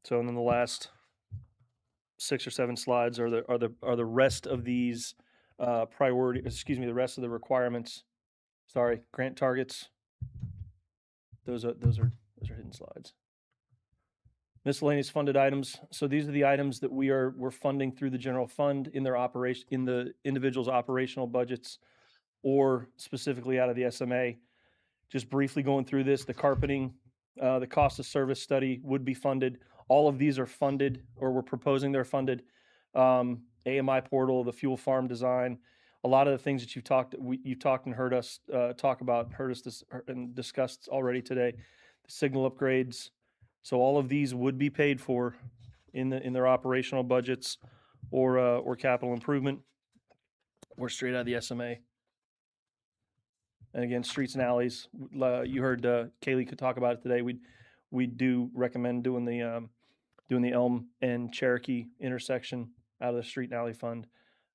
So, and then the last 6 or 7 slides are the rest of these the rest of the requirements. Sorry, grant targets. Those are hidden slides. Miscellaneous funded items. So these are the items that we're funding through the general fund in their operation, in the individual's operational budgets, or specifically out of the SMA. Just briefly going through this, the carpeting, the cost of service study would be funded. All of these are funded, or we're proposing they're funded. AMI portal, the fuel farm design, a lot of the things that you've talked and heard us and discussed already today. The signal upgrades. So all of these would be paid for in their operational budgets, or capital improvement, or straight out of the SMA. And again, streets and alleys. You heard Kaylee could talk about it today. We do recommend doing the Elm and Cherokee intersection out of the street and alley fund.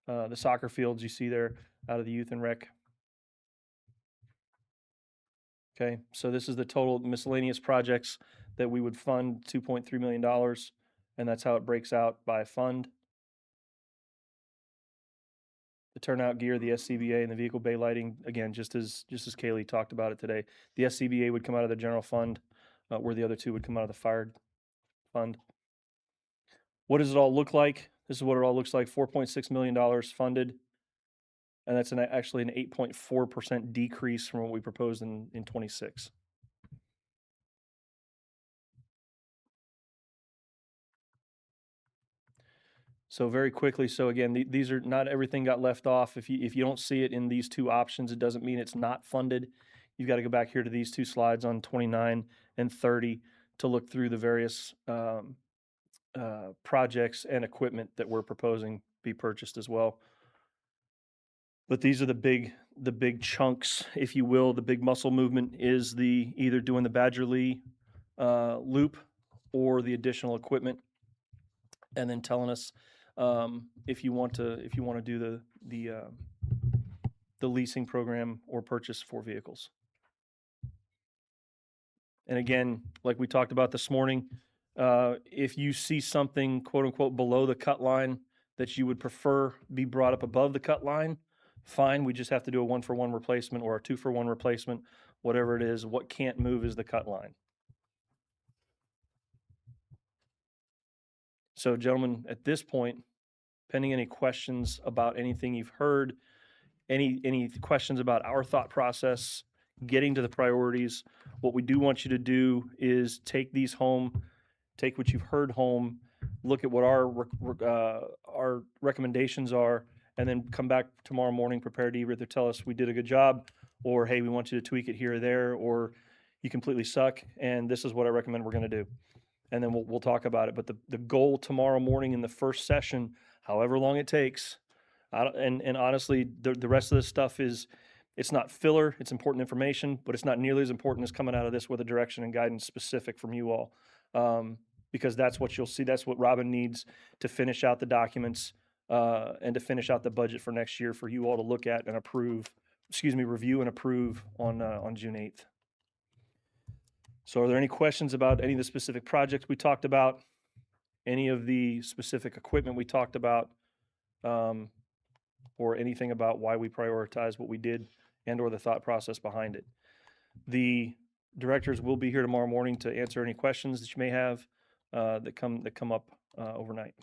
The soccer fields you see there out of the youth and rec. Okay, so this is the total miscellaneous projects that we would fund, $2.3 million, and that's how it breaks out by fund. The turnout gear, the SCBA, and the vehicle bay lighting, again, just as Kaylee talked about it today. The SCBA would come out of the general fund, where the other two would come out of the fire fund. What does it all look like? This is what it all looks like. $4.6 million funded, and that's actually an 8.4% decrease from what we proposed in 26. So very quickly, so again, these are not everything got left off. If you don't see it in these two options, it doesn't mean it's not funded. You've got to go back here to these two slides on 29 and 30 to look through the various projects and equipment that we're proposing be purchased as well. But these are the big chunks, if you will. The big muscle movement is either doing the Badgerly loop or the additional equipment, and then telling us if you want to do the leasing program or purchase 4 vehicles. And again, like we talked about this morning, if you see something quote unquote below the cut line that you would prefer be brought up above the cut line, fine. We just have to do a 1-for-1 replacement or a 2-for-1 replacement, whatever it is. What can't move is the cut line. So, gentlemen, at this point, pending any questions about anything you've heard, any questions about our thought process, getting to the priorities, what we do want you to do is take these home, take what you've heard home, look at what our recommendations are, and then come back tomorrow morning prepared to either tell us we did a good job, or hey, we want you to tweak it here or there, or you completely suck, and this is what I recommend we're going to do. and then we'll talk about it. But the goal tomorrow morning in the first session, however long it takes, and honestly, the rest of this stuff is, it's not filler, it's important information, but it's not nearly as important as coming out of this with a direction and guidance specific from you all. Because that's what you'll see, that's what Robin needs to finish out the documents, and to finish out the budget for next year for you all to look at and approve, review and approve on June 8th. So are there any questions about any of the specific projects we talked about? Any of the specific equipment we talked about? Or anything about why we prioritize what we did and or the thought process behind it? The directors will be here tomorrow morning to answer any questions that you may have that come up overnight.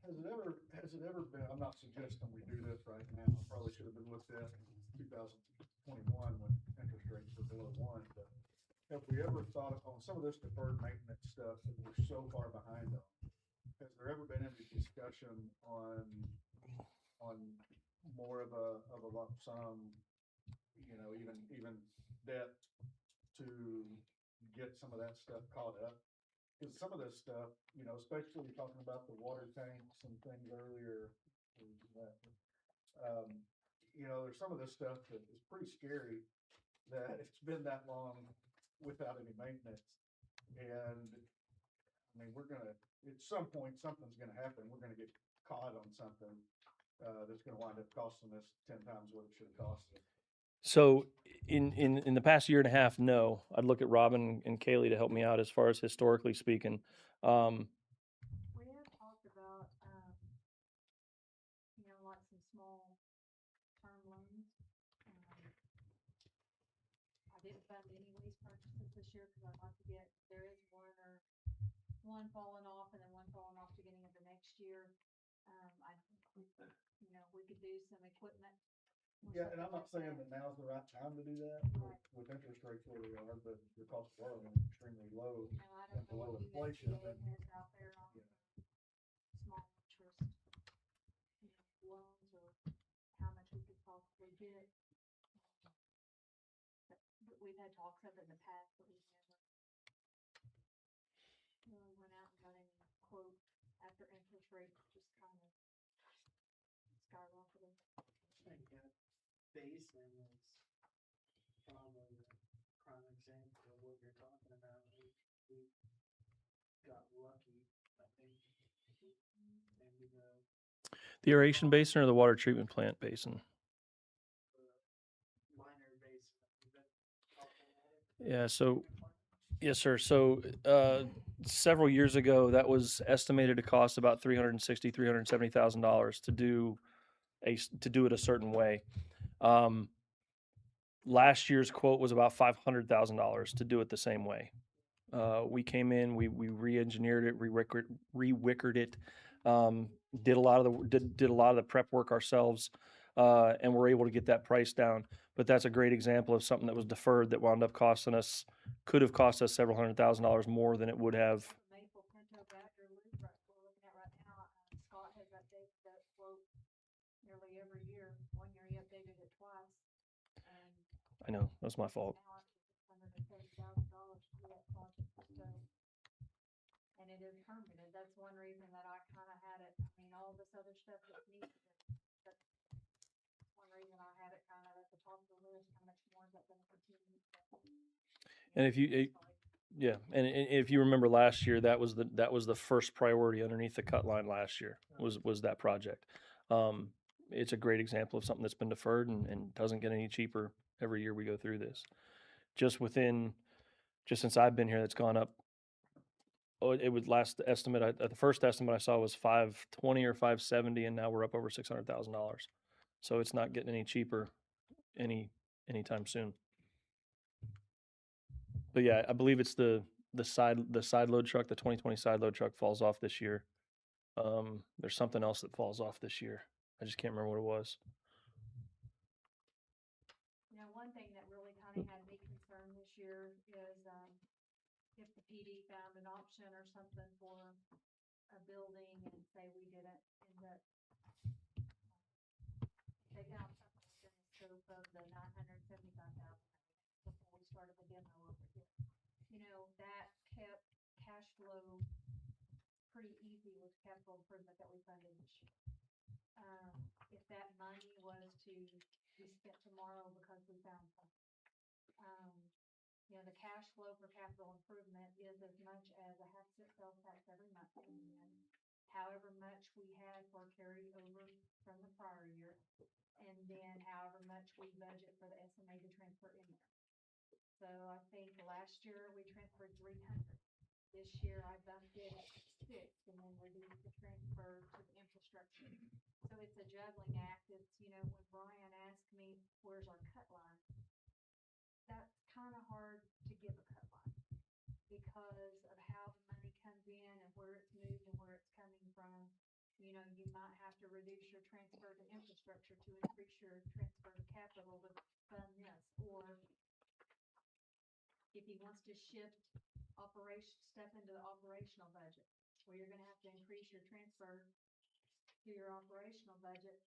Has it ever been, I'm not suggesting we do this right now, probably should have been looked at in 2021 when interest rates were below 1, but have we ever thought on some of this deferred maintenance stuff that we're so far behind on? Has there ever been any discussion on more of a lump sum, you know, even debt to get some of that stuff caught up? Because some of this stuff, you know, especially talking about the water tanks and things earlier, you know, there's some of this stuff that is pretty scary that it's been that long without any maintenance. And I mean, at some point, something's gonna happen. We're gonna get caught on something that's gonna wind up costing us 10 times what it should have cost us.
So in the past year and a half, no. I'd look at Robin and Kaylee to help me out as far as historically speaking.
We have talked about, you know, like some small term loans. I didn't fund any lease purchases this year because I'd like to get, there is one falling off and then one falling off beginning of the next year. You know, we could do some equipment.
Yeah, and I'm not saying that now's the right time to do that with interest rates where they are, but the cost of borrowing is extremely low
You know, I don't
and
know
below
what
inflation.
USDA has out there on small interest, you know, loans or how much we could possibly get. But we've had talks of it in the past, but we've never really went out and got any quote after interest rates just kind of skyrocketed.
Basin is probably the prime example of what you're talking about. We got lucky, I think. Maybe
The aeration basin or the water treatment plant basin?
minor basin. We've been talking about it.
Yeah, so, yes, sir. So, several years ago, that was estimated to cost about $370,000 to do it a certain way. Last year's quote was about $500,000 to do it the same way. We came in, we re-engineered it, re-wickered it, did a lot of the prep work ourselves, and were able to get that price down. But that's a great example of something that was deferred that wound up could have cost us several $100,000 more than it would have.
Maple Pinto Badger loop right we're looking at right now, Scott has updated that quote nearly every year. 1 year he updated it twice. And
I know, that's my fault.
now it's $630,000 to do that project. So, and it is permitted. That's one reason that I kind of had it. I mean, all this other stuff that's needed, but one reason I had it kind of at the top of the list. How much more is that going to continue?
And if you, yeah, and if you remember last year, that was the first priority underneath the cut line last year was that project. It's a great example of something that's been deferred and doesn't get any cheaper every year we go through this. Just since I've been here, that's gone up. Oh, it was the first estimate I saw was $520 or $570, and now we're up over $600,000. So it's not getting any cheaper anytime soon. But yeah, I believe it's the side load truck, the 2020 side load truck falls off this year. There's something else that falls off this year. I just can't remember what it was.
You know, one thing that really kind of had me concerned this year is if the PD found an option or something for a building and say we didn't end up, they found something within the scope of the $975,000 before we started the demo of it. cash flow pretty easy with capital improvement that we funded this year. If that money was to be spent tomorrow because we found something. You know, the cash flow for capital improvement is as much as a half-cent sales tax every month coming in, however much we had for carryover from the prior year, and then however much we budget for the SMA to transfer in there. So I think last year we transferred 300. This year I bumped it at 6 and then reduced the transfer to the infrastructure. So it's a juggling act. It's, you know, when Brian asked me, where's our cut line? That's kind of hard to give a cut line because of how the money comes in and where it's moved and where it's coming from. You know, you might have to reduce your transfer to infrastructure to increase your transfer to capital to fund this, or if he wants to shift step into the operational budget, where you're gonna have to increase your transfer to your operational budget,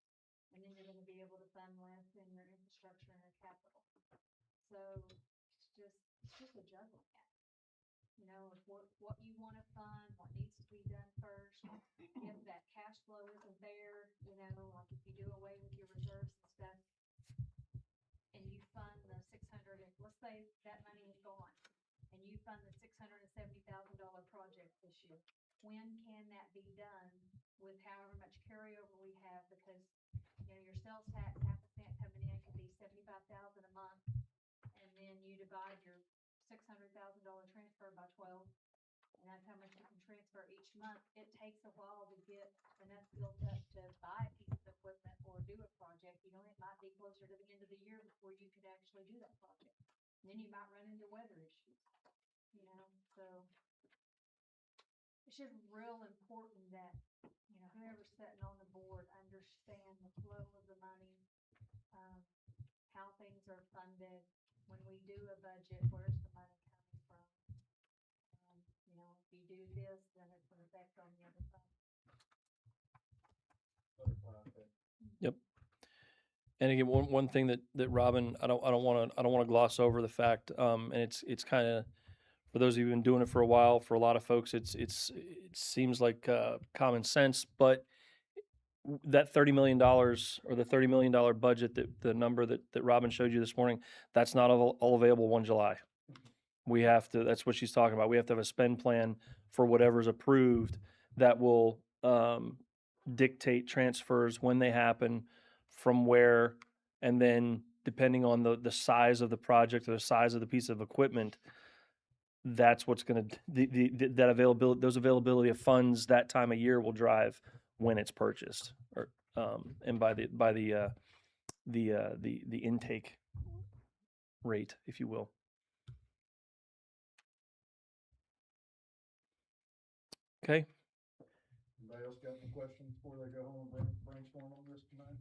and then you're gonna be able to fund less in your infrastructure and your capital. So it's just a juggling act. You know, what you wanna fund, what needs to be done first. If that cash flow isn't there, you know, like if you do away with your reserves and stuff, and you fund the 600, let's say that money is gone, and you fund the $670,000 project this year. When can that be done with however much carryover we have? Because, you know, your sales tax, half a cent coming in could be 75,000 a month, and then you divide your $600,000 transfer by 12, and that's how much you can transfer each month. It takes a while to get enough built up to buy a piece of equipment or do a project. You know, it might be closer to the end of the year before you could actually do that project. And then you might run into weather issues, you know, so it's just real important that, you know, whoever's sitting on the board understand the flow of the money, how things are funded. When we do a budget, where's the money coming from? You know, if you do this, then it's an effect on the other side.
Yep. And again, one thing that Robin, I don't want to gloss over the fact, and it's kind of, for those of you who've been doing it for a while, for a lot of folks, it seems like common sense, but that $30 million or the $30 million budget, the number that Robin showed you this morning, that's not all available 1 July. We have to, that's what she's talking about. We have to have a spend plan for whatever's approved that will dictate transfers when they happen, from where, and then depending on the size of the project or the size of the piece of equipment, that's what's going to, that availability, those availability of funds that time of year will drive when it's purchased, or and by the intake rate, if you will. Okay.
Anybody else got any questions before they go home and brainstorm on this tonight?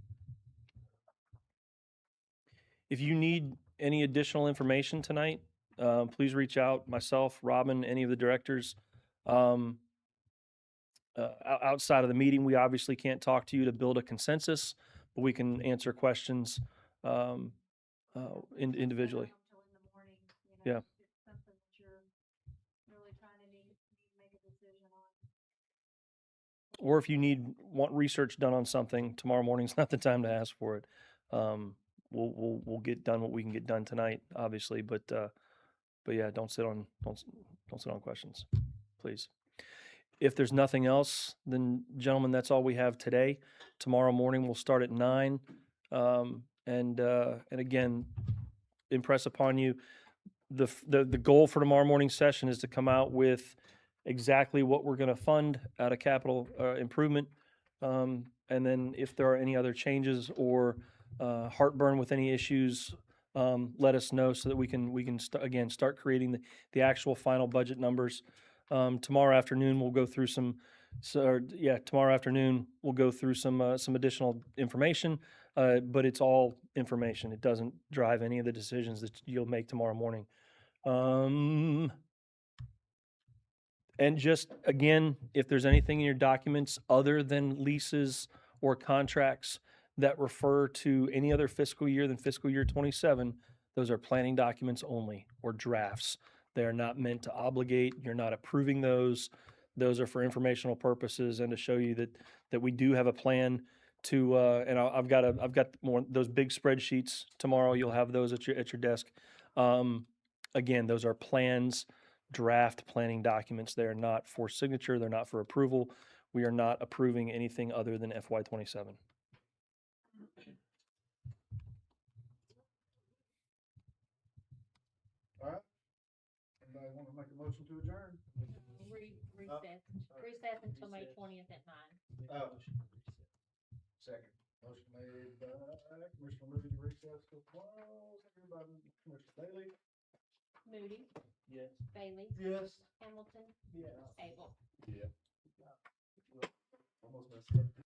If you need any additional information tonight, please reach out, myself, Robin, any of the directors. Outside of the meeting, we obviously can't talk to you to build a consensus, but we can answer questions individually. Yeah. Or if you want research done on something, tomorrow morning's not the time to ask for it. We'll get done what we can get done tonight, obviously, but yeah, don't sit on questions, please. If there's nothing else, then gentlemen, that's all we have today. Tomorrow morning we'll start at 9, and again, impress upon you the goal for tomorrow morning's session is to come out with exactly what we're going to fund out of capital improvement, and then if there are any other changes or heartburn with any issues, let us know so that we can start creating the actual final budget numbers. Tomorrow afternoon we'll go through some additional information, but it's all information. It doesn't drive any of the decisions that you'll make tomorrow morning. And just, again, if there's anything in your documents other than leases or contracts that refer to any other fiscal year than fiscal year 27, those are planning documents only, or drafts. They are not meant to obligate. You're not approving those. Those are for informational purposes and to show you that we do have a plan to, and I've got more, those big spreadsheets tomorrow. You'll have those at your desk. Again, those are plans, draft planning documents. They are not for signature. They're not for approval. We are not approving anything other than FY '27.
All right. Anybody want to make a motion to adjourn?
Recess until May 20th at 9.
Oh. Second. Motion made by Commissioner Moody to recess till 12, seconded by Commissioner Bailey.
Moody,
Yes.
Bailey,
Yes.
Hamilton,
Yes.
Abel.
Yeah. Almost messed up.